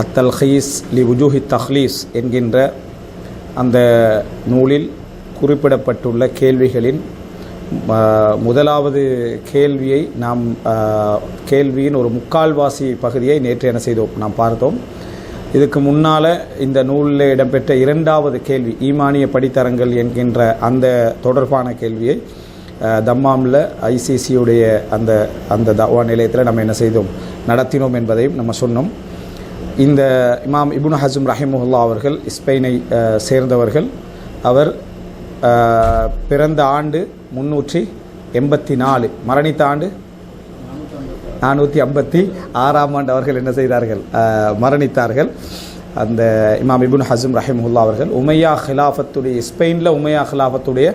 அத்தல்ஹீஸ் லி வுஜூஹி தஹ்லீஸ் என்கின்ற அந்த நூலில் குறிப்பிடப்பட்டுள்ள கேள்விகளின் முதலாவது கேள்வியை நாம் கேள்வியின் ஒரு முக்கால்வாசி பகுதியை நேற்று என்ன செய்தோம் நாம் பார்த்தோம். இதுக்கு முன்னால் இந்த நூலில் இடம்பெற்ற இரண்டாவது கேள்வி ஈமானிய படித்தரங்கள் என்கின்ற அந்த தொடர்பான கேள்வியை தம்மாமில் ஐசிசியுடைய அந்த அந்த தவா நிலையத்தில் நம்ம என்ன செய்தோம் நடத்தினோம் என்பதையும் நம்ம சொன்னோம். இந்த இமாம் இப்னு ஹஸ்ம் ரஹிமஹுல்லா அவர்கள் ஸ்பெயினை சேர்ந்தவர்கள். அவர் பிறந்த ஆண்டு 384, மரணித்த ஆண்டு 456ஆம் ஆண்டு அவர்கள் என்ன செய்தார்கள் மரணித்தார்கள். அந்த இமாம் இப்னு ஹஸ்ம் ரஹிமஹுல்லா அவர்கள் உமையா ஹிலாஃபத்துடைய ஸ்பெயினில் உமையா ஹிலாஃபத்துடைய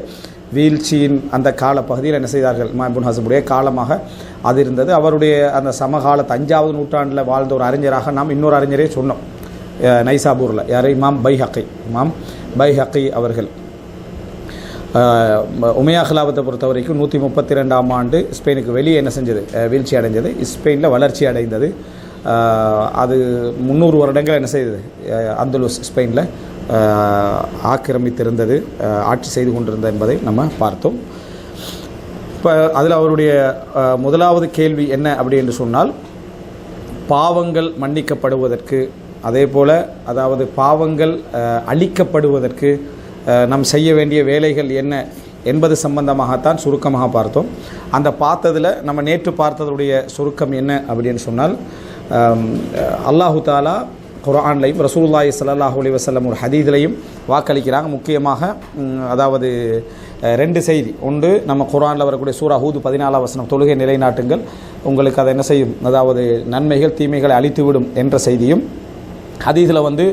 வீழ்ச்சியின் அந்த காலப்பகுதியில் என்ன செய்தார்கள் இமாம் இப்னு ஹஸ்முடைய காலமாக அது இருந்தது. அவருடைய அந்த சமகாலத்து 5வது நூற்றாண்டில் வாழ்ந்த ஒரு அறிஞராக நாம் இன்னொரு அறிஞரே சொன்னோம் நைசாபூரில். யார்? இமாம் பைஹக்கி அவர்கள். உமையா ஹிலாஃபத்தை பொறுத்த வரைக்கும் 132ஆம் ஆண்டு ஸ்பெயினுக்கு வெளியே என்ன செஞ்சது வீழ்ச்சி அடைஞ்சது. ஸ்பெயினில் வளர்ச்சி அடைந்தது. அது 300 வருடங்கள் என்ன செய்தது அந்தலூஸ் ஸ்பெயினில் ஆக்கிரமித்திருந்தது, ஆட்சி செய்து கொண்டிருந்தது என்பதை நம்ம பார்த்தோம். இப்போ அதில் அவருடைய முதலாவது கேள்வி என்ன அப்படி என்று சொன்னால், பாவங்கள் மன்னிக்கப்படுவதற்கு அதே போல் அதாவது பாவங்கள் அழிக்கப்படுவதற்கு நாம் செய்ய வேண்டிய வேலைகள் என்ன என்பது சம்பந்தமாகத்தான் சுருக்கமாக பார்த்தோம். அந்த பார்த்ததில் நம்ம நேற்று பார்த்ததுடைய சுருக்கம் என்ன அப்படின்னு சொன்னால், அல்லாஹு தாலா குர்ஆன்லையும் ரசூலுல்லாஹி ஸல்லல்லாஹு அலைஹி வஸல்லம் ஒரு ஹதீஸ்லையும் வாக்களிக்கிறாங்க. முக்கியமாக அதாவது 2 செய்தி. ஒன்று நம்ம குர்ஆனில் வரக்கூடிய சூரா ஹூத் 14ஆம் வசனம், தொழுகை நிலைநாட்டுங்கள் உங்களுக்கு அதை என்ன செய்யும், அதாவது நன்மைகள் தீமைகளை அழித்துவிடும் என்ற செய்தியும், ஹதீஸில் வந்து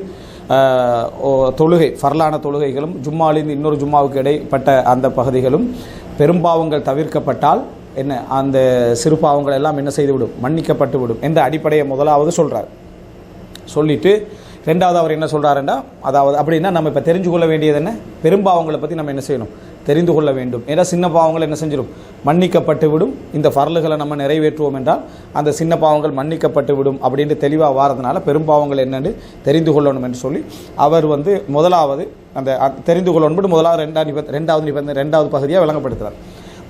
தொழுகை ஃபர்லான தொழுகைகளும் ஜும்மாலிருந்து இன்னொரு ஜும்மாவுக்கு இடைப்பட்ட அந்த பகுதிகளும் பெரும்பாவங்கள் தவிர்க்கப்பட்டால் என்ன அந்த சிறு பாவங்கள் எல்லாம் என்ன செய்துவிடும், மன்னிக்கப்பட்டு விடும் என்ற அடிப்படையை முதலாவது சொல்கிறார். சொல்லிவிட்டு ரெண்டாவது அவர் என்ன சொல்கிறாருன்னா, அதாவது அப்படின்னா நம்ம இப்போ தெரிஞ்சு கொள்ள வேண்டியது என்ன, பெரும்பாவங்களை பற்றி நம்ம என்ன செய்யணும், தெரிந்து கொள்ள வேண்டும். ஏன்னா சின்ன பாவங்கள் என்ன செஞ்சிடும், மன்னிக்கப்பட்டு விடும். இந்த ஃபர்லுகளை நம்ம நிறைவேற்றுவோம் என்றால் அந்த சின்ன பாவங்கள் மன்னிக்கப்பட்டு விடும் அப்படின்ட்டு தெளிவாக வாரதுனால பெரும்பாவங்கள் என்னென்று தெரிந்து கொள்ளணும் என்று சொல்லி அவர் வந்து முதலாவது அந்த தெரிந்து கொள்ளணும் முதலாவது ரெண்டாவது பகுதியாக விளங்கப்படுத்துகிறார்.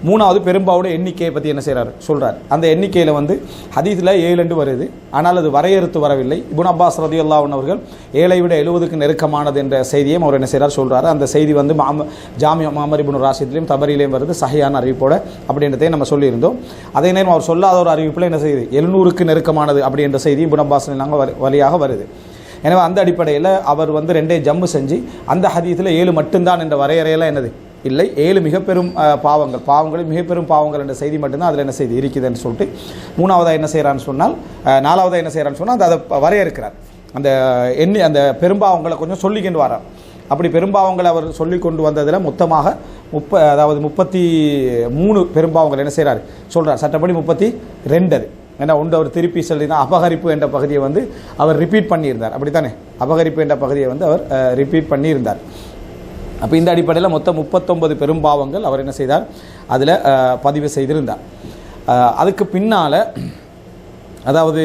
மூணாவது பெரும்பாவோட எண்ணிக்கையை பற்றி என்ன செய்கிறார் சொல்கிறார். அந்த எண்ணிக்கையில் வந்து ஹதீஸில் 7 வருது, ஆனால் அது வரையறுத்து வரவில்லை. இப்னு அப்பாஸ் ரலியல்லாஹு அன்ஹு அவர்கள் 7ஐ விட 70க்கு நெருக்கமானது என்ற செய்தியும் அவர் என்ன செய்கிறார் சொல்கிறார். அந்த செய்தி வந்து ஜாமியா மாமர் இப்னு ராஷித்லையும் தபரிலையும் வருது, சஹியான அறிவிப்போட அப்படின்றதையும் நம்ம சொல்லியிருந்தோம். அதே நேரம் அவர் சொல்லாத ஒரு அறிவிப்பில் என்ன செய்யுது, 700க்கு நெருக்கமானது அப்படின்ற செய்தி இப்னு அப்பாஸ் வழியாக வருது. எனவே அந்த அடிப்படையில் அவர் வந்து 2 ஜம்மு செஞ்சு அந்த ஹதீஸில் 7 மட்டும்தான் என்ற வரையறையெல்லாம் என்னது இல்லை, 7 மிக பெரும் பாவங்களில் மிக பெரும் பாவங்கள் என்ற செய்தி மட்டும்தான் அதில் என்ன செய்தி இருக்குதுன்னு சொல்லிட்டு மூணாவதாக என்ன செய்கிறான்னு சொன்னால், நாலாவதாக என்ன செய்கிறான்னு சொன்னால் அதை வரையறுக்கிறார். அந்த அந்த பெரும்பாவங்களை கொஞ்சம் சொல்லிக்கொண்டு வரார். அப்படி பெரும்பாவங்களை அவர் சொல்லி கொண்டு வந்ததில் மொத்தமாக 33 பெரும்பாவங்கள் என்ன செய்கிறார் சொல்கிறார். சட்டப்படி 32 அது. ஏன்னா ஒன்று அவர் திருப்பி சொல்லிதான் அபகரிப்பு என்ற பகுதியை வந்து அவர் ரிப்பீட் பண்ணியிருந்தார். அப்படித்தானே, அபகரிப்பு என்ற பகுதியை வந்து அவர் ரிப்பீட் பண்ணியிருந்தார். அப்போ இந்த அடிப்படையில் மொத்தம் 39 பெரும்பாவங்கள் அவர் என்ன செய்தார் அதில் பதிவு செய்திருந்தார். அதுக்கு பின்னால் அதாவது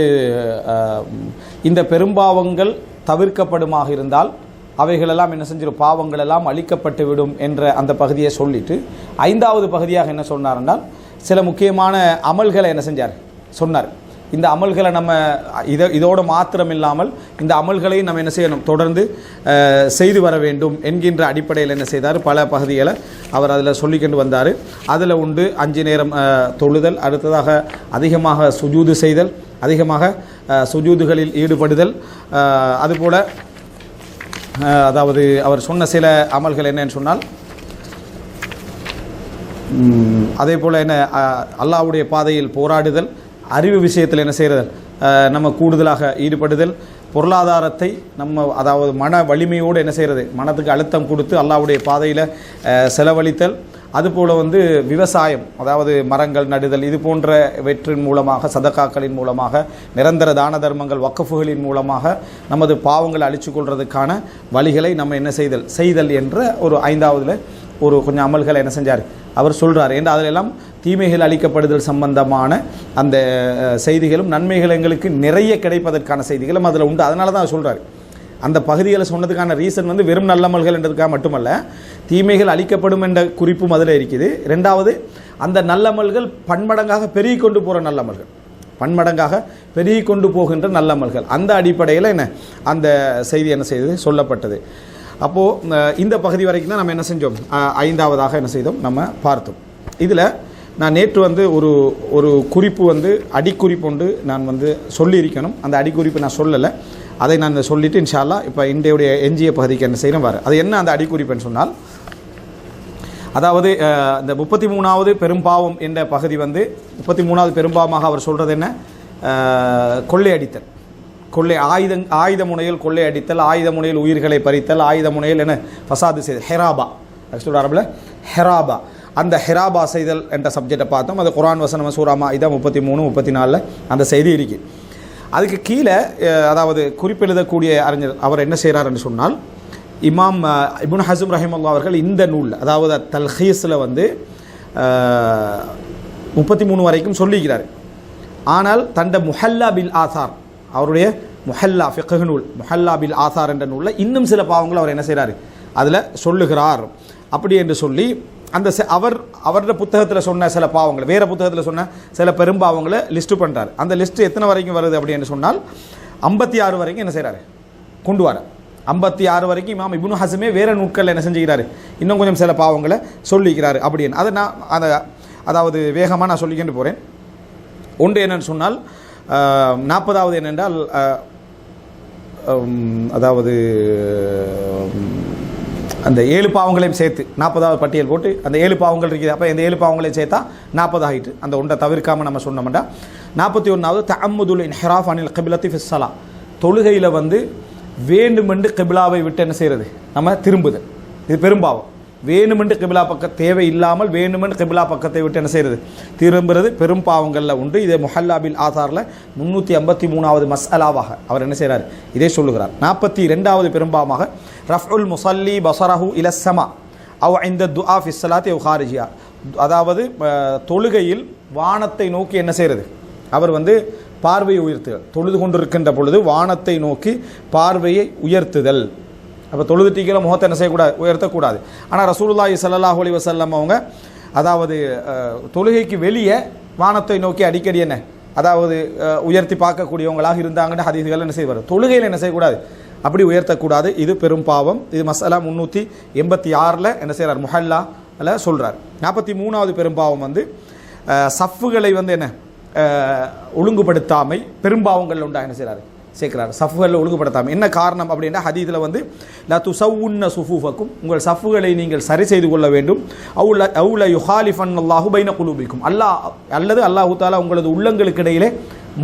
இந்த பெரும்பாவங்கள் தவிர்க்கப்படுமாக இருந்தால் அவைகளெல்லாம் என்ன செஞ்சிடும், பாவங்கள் எல்லாம் அழிக்கப்பட்டு விடும் என்ற அந்த பகுதியை சொல்லிட்டு 5வது பகுதியாக என்ன சொன்னார், சில முக்கியமான அமல்களை என்ன செஞ்சார் சொன்னார். இந்த அமல்களை நம்ம இதோடு மாத்திரம் இல்லாமல் இந்த அமல்களையும் நம்ம என்ன செய்யணும், தொடர்ந்து செய்து வர வேண்டும் என்கின்ற அடிப்படையில் என்ன செய்தார், பல பகுதிகளை அவர் அதில் சொல்லிக்கொண்டு வந்தார். அதில் உண்டு 5 நேரம் தொழுதல், அடுத்ததாக அதிகமாக சுஜூது செய்தல், அதிகமாக சுஜூதுகளில் ஈடுபடுதல், அதுபோல் அதாவது அவர் சொன்ன சில அமல்கள் என்னன்னு சொன்னால், அதே போல் என்ன அல்லாஹ்வுடைய பாதையில் போராடுதல், அறிவு விஷயத்தில் என்ன செய்கிறது நம்ம கூடுதலாக ஈடுபடுதல், பொருளாதாரத்தை நம்ம அதாவது மன வலிமையோடு என்ன செய்கிறது, மனத்துக்கு அழுத்தம் கொடுத்து அல்லாஹ்வுடைய பாதையில் செலவழித்தல், அதுபோல் வந்து விவசாயம் அதாவது மரங்கள் நடுதல், இது போன்றவற்றின் மூலமாக சதகாக்களின் மூலமாக நிரந்தர தான தர்மங்கள் வக்ஃபுகளின் மூலமாக நமது பாவங்களை அழிச்சு கொள்வதற்கான வழிகளை நம்ம என்ன செய்தல் என்ற ஒரு 5வதுல ஒரு கொஞ்சம் அமல்களை என்ன செஞ்சார் அவர் சொல்கிறார். ஏன்னா அதிலெல்லாம் தீமைகள் அளிக்கப்படுதல் சம்பந்தமான அந்த செய்திகளும் நன்மைகள் எங்களுக்கு நிறைய கிடைப்பதற்கான செய்திகளும் அதில் உண்டு. அதனால தான் அவர் சொல்கிறார். அந்த பகுதிகளை சொன்னதுக்கான ரீசன் வந்து வெறும் நல்லமல்கள் என்றதுக்காக மட்டுமல்ல, தீமைகள் அளிக்கப்படும் என்ற குறிப்பும் அதில் இருக்குது. ரெண்டாவது, அந்த நல்லமல்கள் பன்மடங்காக பெருகி கொண்டு போகிற நல்லமல்கள், பன்மடங்காக பெருகி கொண்டு போகின்ற நல்லமல்கள், அந்த அடிப்படையில் என்ன அந்த செய்தி என்ன செய்தது சொல்லப்பட்டது. அப்போது இந்த பகுதி வரைக்கும் தான் நம்ம என்ன செஞ்சோம், ஐந்தாவதாக என்ன செய்தோம் நம்ம பார்த்தோம். இதில் நான் நேற்று வந்து ஒரு குறிப்பு வந்து அடிக்குறிப்பு ஒன்று நான் வந்து சொல்லியிருக்கணும். அந்த அடிக்குறிப்பு நான் சொல்லலை, அதை நான் சொல்லிவிட்டு இன்ஷா அல்லாஹ் இப்போ இன்றைய எஞ்சிய பகுதிக்கு என்ன செய்யணும் வர. அது என்ன அந்த அடிக்குறிப்புன்னு சொன்னால், அதாவது இந்த 33வது பெரும்பாவம் என்ற பகுதி வந்து 33வது பெரும்பாவமாக அவர் சொல்கிறது என்ன, கொள்ளையடித்தல், ஆயுத முனையில் கொள்ளையடித்தல், ஆயுத முனையில் உயிர்களை பறித்தல், ஆயுத முனையில் என்ன ஃபசாது செய்தல், ஹெராபா ஆக்சுவலாக அரபில் ஹெராபா. அந்த ஹெராபா செய்தல் என்ற சப்ஜெக்டை பார்த்தோம். அது குர்ஆன் வசனம் சூரா மாஇதா 33, 34 அந்த செய்தி இருக்குது. அதுக்கு கீழே அதாவது குறிப்பெழுதக்கூடிய அறிஞர் அவர் என்ன செய்கிறாருன்னு சொன்னால், இமாம் இப்னு ஹஸம் ரஹிமஹுல்லாஹ் அவர்கள் இந்த நூல் அதாவது தல்ஹீஸில் வந்து 33 வரைக்கும் சொல்லிக்கிறார். ஆனால் தண்ட முஹல்லா பில் ஆசார், அவருடைய முஹல்லா ஃபிக்ஹ் நூல் முஹல்லா பில் ஆசார் என்ற நூலில் இன்னும் சில பாவங்கள் அவர் என்ன செய்கிறார் அதில் சொல்லுகிறார். அப்படி என்று சொல்லி அந்த அவருடைய புத்தகத்தில் சொன்ன சில பாவங்கள், வேறு புத்தகத்தில் சொன்ன சில பெரும்பாவங்களை லிஸ்ட்டு பண்ணுறார். அந்த லிஸ்ட்டு எத்தனை வரைக்கும் வருது அப்படின்னு சொன்னால் 56 வரைக்கும் என்ன செய்கிறாரு கொண்டு வர. 56 வரைக்கும் இமாம் இப்னு ஹஸமே வேறு நூட்களில் என்ன செஞ்சுக்கிறாரு, இன்னும் கொஞ்சம் சில பாவங்களை சொல்லிக்கிறாரு அப்படின்னு. அதை நான் அதாவது வேகமாக நான் சொல்லிக்கிட்டு போகிறேன். ஒன்று என்னென்னு சொன்னால் 40வது என்னென்றால் அதாவது அந்த 7 பாவங்களையும் சேர்த்து 40வது பட்டியல் போட்டு அந்த 7 பாவங்கள் இருக்குது. அப்போ இந்த 7 பாவங்களையும் சேர்த்தா 40 ஆகிட்டு அந்த ஒன்றை தவிர்க்காமல் நம்ம சொன்னோம்னா 41வது தஅம்முதுல் இன்ஹிராஃப் அனில் கிப்லத்தி ஃபிஸ் ஸலா, தொழுகையில் வந்து வேண்டுமென்று கிபிலாவை விட்டு என்ன செய்கிறது நம்ம திரும்புதல். இது பெரும்பாவம். வேணுமென்று கிபிலா பக்கம் தேவை இல்லாமல் வேணுமென்று கிபிலா பக்கத்தை விட்டு என்ன செய்கிறது திரும்புறது பெரும் பாவங்களில் ஒன்று. இதே முஹல்லா பில் ஆசாரில் 353வது மஸ்அலாவாக அவர் என்ன செய்கிறார் இதே சொல்லுகிறார். 42வது பெரும்பாவமாக ரஃபுல் முசல்லி பஸரஹு இலஸ்ஸமா அவ் இந்த துஆ ஃபிஸ் ஸலாத்தி அவ் ஹாரிஜியா, அதாவது தொழுகையில் வானத்தை நோக்கி என்ன செய்கிறது அவர் வந்து பார்வையை உயர்த்துதல், தொழுது கொண்டிருக்கின்ற பொழுது வானத்தை நோக்கி பார்வையை உயர்த்துதல். அப்போ தொழுதுட்டிக்கிற முகத்தை என்ன செய்யக்கூடாது, உயர்த்தக்கூடாது. ஆனால் ரசூலுல்லாஹி ஸல்லல்லாஹு அலைஹி வஸல்லம் அவங்க அதாவது தொழுகைக்கு வெளியே வானத்தை நோக்கி அடிக்கடி என்ன அதாவது உயர்த்தி பார்க்கக்கூடியவங்களாக இருந்தாங்கன்னு ஹதீஸ்கள் என்ன செய்வார், தொழுகையில் என்ன செய்யக்கூடாது அப்படி உயர்த்தக்கூடாது. இது பெரும் பாவம். இது மஸ்அலா 386 என்ன செய்கிறார் முஹல்லா அல்ல சொல்கிறார். 43வது பெரும்பாவம் வந்து சஃப்புகளை வந்து என்ன ஒழுங்குபடுத்தாமை பெரும்பாவங்கள் உண்டா என்ன செய்கிறார் சேர்க்கிறார். சஃப்புகளில் ஒழுங்குபடுத்தாமல் என்ன காரணம் அப்படின்னா ஹதீஸில் வந்து லா துஸவ்வுன்ன சுஃபூஃபக்கும், உங்கள் சஃப்புகளை நீங்கள் சரி செய்து கொள்ள வேண்டும். அவுல யுஹாலிஃபன் அல்லாஹு பைன குலூபிக்கும், அல்லது அல்லாஹு தஆலா உங்களது உள்ளங்களுக்கு இடையிலே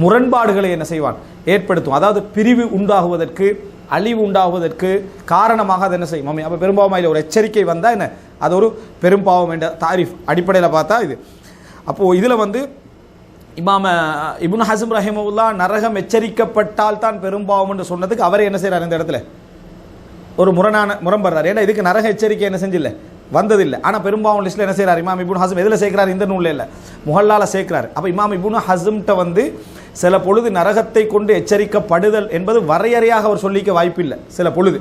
முரண்பாடுகளை என்ன செய்வான் ஏற்படுத்தும். அதாவது பிரிவு உண்டாகுவதற்கு அழிவு உண்டாகுவதற்கு காரணமாக அது என்ன செய்யும். அப்போ பெரும்பாவம் ஒரு எச்சரிக்கை வந்தால் என்ன அது ஒரு பெரும்பாவம் என்ற தாரிஃப் அடிப்படையில் பார்த்தா இது. அப்போது இதில் வந்து இமாம இப்னு ஹஸம் ரஹிமஹுல்லாஹ் நரகம் எச்சரிக்கப்பட்டால் தான் பெரும்பாவம் என்று சொன்னதுக்கு அவரே என்ன செய்கிறார் இந்த இடத்துல ஒரு முரண்படுறார். ஏன்னா இதுக்கு நரக எச்சரிக்கை என்ன செஞ்சில்லை வந்ததில்லை. ஆனால் பெரும்பாவம் லிஸ்ட்டில் என்ன செய்கிறார் இமாம் இப்னு ஹஸம் எதில் சேர்க்கிறார், இந்த நூலில் இல்லை முஹல்லால சேர்க்கிறார். அப்போ இமாம் இப்னு ஹஸம்கிட்ட வந்து சில பொழுது நரகத்தை கொண்டு எச்சரிக்கப்படுதல் என்பது வரையறையாக அவர் சொல்லிக்க வாய்ப்பில்லை. சில பொழுது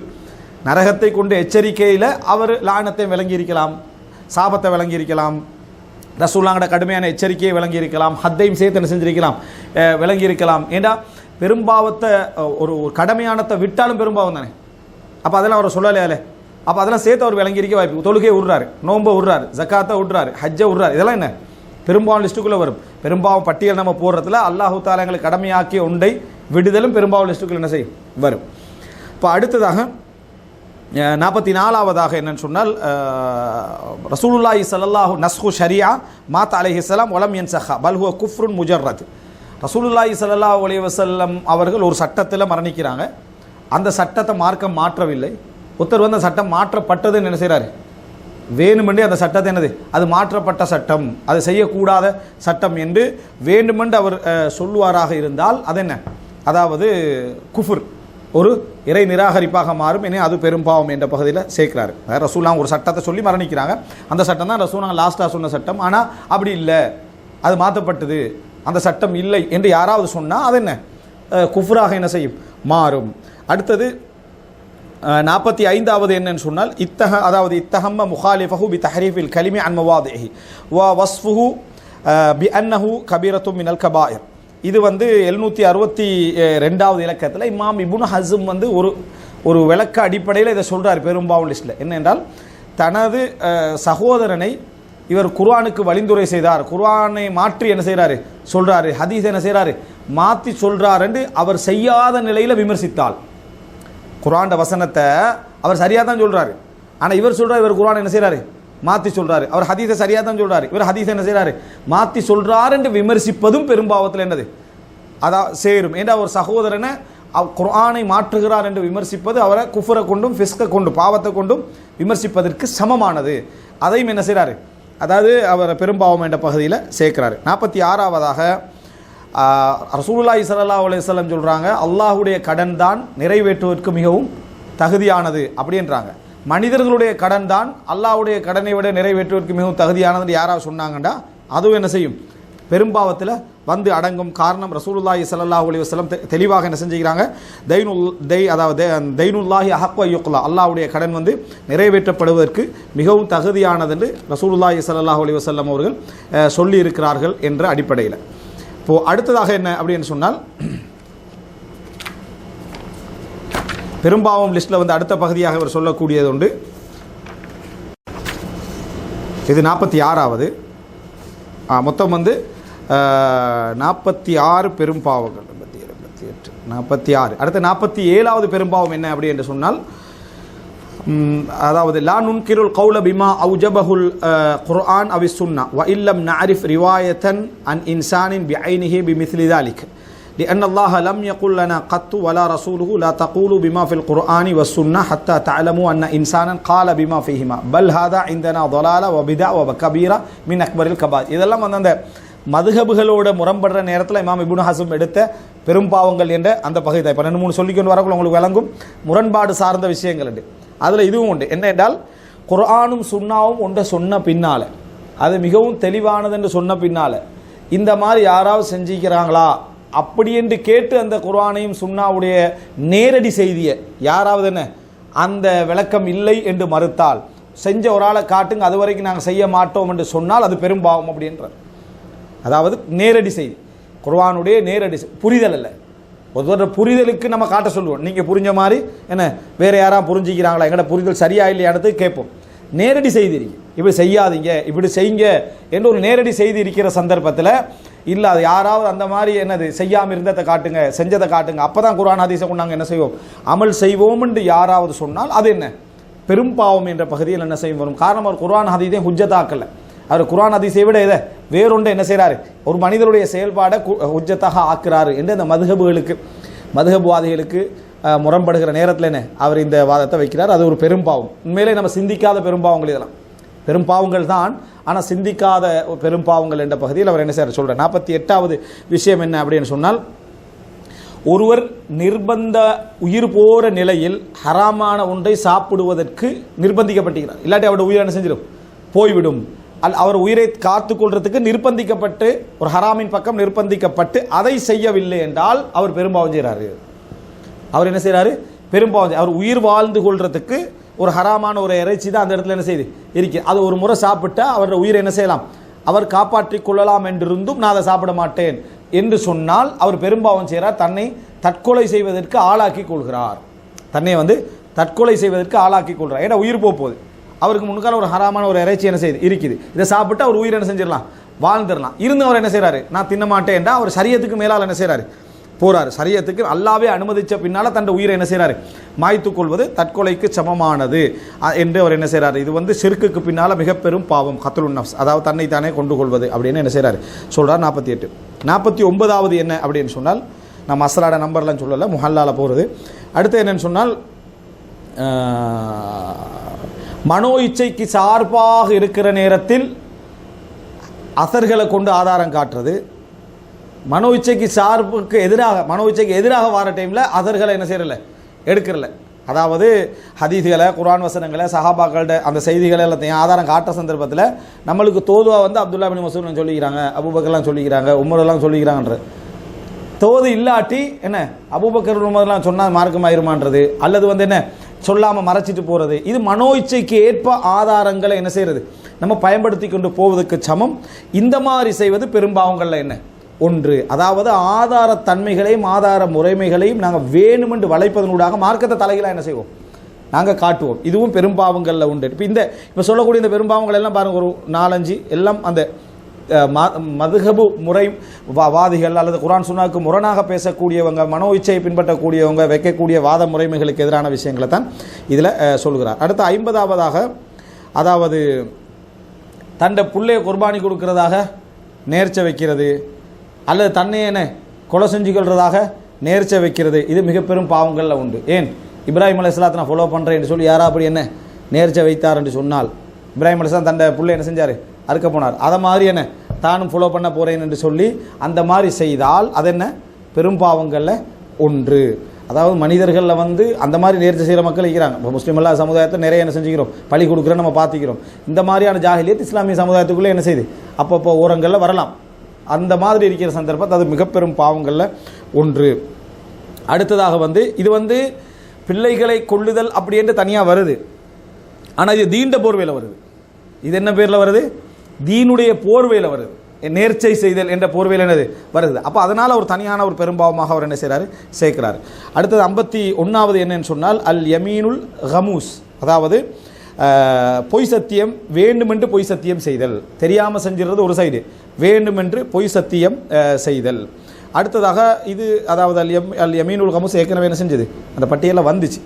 நரகத்தை கொண்டு எச்சரிக்கையில் அவர் லானத்தை விளங்கியிருக்கலாம், சாபத்தை விளங்கியிருக்கலாம், ரசூலுல்லாஹ்வோட கடுமையான எச்சரிக்கையை விளங்கியிருக்கலாம், ஹத்தையும் சேர்த்து என்ன செஞ்சிருக்கலாம் விளங்கியிருக்கலாம். ஏண்டா பெரும்பாவத்தை ஒரு கடமையானத்தை விட்டாலும் பெரும்பாவம் தானே. அப்போ அதெல்லாம் அவர் சொல்லலையாலே. அப்போ அதெல்லாம் சேர்த்து அவர் விளங்கியிருக்க வாய்ப்பு. தொழுகையை விடுறாரு, நோன்பை விடுறாரு, ஜக்காத்தை விடுறாரு, ஹஜ்ஜை விடுறாரு, இதெல்லாம் என்ன பெரும்பாவம் லிஸ்ட்டுக்குள்ளே வரும். பெரும்பாவம் பட்டியல் நம்ம போடுறதுல அல்லாஹு தஆலா எங்களுக்கு கடமையாக்கிய ஒன்றை விடுதலும் பெரும்பாவம் லிஸ்ட்டுக்குள்ள என்ன செய்யும் வரும். இப்போ அடுத்ததாக 44வதாக என்னன்னு சொன்னால் ரசூலுல்லாஹி ஸல்லல்லாஹு நஸ்ஹு ஷரியா மாத் அலைஹிஸ்ஸலாம் வலம் யன்ஸஹா பல் ஹுவ குஃப்ருன் முஜர்ரத். ரசூலுல்லாஹி ஸல்லல்லாஹு அலைஹி வஸல்லம் அவர்கள் ஒரு சட்டத்தில் மரணிக்கிறாங்க. அந்த சட்டத்தை மார்க்கம் மாற்றவில்லை. ஒருத்தர் வந்து சட்டம் மாற்றப்பட்டதுன்னு என்ன செய்கிறாரு வேணுமென்று அந்த சட்டத்தை என்னது அது மாற்றப்பட்ட சட்டம், அது செய்யக்கூடாத சட்டம் என்று வேண்டுமென்று அவர் சொல்லுவாராக இருந்தால் அது என்ன அதாவது குஃபுர், ஒரு இறை நிராகரிப்பாக மாறும். இனி அது பெரும்பாவம் என்ற பகுதியில் சேர்க்கிறாரு. ரசூலுல்லாஹ் ஒரு சட்டத்தை சொல்லி மரணிக்கிறாங்க. அந்த சட்டம் தான் ரசூலுல்லாஹ் லாஸ்ட்டாக சொன்ன சட்டம். ஆனால் அப்படி இல்லை, அது மாற்றப்பட்டது, அந்த சட்டம் இல்லை என்று யாராவது சொன்னால் அது என்ன குஃப்ராக என்ன செய்யும், மாறும். அடுத்தது 45வது என்னன்னு சொன்னால் அதாவது இத்தஹம்ம முஹாலிஃபஹு பி தஹரீஃபில் கலிமி அன் மவாதிஹி வ வஸ்ஃபுஹு பி அன்னஹு கபீரத்தும் மினல் கபாயிர். இது 762வது இலக்கத்தில் இமாம் இப்னு ஹஸ்ம் ஒரு விளக்க அடிப்படையில் இதை சொல்கிறார் பெரும்பாவம் லிஸ்ட்டில். என்னென்றால், தனது சகோதரனை இவர் குர்ஆனுக்கு வழிந்துரை செய்தார், குர்ஆனை மாற்றி என்ன செய்கிறாரு சொல்கிறாரு, ஹதீஸ் என்ன செய்கிறாரு மாற்றி சொல்கிறார் என்று அவர் செய்யாத நிலையில் விமர்சித்தால், குர்ஆன் வசனத்தை அவர் சரியாக தான் சொல்கிறாரு, ஆனால் இவர் சொல்கிறார் இவர் குர்ஆன் என்ன செய்கிறாரு மாற்றி சொல்கிறாரு, அவர் ஹதீஸை சரியாக தான் சொல்கிறாரு, இவர் ஹதீஸை என்ன செய்கிறாரு மாற்றி சொல்கிறார் என்று விமர்சிப்பதும் பெரும்பாவத்தில் என்னது அதான் சேரும். ஏன்னா ஒரு சகோதரனை குர்ஆனை மாற்றுகிறார் என்று விமர்சிப்பது அவரை குஃபரை கொண்டும் ஃபிஸ்கை கொண்டும் பாவத்தை கொண்டும் விமர்சிப்பதற்கு சமமானது. அதையும் என்ன செய்கிறாரு, அதாவது அவர் பெரும்பாவம் என்ற பகுதியில் சேர்க்கிறாரு. 46வதாக ரசூலுல்லாஹி ஸல்லல்லாஹு அலைஹி வஸல்லம் சொல்கிறாங்க, அல்லாஹுடைய கடன் தான் நிறைவேற்றுவதற்கு மிகவும் தகுதியானது அப்படின்றாங்க. மனிதர்களுடைய கடன் தான் அல்லாஹ்வுடைய கடனை விட நிறைவேற்றுவதற்கு மிகவும் தகுதியானது யாராவது சொன்னாங்கண்டா அதுவும் என்ன செய்யும், பெரும்பாவத்தில் வந்து அடங்கும். காரணம், ரசூலுல்லாஹி ஸல்லல்லாஹு அலைஹி வஸல்லம் தெளிவாக என்ன செஞ்சுக்கிறாங்க, அதாவது தைனுல்லாஹி அஹக்க யுக்லா, அல்லாஹ்வுடைய கடன் நிறைவேற்றப்படுவதற்கு மிகவும் தகுதியானது என்று ரசூலுல்லாஹி ஸல்லல்லாஹு அலைஹி வஸல்லம் அவர்கள் சொல்லி இருக்கிறார்கள் என்ற அடிப்படையில். இப்போது அடுத்ததாக என்ன அப்படின்னு சொன்னால், பெரும்பாவம் லிஸ்ட்டில் அடுத்த பகுதியாக இவர் சொல்லக்கூடியது உண்டு. இது 46வது. மொத்தம் 46 பெரும்பாவங்கள், 87, 46. அடுத்த 47வது பெரும்பாவம் என்ன அப்படி என்று சொன்னால், அதாவது லா நுன்கிருல் கௌல பிமா அவுஜபஹுல் குர்ஆன் அவி சுன்னா வ இல்லம் நஅரிஃப் ரிவாயத்தன் அன் இன்சானின் பிஐனிஹி பிமிஸ்லி ذلك لأن الله لم يقل لنا قط ولا رسوله لا تقولوا بما في القرآن والسنة حتى تعلموا أن إنسانا قال بما فيهما بل هذا عندنا ضلالة وبدع وكبيرة من أكبر الكبائر. இதெல்லாம் அந்த மதுஹபுகளோட முரண்படுற நேரத்தில் இமாம் இப்னு ஹஸ்ம் எடுத்த பெரும்பாவங்கள் என்ற அந்த பகுதி தான். இப்போ 2-3 சொல்லிக்கொண்டு வரக்குள்ள உங்களுக்கு விளங்கும் முரண்பாடு சார்ந்த விஷயங்கள் உண்டு. அதில் இதுவும் உண்டு. என்ன என்றால், குர்ஆனும் சுன்னாவும் ஒன்றை சொன்ன பின்னால், அது மிகவும் தெளிவானது என்று சொன்ன பின்னால் இந்த மாதிரி யாராவது செஞ்சிக்கிறாங்களா அப்படி என்று கேட்டு அந்த குர்ஆனையும் சுன்னாவுடைய நேரடி செய்தியை யாராவது என்ன அந்த விளக்கம் இல்லை என்று மறுத்தால், செஞ்ச ஒரு ஆளை காட்டுங்க அது வரைக்கும் நாங்கள் செய்ய மாட்டோம் என்று சொன்னால் அது பெரும்பாவம் அப்படின்றார். அதாவது நேரடி செய்தி, குர்ஆனுடைய நேரடி புரிதல் அல்ல. ஒருத்தர் புரிதலுக்கு நம்ம காட்ட சொல்லுவோம், நீங்கள் புரிஞ்ச மாதிரி என்ன வேறு யாராவது புரிஞ்சிக்கிறாங்களா, எங்களோட புரிதல் சரியா இல்லையானது கேட்போம். நேரடி செய்தி இருக்கு, இப்படி செய்யாதீங்க இப்படி செய்யுங்க என்று ஒரு நேரடி செய்தி இருக்கிற சந்தர்ப்பத்தில் இல்லை, அது யாராவது அந்த மாதிரி என்னது செய்யாமல் இருந்ததை காட்டுங்க செஞ்சதை காட்டுங்க அப்போ தான் குர்ஆன் ஹதீஸை கொண்டாங்க என்ன செய்வோம் அமல் செய்வோம் என்று யாராவது சொன்னால் அது என்ன பெரும்பாவம் என்ற பகுதியில் என்ன செய்யும் வரும். காரணம், அவர் குர்ஆன் ஹதீஸை ஹுஜ்ஜத்தாக்கல, அவர் குர்ஆன் ஹதீஸை விட இதை வேறொன்று என்ன செய்கிறாரு, ஒரு மனிதனுடைய செயல்பாடை ஹுஜ்ஜத்தாக ஆக்குறாரு என்று அந்த மதுஹபுவாதிகளுக்கு முரண்படுகிற நேரத்தில் என்ன அவர் இந்த வாதத்தை வைக்கிறார். அது ஒரு பெரும்பாவம். உண்மையிலே நம்ம சிந்திக்காத பெரும்பாவங்கள் இதெல்லாம் பெரும்பாவங்கள் தான், ஆனால் சிந்திக்காத பெரும்பாவங்கள் என்ற பகுதியில் அவர் என்ன செய்ய சொல்கிறார். 48வது விஷயம் என்ன அப்படின்னு சொன்னால், ஒருவர் நிர்பந்த உயிர் போகிற நிலையில் ஹராமான ஒன்றை சாப்பிடுவதற்கு நிர்பந்திக்கப்பட்டிருக்கிறார். இல்லாட்டி அவருடைய உயிர் என்ன செஞ்சிடும் போய்விடும். அவர் உயிரை காத்துக்கொள்றதுக்கு நிர்பந்திக்கப்பட்டு ஒரு ஹராமின் பக்கம் நிர்பந்திக்கப்பட்டு அதை செய்யவில்லை என்றால் அவர் பெரும்பாவம் செய்கிறாரு. அவர் என்ன செய்கிறாரு பெரும்பாவம். அவர் உயிர் வாழ்ந்து கொள்றதுக்கு ஒரு ஹராமான ஒரு இறைச்சி தான் அந்த இடத்துல என்ன செய்யுது இருக்கு, அது ஒரு முறை சாப்பிட்டா அவருடைய உயிரை என்ன செய்யலாம் அவர் காப்பாற்றிக் கொள்ளலாம் என்றிருந்தும் நான் அதை சாப்பிட மாட்டேன் என்று சொன்னால் அவர் பெரும்பாவம் செய்கிறார். தன்னை தற்கொலை செய்வதற்கு ஆளாக்கி கொள்கிறார். தன்னை தற்கொலை செய்வதற்கு ஆளாக்கி கொள்கிறார். ஏன்னா உயிர் போகுது, அவருக்கு முன்னால் ஒரு ஹராமான ஒரு இறைச்சி என்ன செய்யுது இருக்குது, இதை சாப்பிட்டு அவர் உயிர் என்ன செஞ்சிடலாம் வாழ்ந்துடலாம். இருந்து அவர் என்ன செய்கிறாரு, நான் தின்ன மாட்டேன்டா அவர் சரியத்துக்கு மேலால் என்ன செய்கிறாரு போறாரு. சரியத்துக்கு அல்லாவே அனுமதிச்ச பின்னால் தன் உயிரை என்ன செய்கிறாரு மாய்த்துக் கொள்வது தற்கொலைக்கு சமமானது என்று அவர் என்ன செய்கிறாரு. இது ஷிர்க்குக்கு பின்னால் மிக பெரும் பாவம், கத்லுன் நஃப்ஸ், அதாவது தன்னை தானே கொண்டு கொள்வது அப்படின்னு என்ன செய்கிறாரு சொல்கிறார். 48. 49வது என்ன அப்படின்னு சொன்னால், நான் மசலாட நம்பர்லாம் சொல்லலை, முஹல்லால போகிறது. அடுத்து என்னன்னு சொன்னால், மனோ இச்சைக்கு சார்பாக இருக்கிற நேரத்தில் அசர்களை கொண்டு ஆதாரம் காட்டுறது, மனோ இச்சைக்கு சார்புக்கு எதிராக மனோ இச்சைக்கு எதிராக வர டைமில் அதர்களை என்ன செய்யறதில்ல எடுக்கிறல. அதாவது ஹதீஸ்களை, குர்ஆன் வசனங்களை, சஹாபாக்களோட அந்த செய்திகளை எல்லாத்தையும் ஆதாரம் காட்டுற சந்தர்ப்பத்தில் நம்மளுக்கு தோதுவா வந்து அப்துல்லா பின் மஸ்ஊத் சொல்லிக்கிறாங்க, அபூபக்கர்லாம் சொல்லிக்கிறாங்க, உமரெல்லாம் சொல்லிக்கிறாங்கன்ற தோது இல்லாட்டி என்ன அபூபக்கர் உமர்லாம் சொன்னால் மார்க்கமாயிருமான்றது, அல்லது வந்து என்ன சொல்லாமல் மறைச்சிட்டு போகிறது, இது மனோ இச்சைக்கு ஏற்ப ஆதாரங்களை என்ன செய்கிறது நம்ம பயன்படுத்தி கொண்டு போவதற்கு சமம். இந்த மாதிரி செய்வது பெரும்பாவங்களில் என்ன ஒன்று. அதாவது ஆதார தன்மைகளையும் ஆதார முறைமைகளையும் நாங்கள் வேணுமென்று வளைப்பதனூடாக மார்க்கத்தை தலைகளாக என்ன செய்வோம் நாங்கள் காட்டுவோம். இதுவும் பெரும்பாவங்களில் உண்டு. இப்போ சொல்லக்கூடிய இந்த பெரும்பாவங்கள் எல்லாம் பாருங்கள், ஒரு 4-5 எல்லாம் அந்த மதுஹபு முறை வாதிகள் அல்லது குர்ஆன் சுன்னாவுக்கு முரணாக பேசக்கூடியவங்க, மனோ இச்சையை பின்பற்றக்கூடியவங்க வைக்கக்கூடிய வாத முறைமைகளுக்கு எதிரான விஷயங்களை தான் இதில் சொல்கிறார். அடுத்து 50ஆவதாக, அதாவது தண்டை புள்ளைய குர்பானி கொடுக்கிறதாக நேர்ச்சை வைக்கிறது, அல்லது தன்னையே என்ன கொலை செஞ்சு கொள்றதாக நேர்ச்சை வைக்கிறது, இது மிக பெரும் பாவங்களில் உண்டு. ஏன் இப்ராஹிம் அலைஹிஸ்ஸலாத்தை நான் ஃபாலோ பண்ணுறேன்னு சொல்லி யாரா அப்படி என்ன நேர்ச்சை வைத்தார் என்று சொன்னால், இப்ராஹிம் அலைஹிஸ்ஸலாம் தண்டை புள்ளை என்ன செஞ்சார், அறுக்க போனார், அதை மாதிரி என்ன தானும் ஃபாலோ பண்ண போகிறேன் என்று சொல்லி அந்த மாதிரி செய்தால் அது என்ன பெரும் பாவங்களில் ஒன்று. அதாவது மனிதர்களில் வந்து அந்த மாதிரி நேர்ச்சி செய்கிற மக்கள் இருக்கிறாங்க. இப்போ முஸ்லீம் அல்லா சமுதாயத்தை நிறைய என்ன செஞ்சுக்கிறோம், பழி கொடுக்குறோம், நம்ம பார்த்துக்கிறோம். இந்த மாதிரியான ஜாஹிலியத் இஸ்லாமிய சமுதாயத்துக்குள்ளே என்ன செய்யுது அப்பப்போ ஓரங்களில் வரலாம். அந்த மாதிரி இருக்கிற சந்தர்ப்பத்தை அது மிக பெரும் பாவங்களில் ஒன்று. அடுத்ததாக வந்து இது வந்து பிள்ளைகளை கொள்ளுதல் அப்படி என்று தனியாக வருது, ஆனால் இது தீண்ட போர்வையில் வருது. இது என்ன பேரில் வருது, தீனுடைய போர்வையில் வருது, நேர்ச்சை செய்தல் என்ற போர்வையில் என்னது வருது. அப்போ அதனால் ஒரு தனியான ஒரு பெரும்பாவமாக அவர் என்ன செய்கிறாரு சேர்க்கிறார். அடுத்தது 51வது என்னன்னு சொன்னால் அல் யமீனுல் கமூஸ், அதாவது பொய் சத்தியம், வேண்டுமென்று பொய் சத்தியம் செய்தல். தெரியாமல் செஞ்சிருறது ஒரு சைடு, வேண்டுமென்று பொய் சத்தியம் செய்தல். அடுத்ததாக இது அதாவது அல் யமீனுல் கமூஸ் ஏற்கனவே என்ன செஞ்சது அந்த பட்டியலில் வந்துச்சு.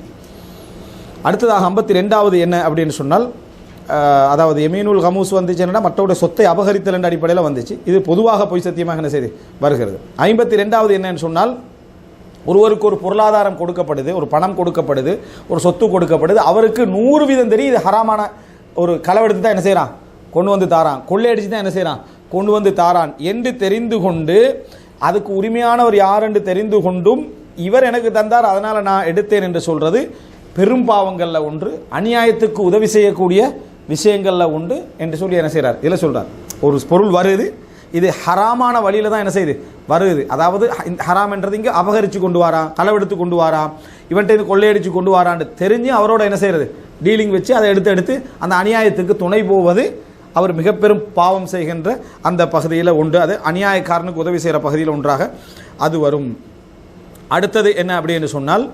அடுத்ததாக 52வது என்ன அப்படின்னு சொன்னால், அதாவது யமீனுல் கமூஸ் வந்துச்சு என்னன்னா மற்றோட சொத்தை அபகரித்தல் என்ற அடிப்படையில் வந்துச்சு. இது பொதுவாக பொய் சத்தியமாக என்ன செய்து வருகிறது. 52வது என்னன்னு சொன்னால், ஒருவருக்கு ஒரு பொருளாதாரம் கொடுக்கப்படுது, ஒரு பணம் கொடுக்கப்படுது, ஒரு சொத்து கொடுக்கப்படுது, அவருக்கு 100% தெரியும் இது ஹராமான ஒரு களவெடுத்து தான் என்ன செய்கிறான் கொண்டு வந்து தாரான், கொள்ளையடிச்சு தான் என்ன செய்கிறான் கொண்டு வந்து தாரான் என்று தெரிந்து கொண்டு, அதுக்கு உரிமையானவர் யார் என்று தெரிந்து கொண்டும் இவர் எனக்கு தந்தார் அதனால் நான் எடுத்தேன் என்று சொல்கிறது பெரும் பாவங்களில் ஒன்று, அநியாயத்துக்கு உதவி செய்யக்கூடிய விஷயங்களில் உண்டு என்று சொல்லி என்ன செய்கிறார் இதில் சொல்கிறார். ஒரு பொருள் வருது, இது ஹராமான வழியில் தான் என்ன செய்யுது வருது. அதாவது ஹராம் என்றது இங்கே அபகரித்து கொண்டு வரான், களவெடுத்து கொண்டு வரான், இவன்ட்டு இது கொள்ளையடித்து கொண்டு வரான்னு தெரிஞ்சு அவரோட என்ன செய்கிறது டீலிங் வச்சு அதை எடுத்து அந்த அநியாயத்துக்கு துணை போவது அவர் மிக பெரும் பாவம் செய்கின்ற அந்த பகுதியில் உண்டு. அது அநியாயக்காரனுக்கு உதவி செய்கிற பகுதியில் ஒன்றாக அது வரும். அடுத்தது என்ன அப்படின்னு சொன்னால்,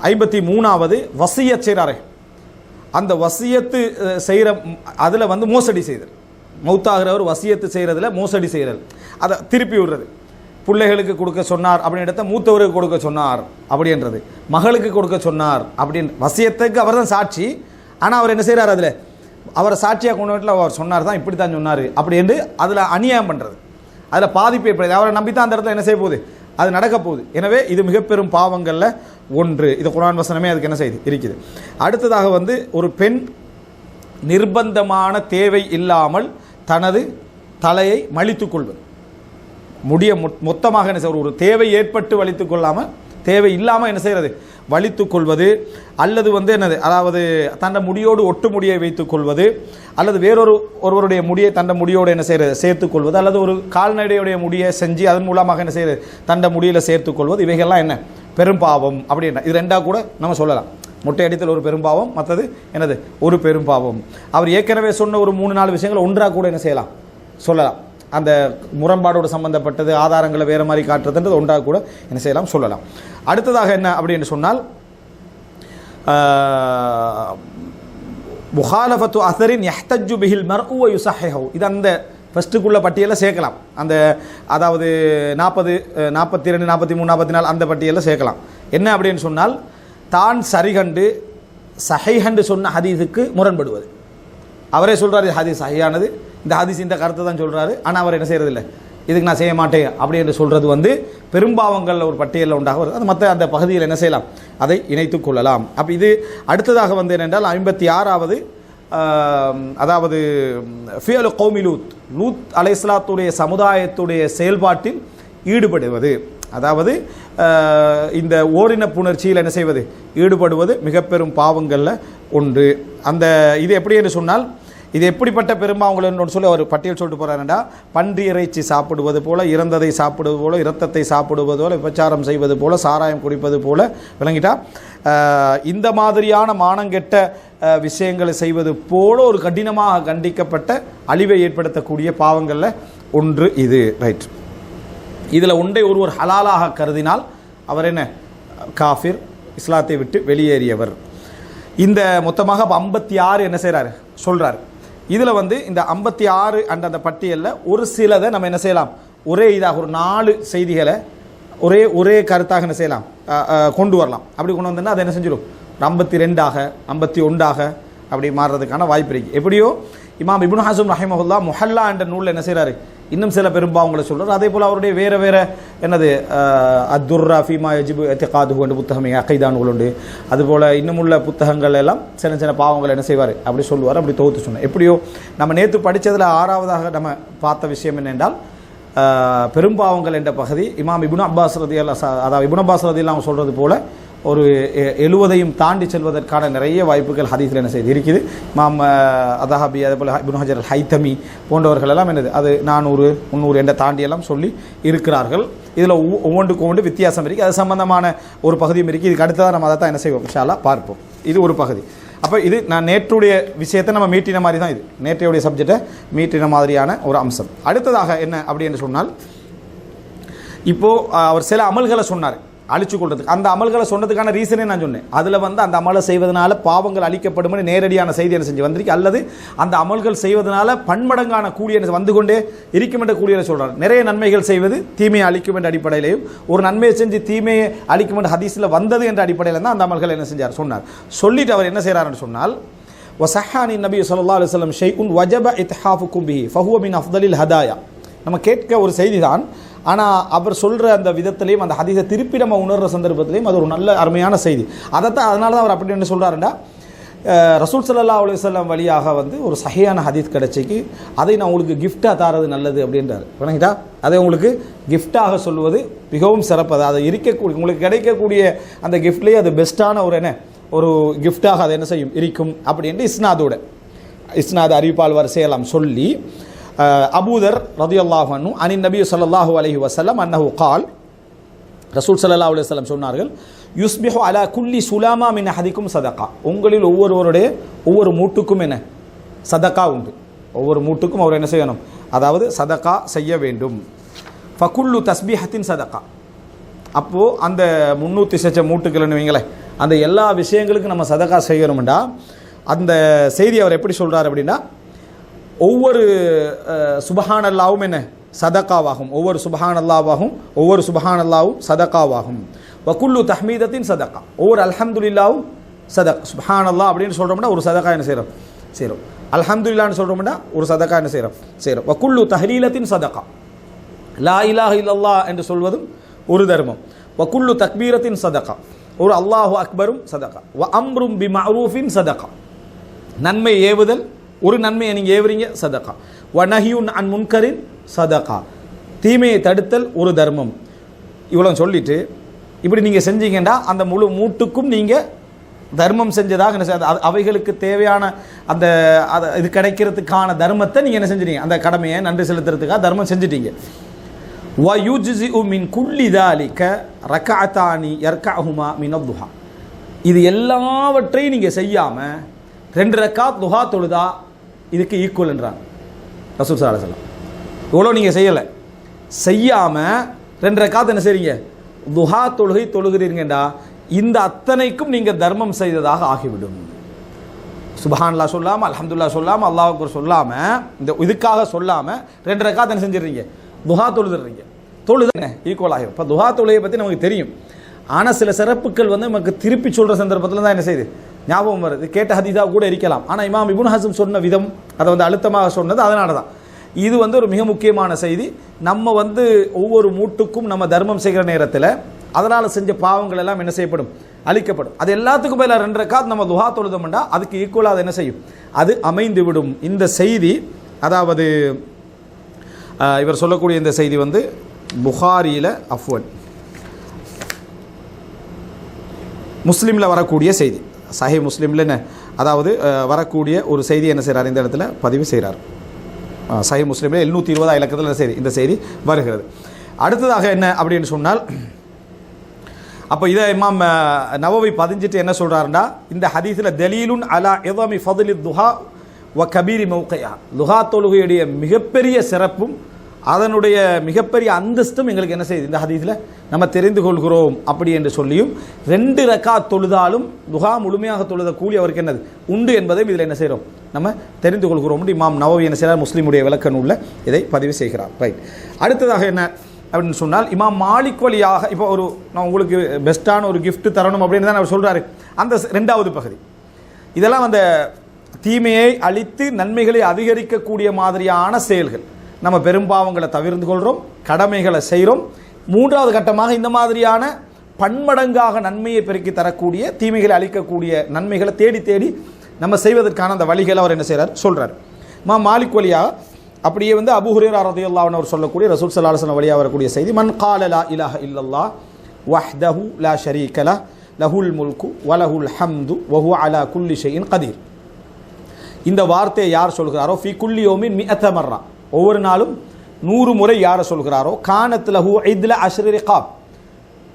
53வது வசியத் செய்கிறாரே, அந்த வசியத்து செய்கிற அதில் வந்து மோசடி செய்தல், மௌத்தாகிறவர் வசியத்து செய்கிறதுல மோசடி செய்கிறது, அதை திருப்பி விடுறது. பிள்ளைகளுக்கு கொடுக்க சொன்னார் அப்படின்னு இடத்த மூத்தவருக்கு கொடுக்க சொன்னார் அப்படின்றது, மகளுக்கு கொடுக்க சொன்னார் அப்படின்னு வசியத்துக்கு அவர் தான் சாட்சி, ஆனால் அவர் என்ன செய்கிறார் அதில் அவரை சாட்சியாக கொண்டு வீட்டில் அவர் சொன்னார் தான் இப்படி தான் சொன்னார் அப்படி என்று அதில் அநியாயம் பண்ணுறது, அதில் பாதிப்பு ஏற்படுது. அவரை நம்பி தான் அந்த இடத்துல என்ன செய்ய போகுது அது நடக்க போகுது. எனவே இது மிக பெரும் பாவங்களில் ஒன்று. இது குர்ஆன் வசனமே அதுக்கு என்ன செய்து இருக்குது. அடுத்ததாக வந்து ஒரு பெண் நிர்பந்தமான தேவை இல்லாமல் தனது தலையை மலித்து கொள்வது, முடிய மொத்தமாக என்ன செய்வது, ஒரு தேவை ஏற்பட்டு வலித்து கொள்ளாமல் தேவை இல்லாமல் என்ன செய்கிறது வலித்து கொள்வது, அல்லது வந்து என்னது அதாவது தன்னை முடியோடு ஒட்டு முடியை வைத்துக் கொள்வது, அல்லது ஒருவருடைய முடியை தன்னை முடியோடு என்ன செய்கிறது சேர்த்து கொள்வது, அல்லது ஒரு கால்நடையுடைய முடியை செஞ்சு அதன் மூலமாக என்ன செய்கிறது தன்னை முடியில் சேர்த்து கொள்வது, இவைகள்லாம் என்ன பெரும்பாவம் அப்படின்னா இது ரெண்டாக கூட நம்ம சொல்லலாம். முட்டை அடித்தல் ஒரு பெரும்பாவம், மற்றது என்னது ஒரு பெரும்பாவம். அவர் ஏற்கனவே சொன்ன ஒரு 3-4 விஷயங்கள் ஒன்றாக கூட என்ன செய்யலாம் சொல்லலாம். அந்த முரண்பாடோடு சம்பந்தப்பட்டது, ஆதாரங்களை வேறு மாதிரி காட்டுறதுன்றது ஒன்றாக கூட என்ன செய்யலாம் சொல்லலாம். அடுத்ததாக என்ன அப்படின்னு சொன்னால், முஹாலஃபத்து அஸரின் யஹ்தஜ்ஜு பிஹில் மர்உ வ யுஸஹிஹு, இது அந்த ஃபஸ்ட்டுக்குள்ள பட்டியலில் சேர்க்கலாம். அந்த அதாவது 40, 42, 43, 44 அந்த பட்டியலில் சேர்க்கலாம். என்ன அப்படின்னு சொன்னால், தான் சரிகண்டு சஹீஹண்டு சொன்ன ஹதீஸுக்கு முரண்படுவது. அவரே சொல்கிறார் இது ஹதீஸ் சஹீஹானது, இந்த ஹதீஸ் இந்த கருத்தை தான் சொல்கிறாரு, ஆனால் அவர் என்ன செய்கிறதில்லை இதுக்கு நான் செய்ய மாட்டேன் அப்படி என்று சொல்கிறது வந்து பெரும்பாவங்களில் ஒரு பட்டியலில் உண்டாக வருது. அது மற்ற அந்த பகுதியில் என்ன செய்யலாம் அதை இணைத்து கொள்ளலாம். அப்போ இது அடுத்ததாக வந்து என்னென்றால் 56வது, அதாவது ஃபியலு கௌமி லூத், லூத் அலைஹிஸ்ஸலாத்துடைய சமுதாயத்துடைய செயல்பாட்டில் ஈடுபடுவது. அதாவது இந்த ஓரின புணர்ச்சியில் என்ன செய்வது, ஈடுபடுவது மிக பெரும் பாவங்களில் ஒன்று. அந்த இது எப்படி என்று சொன்னால், இது எப்படிப்பட்ட பெரும்பாவங்கள் சொல்லி ஒரு பட்டியல் சொல்லிட்டு போகிறாருண்டா, பன்றி இறைச்சி சாப்பிடுவது போல, இறந்ததை சாப்பிடுவது போல, இரத்தத்தை சாப்பிடுவது போல, விபச்சாரம் செய்வது போல, சாராயம் குடிப்பது போல, விளங்கிட்டா, இந்த மாதிரியான மானங்கெட்ட விஷயங்களை செய்வது போல ஒரு கடினமாக கண்டிக்கப்பட்ட அழிவை ஏற்படுத்தக்கூடிய பாவங்களில் ஒன்று இது. ரைட். இதில் ஒன்றை ஒருவர் ஹலாலாக கருதினால் அவர் என்ன, காஃபிர், இஸ்லாத்தை விட்டு வெளியேறியவர். இந்த மொத்தமாக 56 என்ன செய்கிறார் சொல்கிறார். இதில் இந்த 56 அந்த பட்டியலில் ஒரு சிலதை நம்ம என்ன செய்யலாம், ஒரே இதாக ஒரு 4 செய்திகளை ஒரே கருத்தாக என்ன செய்யலாம், கொண்டு வரலாம். அப்படி கொண்டு வந்தோன்னா அதை என்ன செஞ்சிடும், 52ஆக 51ஆக அப்படி மாறுறதுக்கான வாய்ப்பு இருக்குது. எப்படியோ இமாம் இப்னு ஹஸம் ரஹிமஹுல்லாஹ் முஹல்லா என்ற நூலில் என்ன செய்கிறாரு, இன்னும் சில பெரும்பாவங்களை சொல்கிறார். அதே போல் அவருடைய வேறு என்னது அத்துர்ரா ஃபீமா யஜிபு இஅ்திகாதுஹு என்ற புத்தகம் அகைதா நூல் உண்டு. அதுபோல் இன்னுமுள்ள புத்தகங்கள் எல்லாம் சின்ன பாவங்களை என்ன செய்வார் அப்படி சொல்லுவார். அப்படி தொகுத்து சொன்னார். எப்படியோ நம்ம நேற்று படித்ததில் 6வதாக நம்ம பார்த்த விஷயம் என்னென்றால், பெரும்பாவங்கள் என்ற பகுதி இமாம் இப்னு அப்பாஸ் ரலியல்லாஹு, அதாவது இப்னு அப்பாஸ் ரலியல்லாஹு அன்ஹு சொல்கிறது போல ஒரு 70ஐயும் தாண்டி செல்வதற்கான நிறைய வாய்ப்புகள் ஹதீஸில் என்ன செய்து இருக்குது. இமாம் அதஹபி, அதே போல் இப்னு ஹஜர் அல் ஹைத்தமி போன்றவர்கள் எல்லாம் என்னது அது 400 300 என்ற தாண்டியெல்லாம் சொல்லி இருக்கிறார்கள். இதில் ஒவ்வொன்றுக்கு ஒவ்வொன்று வித்தியாசம் இருக்குது. அது சம்பந்தமான ஒரு பகுதியும் இருக்குது. இதுக்கு அடுத்ததாக நம்ம அதை தான் என்ன செய்வோம் இன்ஷா அல்லாஹ் பார்ப்போம். இது ஒரு பகுதி. அப்போ இது நான் நேற்றுடைய விஷயத்தை நம்ம மீட்டின மாதிரி தான், இது நேற்றையுடைய சப்ஜெக்டை மீட்டின மாதிரியான ஒரு அம்சம். அடுத்ததாக என்ன அப்படி என்று சொன்னால், இப்போது அவர் சில அமல்களை சொன்னார் அழிச்சு கொள்றதுக்கு. அந்த அமல்களை சொன்னதுக்கான ரீசனே நான் சொன்னேன். அதில் அந்த அமலை செய்வதனால பாவங்கள் அழிக்கப்படும் நேரடியான செய்தி என்ன செஞ்சு வந்திருக்கு, அல்லது அந்த அமல்கள் செய்வதனால பன்மடங்கான கூலி என்ன வந்து கொண்டே இருக்கும் என்ற கூலியை சொல்கிறார். நிறைய நன்மைகள் செய்வது தீமையை அழிக்கும் என்ற அடிப்படையிலையும், ஒரு நன்மையை செஞ்சு தீமையை அழிக்கும் என்ற ஹதீஸில் வந்தது என்ற அடிப்படையில் தான் அந்த அமல்கள் என்ன செஞ்சார் சொன்னார். சொல்லிட்டு அவர் என்ன செய்கிறார்னு சொன்னால், வஸஹானி நபி ஸல்லல்லாஹு அலைஹி வஸல்லம் ஷைஉன் வஜப இத்ஹாஃபுக்கும் பிஹி ஃபஹுவ மின் அஃதலில் ஹதாயா. நம்ம கேட்க ஒரு செய்தி தான், ஆனால் அவர் சொல்கிற அந்த விதத்திலையும் அந்த ஹதீஸை திருப்பி நம்ம உணர்கிற சந்தர்ப்பத்திலையும் அது ஒரு நல்ல அருமையான செய்தி. அதைத்தான் அதனால தான் அவர் அப்படி என்ன சொல்கிறாருன்னா, ரசூல் ஸல்லல்லாஹு அலைஹி வஸல்லம் வழியாக ஒரு சஹீஹான ஹதீஸ் கிடைச்சிக்கு அதை நான் உங்களுக்கு கிஃப்டாக தாரது நல்லது அப்படின்றார். புரியுதா? அதை உங்களுக்கு கிஃப்டாக சொல்வது மிகவும் சிறப்பு. அதை இருக்கக்கூடிய உங்களுக்கு கிடைக்கக்கூடிய அந்த கிஃப்ட்லேயே அது பெஸ்ட்டான ஒரு கிஃப்டாக அதை என்ன செய்யும் இருக்கும் அப்படின்ட்டு இஸ்னாத் அறிவிப்பால் வரிசையெல்லாம் சொல்லி, அபூதர் ரலியல்லாஹு அன்ஹு அனி நபி ஸல்லல்லாஹு அலைஹி வஸல்லம் அன்னஹு கால், ரசூல் ஸல்லல்லாஹு அலைஹி வஸல்லம் சொன்னார்கள், யுஸ்பிஹு அலா குல்லி சுலாமா மின் அஹதிக்கும் சதகா. உங்களில் ஒவ்வொருவருடைய ஒவ்வொரு மூட்டுக்கும் என்ன சதகா உண்டு. ஒவ்வொரு மூட்டுக்கும் அவர் என்ன செய்யணும், அதாவது சதகா செய்ய வேண்டும். ஃபகுல்லு தஸ்பீஹத்தின் சதகா. அப்போது அந்த 300 மூட்டுக்கள்னு வைங்களேன், அந்த எல்லா விஷயங்களுக்கும் நம்ம சதகா செய்யணும்டா அந்த செய்தி அவர் எப்படி சொல்கிறார் அப்படின்னா, ஒவ்வொரு சுபஹானல்லாவும் என்ன சதகாவாகும், ஒவ்வொரு சுபஹானல்லாவும் சதகாவாகும். வகுல்லு தஹ்மீதத்தின் சதகா. ஒவ்வொரு அல்ஹம்துலில்லாவும் சதக். சுபஹானல்லா அப்படின்னு சொல்கிறோம்னா ஒரு சதகா என்ன செய்கிறோம். அல்ஹம்துலில்லான்னு சொல்கிறோம்னா ஒரு சதகா என்ன செய்கிறோம். வகுல்லு தஹ்லீலத்தின் சதகா. லா இலாஹ இல்லல்லாஹ் என்று சொல்வதும் ஒரு தர்மம். வகுல்லு தக்பீரத்தின் சதகா. ஒரு அல்லாஹு அக்பரும் சதகா. வ அம்ரும் பி மஅரூஃபின் சதகா. நன்மை ஏவுதல், ஒரு நன்மையை நீங்கள் ஏவுறீங்க சதகா. வ நஹியுன் அன் முன்கரின் சதகா. தீமையை தடுத்தல் ஒரு தர்மம். இவ்வளோ சொல்லிட்டு இப்படி நீங்கள் செஞ்சீங்கன்னா அந்த முழு மூட்டுக்கும் நீங்கள் தர்மம் செஞ்சதாக என்ன, அவைகளுக்கு தேவையான அந்த இது கிடைக்கிறதுக்கான தர்மத்தை நீங்கள் என்ன செஞ்சிட்டீங்க, அந்த கடமையை நன்றி செலுத்துறதுக்காக தர்மம் செஞ்சிட்டீங்க. வ யுஜ்ஸிஉ மின் குல்லி தாலிக ரக்அத்தானி யர்கஅஹுமா மின் அத்ஹா. இது எல்லாவற்றையும் நீங்கள் செய்யாமல் 2 ரக்காத் துஹா தொழுதா இதுக்கு ஈக்குவல் என்றாங்க ரசூல் ஸல்லல்லாஹு அலைஹி வஸல்லம். இவ்வளோ நீங்கள் செய்யாமல் 2 ரக்காத் என்ன செய்றீங்க, துஹா தொழுகை தொழுகிறீங்கடா, இந்த அத்தனைக்கும் நீங்கள் தர்மம் செய்ததாக ஆகிவிடும். சுபஹானல்லாஹ் சொல்லாமல், அல்ஹம்துலில்லாஹ் சொல்லாமல், அல்லாஹ் அக்பர் சொல்லாமல், இந்த இதுக்காக சொல்லாமல் 2 ரக்காத் என்ன செஞ்சிடுறீங்க, துஹா தொழுதுறீங்க. தொழுதுங்க ஈக்குவல் ஆகிடும். இப்போ துஹா தொழுகையை பற்றி நமக்கு தெரியும். ஆனால் சில சிறப்புகள் நமக்கு திருப்பி சொல்கிற சந்தர்ப்பத்தில் தான் என்ன செய்யுது ஞாபகம் வருது. கேட்ட ஹதீஸாக கூட இருக்கலாம். ஆனால் இமாம் இப்னு ஹஸம் சொன்ன விதம், அதை அழுத்தமாக சொன்னது அதனால தான். இது ஒரு மிக முக்கியமான செய்தி. நம்ம ஒவ்வொரு மூட்டுக்கும் நம்ம தர்மம் செய்கிற நேரத்தில் அதனால் செஞ்ச பாவங்கள் எல்லாம் என்ன செய்யப்படும், அழிக்கப்படும். அது எல்லாத்துக்கும் மேலே 2 ரக்காத் நம்ம துஹா தொழுதோம்னா அதுக்கு ஈக்குவலாக அது என்ன செய்யும், அது அமைந்து விடும். இந்த செய்தி, அதாவது இவர் சொல்லக்கூடிய இந்த செய்தி புகாரியில் முஸ்லீமில் வரக்கூடிய செய்தி, சஹீஹ் முஸ்லீமில் என்ன அதாவது வரக்கூடிய ஒரு செய்தி என்ன செய்கிறார், இந்த இடத்துல பதிவு செய்கிறார். சஹீஹ் முஸ்லீமில் 720 இலக்கத்தில் செய்தி இந்த செய்தி வருகிறது. அடுத்ததாக என்ன அப்படின்னு சொன்னால், அப்போ இதை இமாம் நவவி பதிஞ்சிட்டு என்ன சொல்கிறாருன்னா, இந்த ஹதீஸில் தலீலுன் அலா இஸமி ஃபضل துஹா வ கபீரி மௌகையா, துஹா தொழுகையுடைய மிகப்பெரிய சிறப்பும் அதனுடைய மிகப்பெரிய அந்தஸ்தும் எங்களுக்கு என்ன செய்யுது இந்த ஹதீஸில் நம்ம தெரிந்து கொள்கிறோம். அப்படி என்று சொல்லியும் 2 ரக்காத் தொழுதாலும் துஹா முழுமையாக தொழுத கூலி அவருக்கு என்னது உண்டு என்பதையும் இதில் என்ன செய்கிறோம் நம்ம தெரிந்து கொள்கிறோம். இமாம் நவவி என்ன செய்கிறார், முஸ்லீமுடைய விளக்க நூலில் இதை பதிவு செய்கிறார். ரைட். அடுத்ததாக என்ன அப்படின்னு சொன்னால், இமாம் மாலிக் வழியாக இப்போ நான் உங்களுக்கு பெஸ்ட்டான ஒரு கிஃப்ட் தரணும் அப்படின்னு தான் அவர் சொல்கிறாரு. அந்த 2வது பகுதி இதெல்லாம் அந்த தீமையை அழித்து நன்மைகளை அதிகரிக்கக்கூடிய மாதிரியான செயல்கள். நம்ம பெரும்பாவங்களை தவிர்த்து கொள்கிறோம், கடமைகளை செய்கிறோம். 3வது கட்டமாக இந்த மாதிரியான பன்மடங்காக நன்மையை பெருக்கி தரக்கூடிய தீமைகளை அளிக்கக்கூடிய நன்மைகளை தேடி தேடி நம்ம செய்வதற்கான அந்த வழிகளை அவர் என்ன செய்கிறார் சொல்கிறார். மாலிக் வழியாக அப்படியே அபூ ஹுரைரா ரலியல்லாஹு அன்ஹு அவர் சொல்லக்கூடிய ரசூல் ஸல்லல்லாஹு அலைஹி வஸல்லம் வழியாக வரக்கூடிய செய்தி, மன் கால லா இலாஹ இல்லல்லாஹ் வஹ்தஹு லா ஷரீக லஹ் லஹுல் முல்கு வ லஹுல் ஹம்து வ ஹுவ அலா குல்லி ஷைஇன் கதீர். இந்த வார்த்தையை யார் சொல்கிறாரோ, ஃபீ குல்லி யௌமின் மிஅத மர்ரா, ஒவ்வொரு நாளும் 100 முறை யாரை சொல்கிறாரோ, கானத் லஹு இத்ல அஷ்ரி ரிகாப்,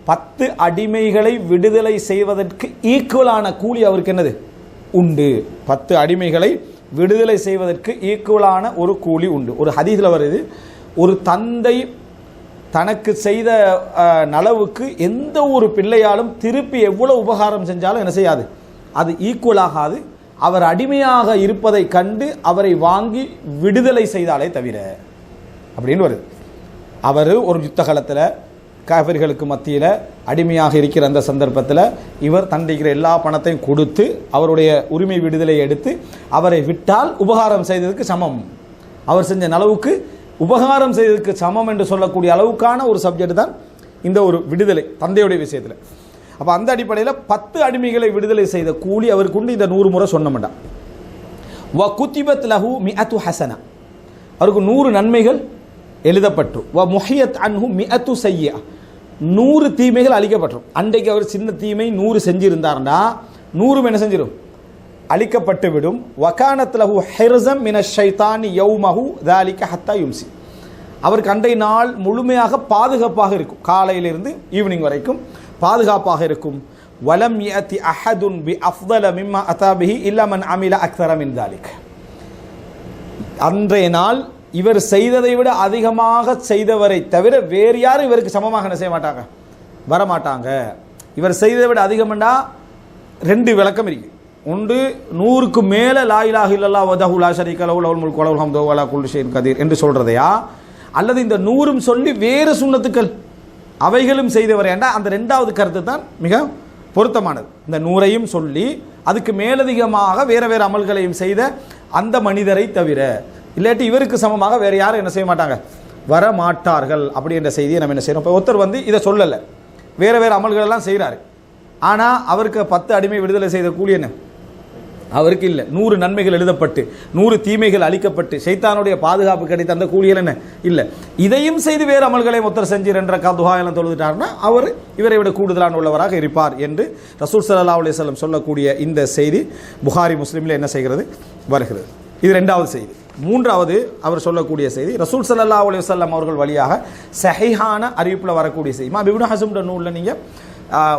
10 அடிமைகளை விடுதலை செய்வதற்கு ஈக்குவலான கூலி அவருக்கு என்னது உண்டு. 10 அடிமைகளை விடுதலை செய்வதற்கு ஈக்குவலான ஒரு கூலி உண்டு. ஒரு ஹதீஸில் வருது, ஒரு தந்தை தனக்கு செய்த நலவுக்கு எந்த ஒரு பிள்ளையாலும் திருப்பி எவ்வளவு உபகாரம் செஞ்சாலும் என்ன செய்யாது, அது ஈக்குவலாகாது. அவர் அடிமையாக இருப்பதை கண்டு அவரை வாங்கி விடுதலை செய்தாலே தவிர அப்படின்னு வருது. அவர் ஒரு யுத்த காலத்தில் காஃபிர்களுக்கு மத்தியில் அடிமையாக இருக்கிற அந்த சந்தர்ப்பத்தில் இவர் தண்டிக்கிற எல்லா பணத்தையும் கொடுத்து அவருடைய உரிமை விடுதலை எடுத்து அவரை விட்டால் உபகாரம் செய்ததுக்கு சமம், அவர் செஞ்ச நலவுக்கு உபகாரம் செய்ததுக்கு சமம் என்று சொல்லக்கூடிய அளவுக்கான ஒரு சப்ஜெக்ட் தான் இந்த ஒரு விடுதலை தந்தையுடைய விஷயத்தில். அப்போ அந்த அடிப்படையில் 10 அடிமைகளை விடுதலை செய்த கூலி அவருக்கு உண்டு. இந்த 100 முறை சொன்ன மாட்டான். வ குத்திபத் லஹு மிஅத்து ஹசனா, அவருக்கு 100 நன்மைகள் எழுதப்பட்டு, வ முஹியத் அன்ஹு மிஅத்து சய்யா, 100 தீமைகள் அழிக்கப்பட்டுரும். அன்றைக்கு அவர் சின்ன தீமை 100 செஞ்சிருந்தார்னா 100 என்ன செஞ்சிடும், அழிக்கப்பட்டு விடும். வகானத் லஹு ஹிர்ஸம் மினஷ் ஷைத்தானி யௌமஹு ذلك ஹத்தா யும்சி, அவருக்கு அன்றைய நாள் முழுமையாக பாதுகாப்பாக இருக்கும், காலையிலிருந்து ஈவினிங் வரைக்கும் பாதுகாப்பாக இருக்கும். வலம் யஅதி அஹதுன் பி அஃதல மிம்மா அத்தா பிஹி இல்லா மன் அமில அக்ஸர மின் ذلك, அன்றைய நாள் இவர் செய்ததை விட அதிகமாக செய்தவரை தவிர வேறு யாரும் இவருக்கு சமமாக என்ன செய்ய மாட்டாங்க, வரமாட்டாங்க. இவர் செய்ததை விட அதிகம்னா 2 விளக்கம் இருக்கு. ஒன்று, 100க்கு மேலே லா இலாஹ இல்லல்லாஹ் வஹ்தஹு லா ஷரீக லஹு லஹுல் முல்கு வ லஹுல் ஹம்து வ லா குல்லி ஷைஇன் கதீர் என்று சொல்றதையா, அல்லது இந்த 100ம் சொல்லி வேறு சுன்னத்துக்கள் அவைகளும் செய்தவரை என்றால் அந்த 2வது கருத்து தான் மிக பொருத்தமானது. இந்த 100ஐயும் சொல்லி அதுக்கு மேலதிகமாக வேறு வேறு அமல்களையும் செய்த அந்த மனிதரை தவிர, இல்லாட்டி இவருக்கு சமமாக வேறு யாரும் என்ன செய்ய மாட்டாங்க, வர மாட்டார்கள். அப்படி என்ற செய்தியை நம்ம என்ன செய்யறோம். இப்போ ஒருத்தர் இதை சொல்லலை, வேறு வேறு அமல்கள் எல்லாம் செய்கிறாரு, ஆனால் அவருக்கு 10 அடிமை விடுதலை செய்த கூலி என்ன அவருக்கு இல்லை. 100 நன்மைகள் எழுதப்பட்டு 100 தீமைகள் அளிக்கப்பட்டு சைத்தானுடைய பாதுகாப்பு கிடைத்த அந்த கூலிகள் என்ன இல்லை. இதையும் செய்து வேறு அமல்களை ஒருத்தர் செஞ்சு 2 ரக்காத் துஹா எல்லாம் தொழுதுட்டார்னா அவர் இவரை விட கூடுதலான உள்ளவராக இருப்பார் என்று ரசூல் ஸல்லல்லாஹு அலைஹி வஸல்லம் சொல்லக்கூடிய இந்த செய்தி புகாரி முஸ்லிமில் என்ன செய்கிறது வருகிறது. இது 2வது செய்தி. 3வது அவர் சொல்லக்கூடிய செய்தி ரசூல் ஸல்லல்லாஹு அலைஹி வஸல்லம் அவர்கள் வழியாக சஹீஹான அறிவிப்பில் வரக்கூடிய செய்தி. இப்னு ஹஸம்ட நூலில் நீங்கள்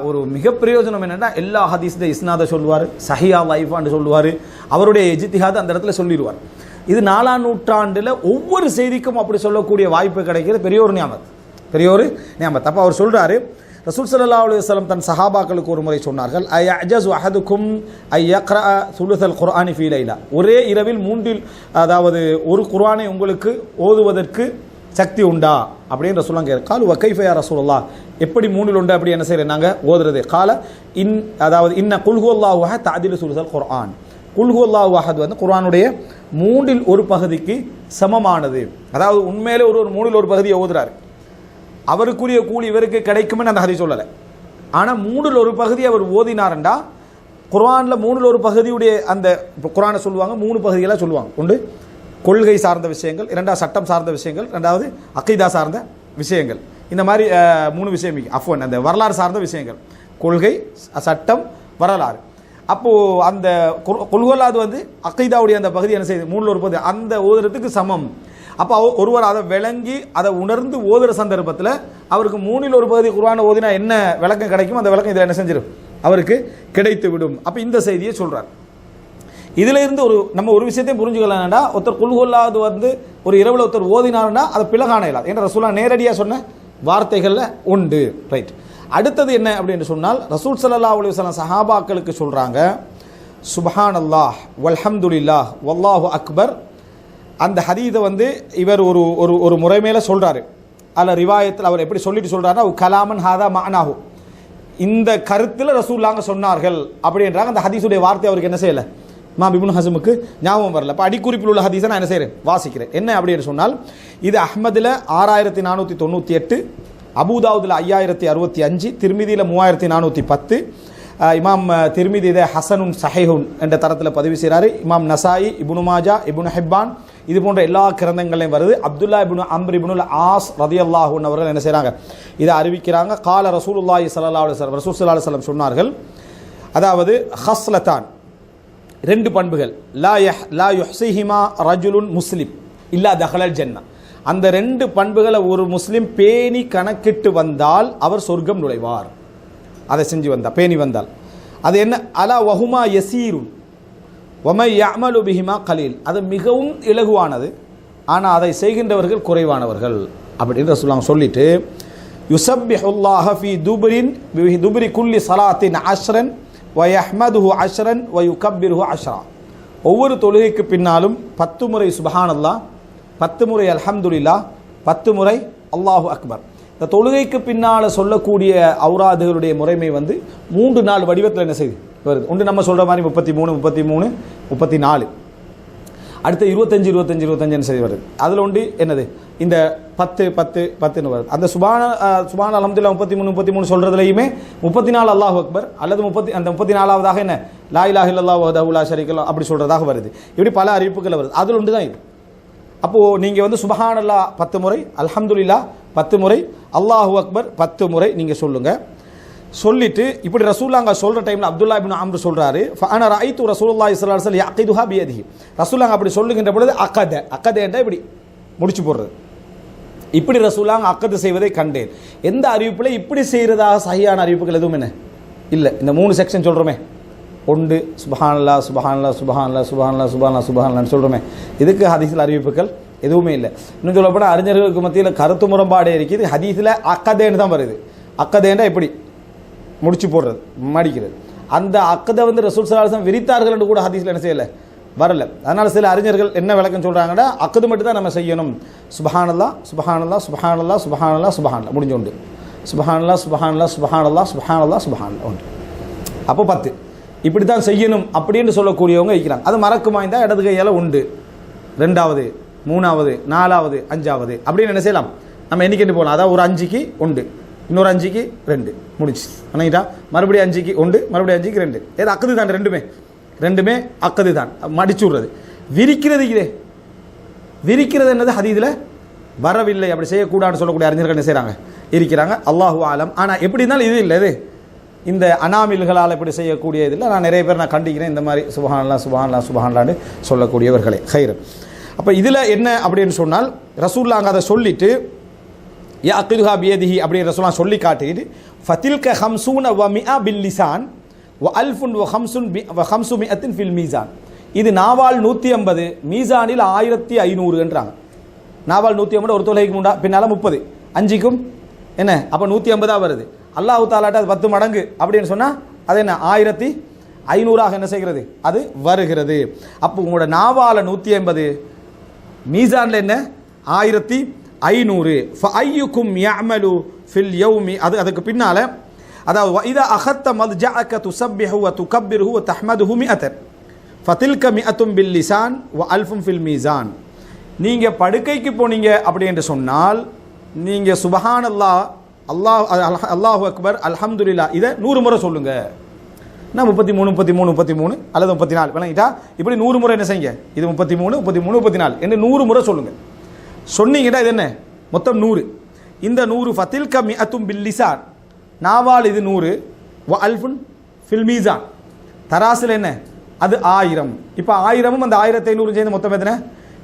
ஒரு மிக பிரயோஜனம் என்னென்னா, எல்லா ஹதீஸுடைய இஸ்னாதை சொல்லுவார், சஹியா லைஃபான்னு சொல்லுவார், அவருடைய இஜ்திஹாத் அந்த இடத்துல சொல்லிடுவார். இது 4ஆம் நூற்றாண்டில் ஒவ்வொரு செய்திக்கும் அப்படி சொல்லக்கூடிய வாய்ப்பு கிடைக்கிறது. பெரிய ஒரு ஞாபகம். அப்போ அவர் சொல்கிறாரு, ரசூல் ஸல்லல்லாஹு அலைஹி வஸல்லம் தன் சஹாபாக்களுக்கு ஒரு முறை சொன்னார்கள், அயஜஸு அஹதுக்கும் ஐயக்ரா சுலுஸல் குர்ஆனி ஃபீ லைலா, ஒரே இரவில் 3 அதாவது ஒரு குர்ஆனை உங்களுக்கு ஓதுவதற்கு சக்தி உண்டா அப்படின்னு ரசூலுல்லாஹ் கேட்க, காலு வகைஃப யா ரசூலுல்லாஹ், எப்படி 3 உண்டு அப்படி என்ன செய்யறேன் நாங்கள் ஓதுறது, கால அதாவது இன்ன குல் ஹுவல்லாஹு அஹத் தஅதிலு சுலுஸல் குர்ஆன், குல் ஹுவல்லாஹு அஹத் குர்ஆனுடைய 3இல் ஒரு பகுதிக்கு சமமானது. அதாவது உண்மையிலே ஒரு 3இல் ஒரு பகுதியை ஓதுறாரு, அவருக்குரிய கூலி இவருக்கு கிடைக்கும்னு அந்த ஹதீஸ் சொல்லலை. ஆனால் 3இல் ஒரு பகுதி அவர் ஓதினார்ண்டா குர்ஆனில் 3இல் ஒரு பகுதியுடைய அந்த குர்ஆனை சொல்லுவாங்க, 3 பகுதிகளாக சொல்லுவாங்க. ஒன்று கொள்கை சார்ந்த விஷயங்கள், 2வது சட்டம் சார்ந்த விஷயங்கள், 2வது அக்கீதா சார்ந்த விஷயங்கள். இந்த மாதிரி 3 விஷயம், அஃப்வன் அந்த வரலாறு சார்ந்த விஷயங்கள். கொள்கை, சட்டம், வரலாறு. அப்போது அந்த கொள்கொள்ளாது வந்து அகைதாவுடைய அந்த பகுதி என்ன செய்யுது, மூணில் ஒரு பகுதி அந்த ஓதுறதுக்கு சமம். அப்போ ஒருவர் அதை விளங்கி அதை உணர்ந்து ஓதுற சந்தர்ப்பத்தில் அவருக்கு மூணில் ஒரு பகுதி குர்ஆனை ஓதினா என்ன விளக்கம் கிடைக்கும், அந்த விளக்கம் இதில் என்ன செஞ்சிடும், அவருக்கு கிடைத்து விடும். அப்போ இந்த செய்தியை சொல்கிறார். இதில் இருந்து நம்ம ஒரு விஷயத்தையும் புரிஞ்சுக்கலாம்டா, ஒருத்தர் குல்ஹுவல்லாஹ் வந்து ஒரு இரவில் ஒருத்தர் ஓதினார்னா அதை பிளகான இயலாது. ஏன்னா ரசூலுல்லாஹ் நேரடியாக சொன்ன வார்த்தைகளில் உண்டு. ரைட். அடுத்தது என்ன அப்படின்னு சொன்னால், ரசூல் ஸல்லல்லாஹு அலைஹி வஸல்லம் சஹாபாக்களுக்கு சொல்கிறாங்க, சுப்ஹானல்லாஹ் வல்ஹம்துலில்லாஹ் வல்லாஹு அக்பர். அந்த ஹதீதை வந்து இவர் ஒரு ஒரு முறை மேலே சொல்கிறாரு. அதில் ரிவாயத்தில் அவர் எப்படி சொல்லிட்டு சொல்கிறாருன்னா, கலாமன் ஹாதா மஅனாஹு, இந்த கருத்தில் ரசூலுல்லாஹ் சொன்னார்கள் அப்படின்றாங்க. அந்த ஹதீஸுடைய வார்த்தை அவருக்கு என்ன செய்யலை, இமாம் இப்னு ஹஸமுக்கு ஞாபகம் வரல. இப்போ அடிக்குறிப்பில் உள்ள ஹதீஸை நான் என்ன செய்கிறேன், வாசிக்கிறேன். என்ன அப்படின்னு சொன்னால், இது அஹ்மதில் 6498, அபூதாவுதில் 5065, திர்மிதியில் 3410, இமாம் திர்மிதி இதை ஹசனுன் சஹீஹுன் என்ற தரத்தில் பதிவு செய்கிறாரு. இமாம் நசாயி, இப்னு மாஜா, இப்னு ஹிப்பான் இது போன்ற எல்லா கிரந்தங்களையும் வருது. அப்துல்லா இப்னு அம்ர் இப்னுல் ஆஸ் ரலியல்லாஹு அன்ஹு அவர்கள் என்ன செய்கிறாங்க, இதை அறிவிக்கிறாங்க. கால ரசூலுல்லாஹி ஸல்லல்லாஹு அலைஹி வஸல்லம், ரசூல் ஸல்லல்லாஹு அலைஹி வஸல்லம் சொன்னார்கள், அதாவது ஹஸ்லத்தான், ரெண்டு பண்புகள், லா யுஹ்ஸிஹிமா ரஜுலுன் முஸ்லிம் இல்லா தஹலல் ஜன்னா, அந்த ரெண்டு பண்புகளை ஒரு முஸ்லிம் பேணி கணக்கிட்டு வந்தால் அவர் சொர்க்கம் நுழைவார். அதை செஞ்சு வந்தால், பேணி வந்தால். அது என்ன, அலா வஹுமா யசீருன் வமை யஅமலு பிஹிமா கலீல், அது மிகவும் இலகுவானது, ஆனால் அதை செய்கின்றவர்கள் குறைவானவர்கள் அப்படின்னு ரசூலுல்லாஹ் சொல்லிட்டு, யுஸப்பிஹுல்லாஹ ஃபீ துபரி குல்லி ஸலாத்தின் அஷ்ரன் வயஹ்மதுஹு அஷ்ரன் வயுகப்பிருஹு அஷ்ரா, ஒவ்வொரு தொழுகைக்கு பின்னாலும் 10 முறை சுப்ஹானல்லாஹ், 10 முறை அல்ஹம்துலில்லாஹ், 10 முறை அல்லாஹு அக்பர். இந்த தொழுகைக்கு பின்னால் சொல்லக்கூடிய ஔராதுகளுடைய முறைமை வந்து 3-4 வடிவத்தில் என்ன செய்யுது வருது. ஒன்று நம்ம சொல்கிற மாதிரி 33, 33, 34, அடுத்து 25, 25, 25 செய்தி வருது. அதில் ஒன்று என்னது, இந்த 10, 10, 10ன்னு வருது. அந்த சுபான அல்ஹம்துலில்லாஹ் 33, 33 சொல்கிறதுலையுமே 34 அல்லாஹு அக்பர் அல்லது அந்த 34வதாக என்ன லா இலாஹ இல்லல்லாஹு வஹ்தஹு லா ஷரீக லஹு அப்படி சொல்கிறதாக வருது. இப்படி பல அறிவிப்புகள் வருது. அதில் ஒன்று தான் இது. அப்போது நீங்கள் வந்து சுப்ஹானல்லாஹ் 10 முறை, அல்ஹம்துலில்லாஹ் 10 முறை, அல்லாஹு அக்பர் 10 முறை நீங்கள் சொல்லுங்கள். சொல்லிட்டு இப்படி ரசூலுல்லாஹ் சொல்கிற டைமில் அப்துல்லா இப்னு அம்ர் சொல்கிறாரு, ஃபஅனா ரஅய்து ரசூலுல்லாஹி ஸல்லல்லாஹு அலைஹி வஸல்லம் யஅகிதுஹா பியதிஹி, ரசூலுல்லாஹ் அப்படி சொல்லுகின்ற பொழுது அக்கத என்றால் இப்படி முடிச்சு போடுறது, இப்படி ரசூலுல்லாஹ் அக்கது செய்வதை கண்டேன். எந்த அறிவிப்பில் இப்படி செய்கிறதாக சஹீஹான அறிவிப்புகள் எதுவும் என்ன இல்லை. இந்த 3 செக்ஷன் சொல்கிறோமே, ஒன்று சுப்ஹானல்லாஹ் சுப்ஹானல்லாஹ் சுப்ஹானல்லாஹ் சுப்ஹானல்லாஹ் சுப்ஹானல்லாஹ் சுப்ஹானல்லாஹ்னு சொல்கிறோமே, இதுக்கு ஹதீஸில் அறிவிப்புகள் எதுவுமே இல்லை. இன்னும் சொல்லப்போனால் அறிஞர்களுக்கு மத்தியில் கருத்து முரண்பாடு இருக்குது. ஹதீஸில் அக்கதேன்னு தான் வருது. அக்கதேன்னா எப்படி முடிச்சு போடுறது, மடிக்கிறது. அந்த அக்கதை வந்து ரசூல் ஸல்லல்லாஹு அலைஹி வஸல்லம் விரித்தார்கள் என்று கூட ஹதீஸில் என்ன செய்யலை, வரல. அதனால் சில அறிஞர்கள் என்ன விளக்கம் சொல்கிறாங்கன்னா, அக்கது மட்டும் தான் நம்ம செய்யணும். சுப்ஹானல்லாஹ் சுப்ஹானல்லாஹ் சுப்ஹானல்லாஹ் சுப்ஹானல்லாஹ் சுப்ஹானல்லாஹ் முடிஞ்சோண்டு, சுப்ஹானல்லாஹ் சுப்ஹானல்லாஹ் சுப்ஹானல்லாஹ் சுப்ஹானல்லாஹ் சுப்ஹானல்லாஹ் உண்டு. அப்போ 10 இப்படி தான் செய்யணும் அப்படின்னு சொல்லக்கூடியவங்க இருக்கிறாங்க. அது மறக்குமா இருந்தால் இடது கையால் உண்டு, 2வது 3வது 4வது 5வது அப்படின்னு என்ன செய்யலாம், நம்ம எண்ணிக்கிட்டு போகலாம். அதாவது ஒரு 5க்கு உண்டு, இன்னொரு 5க்கு 2 முடிச்சு அன்னைக்கிட்டா, மறுபடியும் 5க்கு உண்டு, மறுபடியும் 5க்கு 2. ஏதோ அக்கது தான், ரெண்டுமே அக்கது தான். மடிச்சு விடுறது, விரிக்கிறது இதே விரிக்கிறது என்னது ஹதீஸில் வரவில்லை. அப்படி செய்யக்கூடாதுன்னு சொல்லக்கூடிய அறிஞர்கள் என்ன செய்கிறாங்க, இருக்கிறாங்க. அல்லாஹு ஆலம். ஆனால் எப்படி இருந்தாலும் இது இல்லை, இது இந்த அனாமில்களால் இப்படி செய்யக்கூடிய இதில் நான் நிறைய பேர் நான் கண்டிக்கிறேன், இந்த மாதிரி சுப்ஹானல்லாஹ் சுப்ஹானல்லாஹ் சுப்ஹானல்லாஹ்னு சொல்லக்கூடியவர்களே. ஹைர். அப்போ இதில் என்ன அப்படின்னு சொன்னால், ரசூலுல்லாஹ் அதை சொல்லிட்டு யஅகிதுஹா பியதிஹி அப்படின்னு ரசூலுல்லாஹ் சொல்லி காட்டிட்டு, ஃபதில்க 50 வ 100 பில் லிசான் வ 1500 ஃபில் மீசான், இது நாவால் 150, மீசானில் 1500 என்றாங்க. நாவால் 150 ஒரு தொலைக்கு முண்டா பின்னால் 30, 5க்கும் என்ன அப்போ 150 வருது. அல்லாஹ் தஆலாட்ட அது 10 மடங்கு அப்படின்னு சொன்னால் அது என்ன 1500 என்ன செய்கிறது, அது வருகிறது. அப்போ உங்களோட நாவால 150, மீசானில் என்ன 1500. ஃபஅய்யுக்கும் யஅமலு ஃபில் யௌமி, அதுக்கு பின்னால் அதாவது இதா அகத்த மல்ஜஅக துஸப்பிஹு வ துகப்பிருஹு வ தஹ்மதுஹு 100 ஃபதில்க 100 பில் லிசான் வ 1000 ஃபில் மீசான். நீங்கள் படுக்கைக்கு போனீங்க அப்படி என்று சொன்னால் நீங்கள் சுப்ஹானல்லாஹ் அல்லாஹு அக்பர் அல்ஹம்துலில்லாஹ் இதை 100 முறை சொல்லுங்க. நான் 33 33 33 அல்லது 34 விளங்கிட்டா, இப்படி 100 முறை என்ன செய்யுங்க, இது 33 33 34 என்று 100 முறை சொல்லுங்க. சொன்னீங்கன்னா இது என்ன மொத்தம் 100. இந்த 100 ஃபதில்க 100 பில் லிசான், நாவால் இது 100, வ அல்ஃபுன் ஃபில் மீசான், தராசில் என்ன அது 1000. இப்போ 1000ம் அந்த 1500 சேர்ந்து மொத்தம் எத்தனை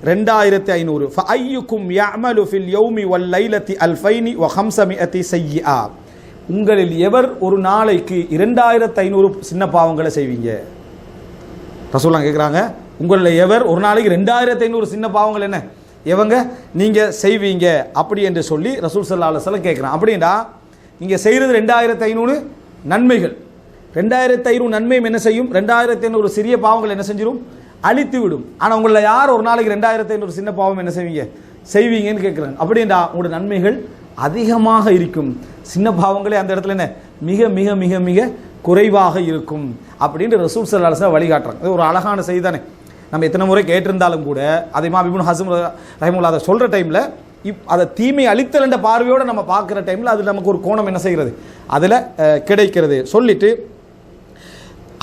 2500. ஃபஅய்யுக்கும் யஅமலு ஃபில் யௌமி வல் லைலத்தி அல்ஃபைனி வ 500 சய்யிஆ, உங்களில் எவர் ஒரு நாளைக்கு 2500 சின்ன பாவங்களை செய்வீங்க. ரசூலுல்லாஹ் கேட்குறாங்க, உங்களில் எவர் ஒரு நாளைக்கு 2500 சின்ன பாவங்கள் என்ன எவங்க நீங்கள் செய்வீங்க அப்படி என்று சொல்லி ரசூல் ஸல்லல்லாஹு அலைஹி வஸல்லம் கேட்குறான். அப்படின்னா நீங்கள் செய்கிறது 2500 நன்மைகள். 2500 நன்மையும் என்ன செய்யும், 2500 சிறிய பாவங்கள் என்ன செஞ்சிடும், அழித்து விடும். ஆனால் உங்களில் யார் ஒரு நாளைக்கு 2500 சின்ன பாவம் என்ன செய்வீங்கன்னு கேட்குறாங்க. அப்படின்னா உங்களோட நன்மைகள் அதிகமாக இருக்கும், சின்ன பாவங்களே அந்த இடத்துல என்ன மிக மிக மிக மிக குறைவாக இருக்கும் அப்படின்னு ரசூல் ஸல்லல்லாஹு அலைஹி வஸல்லம் வழிகாட்டுறாங்க. இது ஒரு அழகான செய்தி தானே. நம்ம எத்தனை முறை கேட்டிருந்தாலும் கூட அதை இமாம் இப்னு ஹஸம் ரஹிமஹுல்லாஹ் அதை சொல்கிற டைமில் அதை தீமை அழித்தல் என்ற பார்வையோடு நம்ம பார்க்குற டைமில் அது நமக்கு ஒரு கோணம் என்ன செய்கிறது அதில் கிடைக்கிறது. சொல்லிட்டு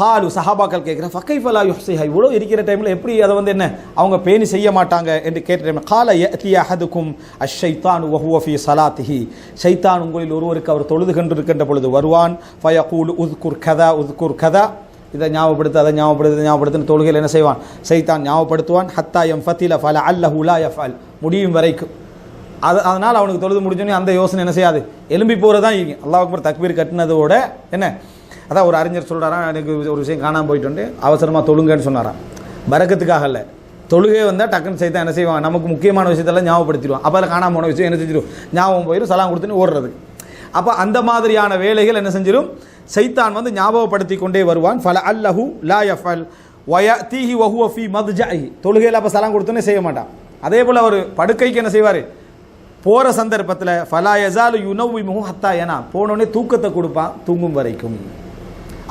காலு சஹாபாக்கள் கேட்குற ஃபகைஃப லா யுஹ்ஸிஹா, இவ்வளோ இருக்கிற டைமில் எப்படி அதை வந்து என்ன அவங்க பேணி செய்ய மாட்டாங்க என்று கேட்ட டைமில் கால யஅதி அஹதுக்கும் அஷ்ஷைத்தானு வஹுவ ஃபீ ஸலாத்திஹி, ஷைத்தான் உங்களில் ஒருவருக்கு அவர் தொழுது கொண்டிருக்கின்ற பொழுது வருவான். ஃபயகூலு உஸ்குர் கதா உஸ்குர் கதா, இதை ஞாபகப்படுத்து அதை ஞாபகப்படுத்துன்னு தொழுகையில் என்ன செய்வான் சைத்தான் ஞாபகப்படுத்துவான். ஹத்தா யம்ஃபதில ஃபலஅல்லஹு லா யஃஅல், முடியும் வரைக்கும். அதனால் அவனுக்கு தொழுது முடிஞ்சோன்னே அந்த யோசனை என்ன செய்யாது, எலும்பி போகிறதான் இருக்கும். அல்லாஹ் அக்பர் தக்பீர் கட்டினதோட என்ன, அதான் ஒரு அறிஞர் சொல்கிறாராம், எனக்கு ஒரு விஷயம் காணாமல் போயிட்டு அவசரமாக தொழுங்கன்னு சொன்னாராம். பரக்கத்துக்காக இல்லை, தொழுகை வந்தால் டக்குன்னு சைத்தான் என்ன செய்வான், நமக்கு முக்கியமான விஷயத்தெல்லாம் ஞாபகப்படுத்திடுவான். அப்போ அதில் காணாமல் போன விஷயம் என்ன செஞ்சிடும், ஞாபகம் போயிடும், சலாம் கொடுத்துன்னு ஓடுறது. அப்போ அந்த மாதிரியான வேலைகள் என்ன செஞ்சிடும், சைத்தான் வந்து ஞாபகப்படுத்தி கொண்டே வருவான். ஃபலஅல்லஹு லா யஃஅல் வயஅதீஹி வஹுவ ஃபீ மத்ஜஇஹி, தொழுகையில் அப்போ சலாம் கொடுத்தோன்னே செய்ய மாட்டான். அதே போல் அவர் படுக்கைக்கு என்ன செய்வார், போகிற சந்தர்ப்பத்தில் ஃபலா யஸாலு யுனவ்விமுஹு ஹத்தா யனா, போனோடனே தூக்கத்தை கொடுப்பான் தூங்கும் வரைக்கும்.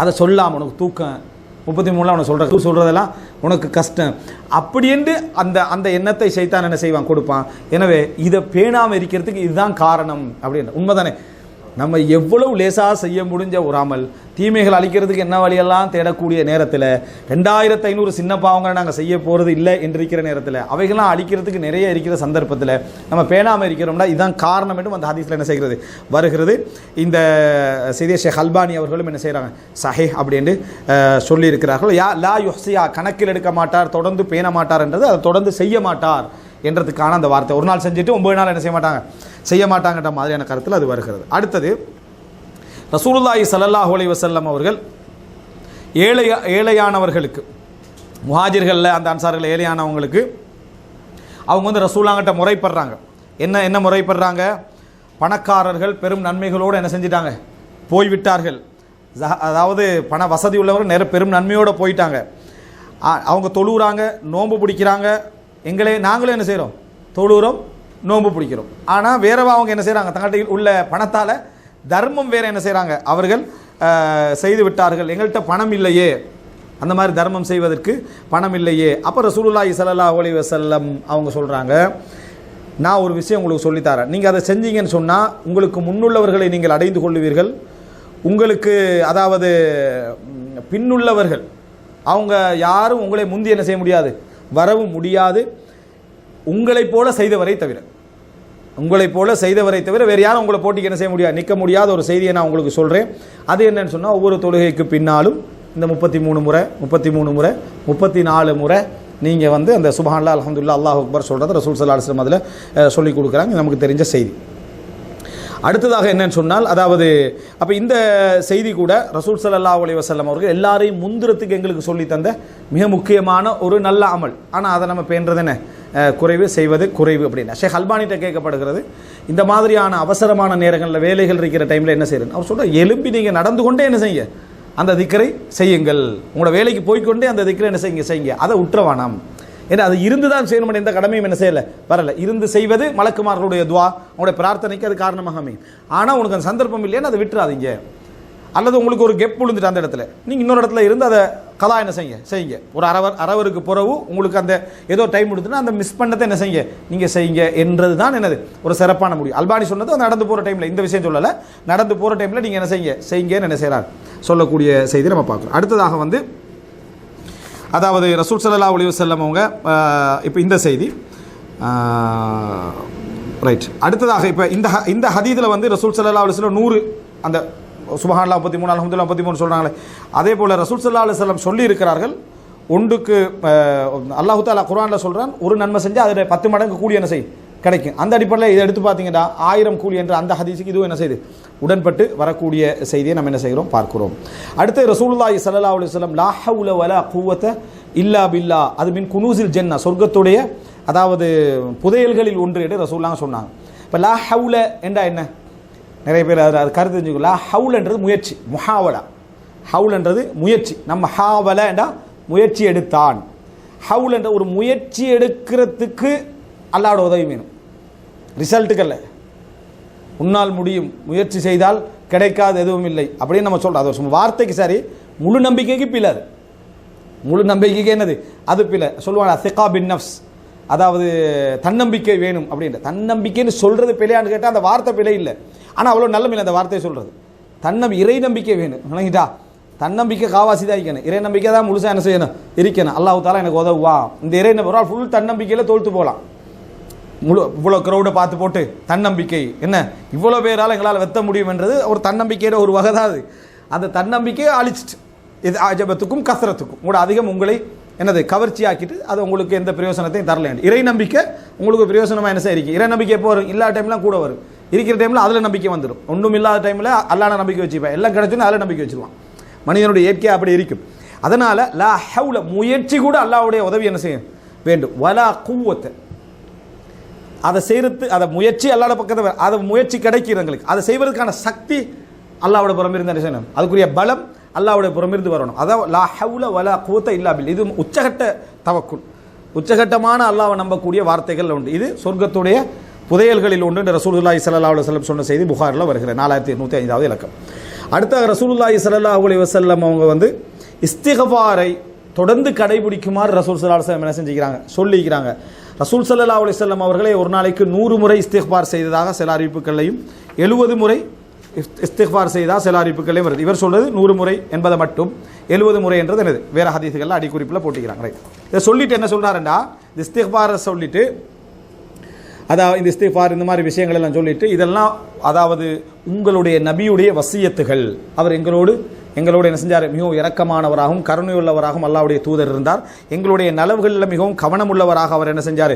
அதை சொல்லாமல் உனக்கு தூக்கம் 33 அவனை சொல்கிறதெல்லாம் உனக்கு கஷ்டம் அப்படி என்று அந்த அந்த எண்ணத்தை சைத்தான் என்ன செய்வான், கொடுப்பான். எனவே இதை பேணாமல் இருக்கிறதுக்கு இதுதான் காரணம் அப்படின்னு. உண்மைதானே, நம்ம எவ்வளவு லேசாக செய்ய முடிஞ்ச ஒரு அமல் தீமைகள் அழிக்கிறதுக்கு என்ன வழியெல்லாம் தேடக்கூடிய நேரத்தில் 2500 சின்ன பாவங்களை நாங்கள் செய்ய போகிறது இல்லை என்றிருக்கிற நேரத்தில் அவைகள்லாம் அழிக்கிறதுக்கு நிறைய இருக்கிற சந்தர்ப்பத்தில் நம்ம பேணாமல் இருக்கிறோம்னா இதுதான் காரணம் என்றும் அந்த ஹதீஸில் என்ன செய்கிறது வருகிறது. இந்த செய்தியை ஷேக் அல்பானி அவர்களும் என்ன செய்கிறாங்க சஹீஹ் அப்படின்னு சொல்லியிருக்கிறார்கள். லா யுஹ்ஸியா, கணக்கில் எடுக்க மாட்டார், தொடர்ந்து பேண மாட்டார் என்றது அதை தொடர்ந்து செய்ய மாட்டார் என்றதுக்கான அந்த வார்த்தை. ஒரு நாள் செஞ்சுட்டு 9 நாள் என்ன செய்ய மாட்டாங்கன்ற மாதிரியான கருத்தில் அது வருகிறது. அடுத்தது ரசூலுல்லாஹி ஸல்லல்லாஹு அலைஹி வஸல்லம் அவர்கள் ஏழையானவர்களுக்கு, முஹாஜிர்களில் அந்த அன்சார்கள் ஏழையானவங்களுக்கு அவங்க வந்து ரசூலுல்லாஹ்கிட்ட முறைப்படுறாங்க. என்ன முறைப்படுறாங்க, பணக்காரர்கள் பெரும் நன்மைகளோடு என்ன செஞ்சிட்டாங்க போய்விட்டார்கள், அதாவது பண வசதி உள்ளவர்கள் பெரும் நன்மையோடு போயிட்டாங்க. அவங்க தொழுகிறாங்க, நோன்பு பிடிக்கிறாங்க, நாங்களும் என்ன செய்கிறோம், தொழுகிறோம், நோன்பு பிடிக்கிறோம். ஆனால் வேறவா அவங்க என்ன செய்கிறாங்க, தங்கள்கிட்ட உள்ள பணத்தால் தர்மம் வேறு என்ன செய்கிறாங்க அவர்கள் செய்து விட்டார்கள். எங்கள்கிட்ட பணம் இல்லையே, அந்த மாதிரி தர்மம் செய்வதற்கு பணம் இல்லையே. அப்போ ரசூலுல்லாஹி ஸல்லல்லாஹு அலைஹி வஸல்லம் அவங்க சொல்கிறாங்க, நான் ஒரு விஷயம் உங்களுக்கு சொல்லித்தரேன், நீங்கள் அதை செஞ்சீங்கன்னு சொன்னால் உங்களுக்கு முன்னுள்ளவர்களை நீங்கள் அடைந்து கொள்ளுவீர்கள். உங்களுக்கு அதாவது பின்னுள்ளவர்கள் அவங்க யாரும் உங்களை முந்தி என்ன செய்ய முடியாது, வரவும் முடியாது, உங்களைப் போல செய்தவரை தவிர வேறு யாரும் உங்களை போட்டிக்கு என்ன செய்ய முடியாது, நிற்க முடியாத ஒரு செய்தியை நான் உங்களுக்கு சொல்கிறேன். அது என்னன்னு சொன்னால், ஒவ்வொரு தொழுகைக்கு பின்னாலும் இந்த 33 முறை 34 முறை நீங்கள் வந்து அந்த சுப்ஹானல்லாஹ் அல்ஹம்துலில்லாஹ் அல்லாஹு அக்பர் சொல்கிறத ரசூல் ஸல்லல்லாஹு அலைஹி வஸல்லம் அதில் சொல்லிக் கொடுக்குறாங்க. நமக்கு தெரிஞ்ச செய்தி. அடுத்ததாக என்னன்னு சொன்னால், அதாவது அப்போ இந்த செய்தி கூட ரசூல் ஸல்லல்லாஹு அலைஹி வஸல்லம் அவர்கள் எல்லாரையும் முந்திரத்துக்கு எங்களுக்கு சொல்லி தந்த மிக முக்கியமான ஒரு நல்ல அமல். ஆனால் அதை நம்ம பேணுறது என்ன செய்வது குறைவு அப்படின்னா ஷேக் அல்பானிட்ட கேட்கப்படுகிறது, இந்த மாதிரியான அவசரமான நேரங்களில் வேலைகள் இருக்கிற டைமில் என்ன செய்யணும், அவர் சொல்கிற எலும்பி நீங்கள் நடந்து கொண்டே என்ன செய்ய அந்த திக்கரை செய்யுங்கள், உங்களோட வேலைக்கு போய்கொண்டே அந்த திக்கரை என்ன செய்யுங்க அதை உற்றவானாம். ஏன்னா அது இருந்து தான் செய்யணும், எந்த கடமையும் என்ன செய்யலை வரல, இருந்து செய்வது மலக்குமார்களுடைய துவா உங்களுடைய பிரார்த்தனைக்கு அது காரணமாக அமையும். ஆனால் உனக்கு அந்த சந்தர்ப்பம் இல்லைன்னு அதை விட்டுறாதீங்க. அல்லது உங்களுக்கு ஒரு கெப் விழுந்துட்டு அந்த இடத்துல நீங்கள் இன்னொரு இடத்துல இருந்து அதை கதா என்ன செய்யுங்க ஒரு அரவருக்கு பிறகு உங்களுக்கு அந்த ஏதோ டைம் கொடுத்துன்னா அந்த மிஸ் பண்ணதை என்ன செய்யுங்க என்றது தான் என்னது ஒரு சிறப்பான முடியும். அல்பானி சொன்னது நடந்து போகிற டைமில், இந்த விஷயம் சொல்லலை, நடந்து போகிற டைமில் நீங்கள் என்ன செய்யுங்கன்னு என்ன செய்கிறார் சொல்லக்கூடிய செய்தி நம்ம பார்க்குறோம். அடுத்ததாக வந்து அதாவது ரசூல் ஸல்லல்லாஹு அலைஹி வஸல்லம் அவங்க இப்போ இந்த செய்தி ரைட். அடுத்ததாக இப்போ இந்த ஹதீஸில் வந்து ரசூல் ஸல்லல்லாஹு அலைஹி வஸல்லம் 100 அந்த சுப்ஹானல்லாஹ் 33 அல்ஹம்துலில்லாஹ் 33 சொல்கிறாங்களே, அதே போல் ரசூல் ஸல்லல்லாஹு அலைஹி வஸல்லம் சொல்லி இருக்கிறார்கள். ஒன்றுக்கு அல்லாஹ் தஆலா குர்ஆனில் சொல்கிறான், ஒரு நன்மை செஞ்சால் அதில் 10 மடங்கு கூலி என்ன செய்யும் கிடைக்கும். அந்த அடிப்படையில் இதை எடுத்து பார்த்தீங்கன்னா 1000 கூலி என்ற அந்த ஹதீஸுக்கு இதுவும் என்ன செய்யுது, உடன்பட்டு வரக்கூடிய செய்தியை நம்ம என்ன செய்கிறோம் பார்க்கிறோம். அடுத்து ரசூலுல்லாஹி ஸல்லல்லாஹு அலைஹி வஸல்லம் லா ஹவுல வலா குவத இல்லா பில்லா, அது மின் குனூஸில் ஜன்னா, சொர்க்கத்துடைய அதாவது புதையல்களில் ஒன்று என்று ரசூலுல்லாஹ் சொன்னாங்க. இப்போ லா ஹவுல என்றா என்ன, நிறைய பேர் அது கருத்து தெரிஞ்சுக்கோ. லா ஹவுலன்றது முயற்சி, முஹாவலா. ஹவுலன்றது முயற்சி. நம்ம ஹாவல என்றா முயற்சி எடுத்தான். ஹவுல் என்ற ஒரு முயற்சி எடுக்கிறதுக்கு அல்லாஹ்வோட உதவி வேணும், ரிசல்ட்டுக்கல்ல. உன்னால் முடியும், முயற்சி செய்தால் கிடைக்காது எதுவும் இல்லை அப்படின்னு நம்ம சொல்கிறோம். அது ஒரு வார்த்தைக்கு சரி, முழு நம்பிக்கைக்கு பிள்ளை. அது முழு நம்பிக்கைக்கு என்னது அது பிள்ளை. சொல்லுவாங்க சிகா பின் நஃப்ஸ், அதாவது தன்னம்பிக்கை வேணும் அப்படின்ற. தன்னம்பிக்கைன்னு சொல்கிறது பிள்ளையான்னு கேட்டால் அந்த வார்த்தை பிள்ளை இல்லை, ஆனால் அவ்வளோ நல்ல இல்லை அந்த வார்த்தையை சொல்கிறது. இறை நம்பிக்கை வேணும், விளங்கிட்டா? தன்னம்பிக்கை காவாசி தான் இருக்கணும், இறை நம்பிக்கை தான் முழுசாக என்ன செய்யணும் இருக்கணும். அல்லாஹ் தஆலா எனக்கு உதவுவா, இந்த இறை ஒரு ஆள் ஃபுல் தன்னம்பிக்கையில் தோல்த்து போகலாம். முழு இவ்வளோ க்ரௌடை பார்த்து போட்டு தன்னம்பிக்கை என்ன இவ்வளோ பேரால் எங்களால் வெத்த முடியும் என்றது ஒரு தன்னம்பிக்கையோட ஒரு வகை தான் அது. அந்த தன்னம்பிக்கையை அழிச்சிட்டு இது ஆஜபத்துக்கும் கசரத்துக்கும் கூட அதிகம் உங்களை என்னது கவர்ச்சி ஆக்கிட்டு அது உங்களுக்கு எந்த பிரயோசனத்தையும் தரல. இறை நம்பிக்கை உங்களுக்கு பிரயோசனமாக என்ன செய்ய இருக்கு. இறை நம்பிக்கை எப்போ வரும், இல்லாத டைம்லாம் கூட வரும். இருக்கிற டைமில் அதில் நம்பிக்கை வந்துடும். ஒன்றும் இல்லாத டைமில் அல்லாஹ்ன நம்பிக்கை வச்சுப்பேன், எல்லாம் கிடைச்சுன்னு அதில் நம்பிக்கை வச்சுருவான். மனிதனுடைய இயற்கை அப்படி இருக்கும். அதனால் லா ஹவுல, முயற்சி கூட அல்லாஹ்வுடைய உதவி என்ன செய்யும் வேண்டும். வலா குவத்த, அதை செய்கிறது, அதை முயற்சி அல்லாஹ்வுடைய பக்கத்தில், அதை முயற்சி கிடைக்கிறவங்களுக்கு அதை செய்வதற்கான சக்தி அல்லாஹ்வுடைய புறமிருந்து என்ன செய்யணும், அதுக்குரிய பலம் அல்லாஹ்வுடைய புறமிருந்து வரணும். அதாவது லா ஹவுல வலா குவத்த இல்லா பில், இது உச்சகட்ட தவக்குல், உச்சகட்டமான அல்லாஹ்வை நம்பக்கூடிய வார்த்தைகள் உண்டு. இது சொர்க்கத்துடைய புதையல்களில் ஒன்று என்று ரசூலுல்லாஹி ஸல்லல்லாஹு அலைஹி வஸல்லம் சொன்ன செய்தி புகாரில் வருகிறது, 4805வது இலக்கம். அடுத்த ரசூலுல்லாஹி ஸல்லல்லாஹு அலைஹி வஸல்லம் அவங்க வந்து இஸ்திக்ஃபாரை தொடர்ந்து கடைபிடிக்குமாறு ரசூல் ஸல்லல்லாஹு அலைஹி வஸல்லம் என்ன செஞ்சுக்கிறாங்க, சொல்லிக்கிறாங்க. ரசூல் ஸல்லல்லாஹு அலைஹி வஸல்லம் அவர்களே ஒரு நாளைக்கு 100 முறை இஸ்திக்ஃபார் செய்ததாக சில அறிவிப்புகளையும் 70 முறை இஸ்திக்ஃபார் செய்தா சில அறிவிப்புகளையும் வருது. இவர் சொல்றது 100 முறை என்பதை மட்டும், 70 முறை என்றது என்னது வேற ஹதீஸ்களில் அடிக்குறிப்பில் போட்டிக்கிறாங்க. ரைட், இதை சொல்லிட்டு என்ன சொல்றாருன்னா, இஸ்திக்ஃபாரை சொல்லிட்டு, அதாவது இந்த இஸ்திக்ஃபார் இந்த மாதிரி விஷயங்கள் எல்லாம் சொல்லிட்டு, இதெல்லாம் அதாவது உங்களுடைய நபியுடைய வசியத்துகள். அவர் எங்களோடு என்ன செஞ்சார், மிகவும் இரக்கமானவராகவும் கருணையுள்ளவராகவும் அல்லாஹ்வுடைய தூதர் இருந்தார். எங்களுடைய நலவுகளில் மிகவும் கவனமுள்ளவராக அவர் என்ன செஞ்சார்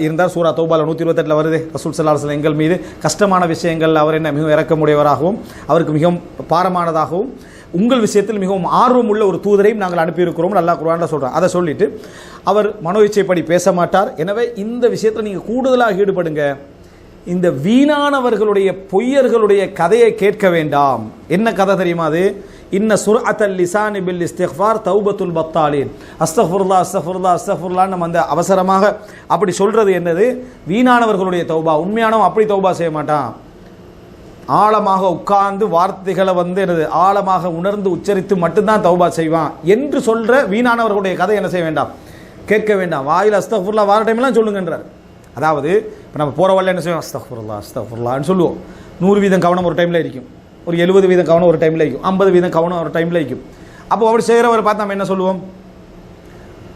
இருந்தார். சூரா தௌபால 128 வருது, ரசூல் ஸல்லல்லாஹு அலைஹி வஸல்லம் எங்கள் மீது கஷ்டமான விஷயங்கள் அவர் என்ன மிகவும் இரக்கமுடையவராகவும் அவருக்கு மிகவும் பாரமானதாகவும் உங்கள் விஷயத்தில் மிகவும் ஆர்வம் உள்ள ஒரு தூதரையும் நாங்கள் அனுப்பியிருக்கிறோம் அல்லாஹ் குர்ஆனில் சொல்கிறார். அதை சொல்லிட்டு அவர் மனோ இச்சைப்படி பேச மாட்டார். எனவே இந்த விஷயத்தில் நீங்கள் கூடுதலாக ஈடுபடுங்க. இந்த வீணானவர்களுடைய பொய்யர்களுடைய கதையை கேட்க வேண்டாம். என்ன கதை தெரியுமா அது? இன்ன சுர்அத்தல் லிசானி பில் இஸ்திக்ஃபார் தௌபத்துல் பத்தாலின். அஸ்தக்ஃபிருல்லாஹ் அஸ்தக்ஃபிருல்லாஹ் அஸ்தக்ஃபிருல்லாஹ் நம்ம அந்த அவசரமாக அப்படி சொல்றது என்னது, வீணானவர்களுடைய தௌபா. உண்மையானவன் அப்படி தௌபா செய்ய மாட்டான். ஆழமாக உட்கார்ந்து வார்த்தைகளை வந்து என்னது ஆழமாக உணர்ந்து உச்சரித்து மட்டும்தான் தௌபா செய்வான் என்று சொல்ற வீணானவர்களுடைய கதை என்ன செய்ய வேண்டாம், கேட்க வேண்டாம். வாயில் அஸ்தக்ஃபிருல்லாஹ் வார டைம்லாம் சொல்லுங்கன்றார். அதாவது இப்போ நம்ம போகிற வழியில் என்ன செய்வோம், அஸ்தக்ஃபிருல்லாஹ் அஸ்தக்ஃபிருல்லாஹ்னு சொல்லுவோம். 100% கவனம் ஒரு டைமில் இருக்கும், ஒரு 70% கவனம் ஒரு டைமில் இருக்கும், 50% கவனம் ஒரு டைமில் இருக்கும். அப்போ அப்படி செய்கிறவரை பார்த்து நம்ம என்ன சொல்லுவோம்,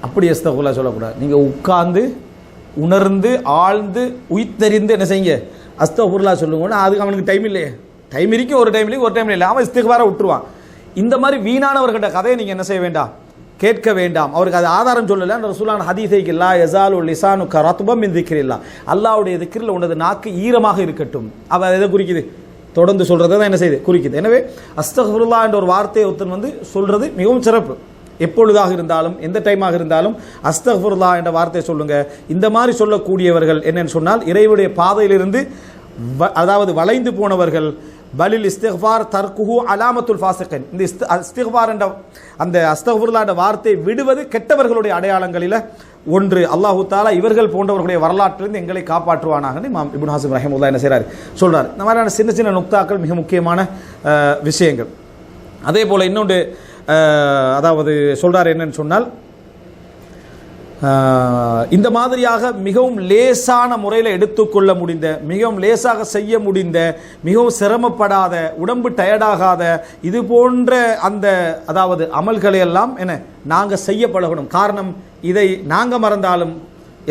அப்படி அஸ்தக்ஃபிருல்லாஹ் சொல்லக்கூடாது. நீங்கள் உட்கார்ந்து உணர்ந்து ஆழ்ந்து உயிர்த்தறிந்து என்ன செய்யுங்க, அஸ்தக்ஃபிருல்லாஹ் சொல்லுங்கன்னா அதுக்கு அவனுக்கு டைம் இல்லையே. டைம் இருக்கும், ஒரு டைம்லேயும் ஒரு டைமில் இல்லை, அவன் இஸ்திக்ஃபாரை விட்டுருவான். இந்த மாதிரி வீணானவர்கிட்ட கதையை நீங்கள் என்ன செய்ய வேண்டாம், கேட்க வேண்டாம். அவருக்கு அது ஆதாரம் சொல்லலை. அந்த ரசூலான ஹதீஸைக்கு இல்லா யஸாலு லிசானுக ரத்பம் மின் திக்ரில்லாஹ், அல்லாஹ்வுடைய திக்ரில் உனது நாக்கு ஈரமாக இருக்கட்டும். அவ எதை குறிக்குது, தொடர்ந்து சொல்றதை தான் என்ன செய்யுது குறிக்குது. எனவே அஸ்தக்ஃபிருல்லாஹ் என்ற ஒரு வார்த்தையை ஒருத்தன் வந்து சொல்றது மிகவும் சிறப்பு. எப்பொழுதாக இருந்தாலும் எந்த டைமாக இருந்தாலும் அஸ்தக்ஃபிருல்லாஹ் என்ற வார்த்தையை சொல்லுங்க. இந்த மாதிரி சொல்லக்கூடியவர்கள் என்னன்னு சொன்னால் இறைவனுடைய பாதையிலிருந்து அதாவது வளைந்து போனவர்கள். பலில் இஸ்திக்ஃபார் தர்குஹு அலாமத்துல் ஃபாசிகின். இந்த இஸ்திக்ஃபார் என்ற அந்த அஸ்தக்ஃபிருல்லாஹ் என்ற வார்த்தையை விடுவது கெட்டவர்களுடைய அடையாளங்களில் ஒன்று. அல்லாஹு தஆலா இவர்கள் போன்றவர்களுடைய வரலாற்றிலிருந்து எங்களை காப்பாற்றுவானாக இமாம் இப்னு ஹஸம் ரஹிமஹுல்லாஹ் என்ன செய்கிறார் சொல்றார். இந்த மாதிரியான சின்ன சின்ன நுக்தாக்கள் மிக முக்கியமான விஷயங்கள். அதே போல் இன்னொன்று அதாவது சொல்றார் என்னன்னு சொன்னால், இந்த மாதிரியாக மிகவும் லேசான முறையில் எடுத்துக்கொள்ள முடிந்த, மிகவும் லேசாக செய்ய முடிந்த, மிகவும் சிரமப்படாத, உடம்பு டயர்டாகாத இது போன்ற அந்த அதாவது அமல்களை எல்லாம் என்ன நாங்கள் செய்ய பழகணும். காரணம், இதை நாங்கள் மறந்தாலும்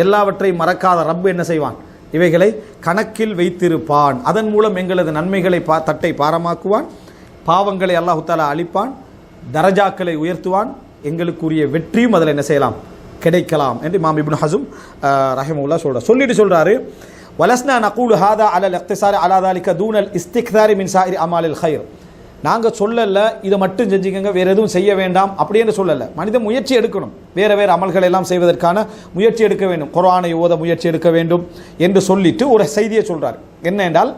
எல்லாவற்றையும் மறக்காத ரப்பு என்ன செய்வான், இவைகளை கணக்கில் வைத்திருப்பான். அதன் மூலம் எங்களது நன்மைகளை தட்டை பாரமாக்குவான். பாவங்களை அல்லாஹ் தஆலா அழிப்பான், தரஜாக்களை உயர்த்துவான், எங்களுக்குரிய வெற்றியும் அதில் என்ன செய்யலாம், கிடைக்கலாம் என்று இமாம் இப்னு ஹஸம் ரஹிமஹுல்லாஹ் சொல்றார். சொல்லிட்டு சொல்றாரு, வலஸ்னா நகூலு ஹாதா அலல் இக்திசாரி அலா தாலிக தூனல் இஸ்திக்தாரி மின் சாயிரி அமாலில் கைர். நாங்கள் சொல்லல இதை மட்டும் செஞ்சுக்கங்க, வேறு எதுவும் செய்ய வேண்டாம் அப்படின்னு சொல்லலை. மனிதன் முயற்சி எடுக்கணும், வேறு வேறு அமல்கள் எல்லாம் செய்வதற்கான முயற்சி எடுக்க வேண்டும், குர்ஆனை ஓத முயற்சி எடுக்க வேண்டும் என்று சொல்லிட்டு ஒரு செய்தியை சொல்கிறார். என்ன என்றால்,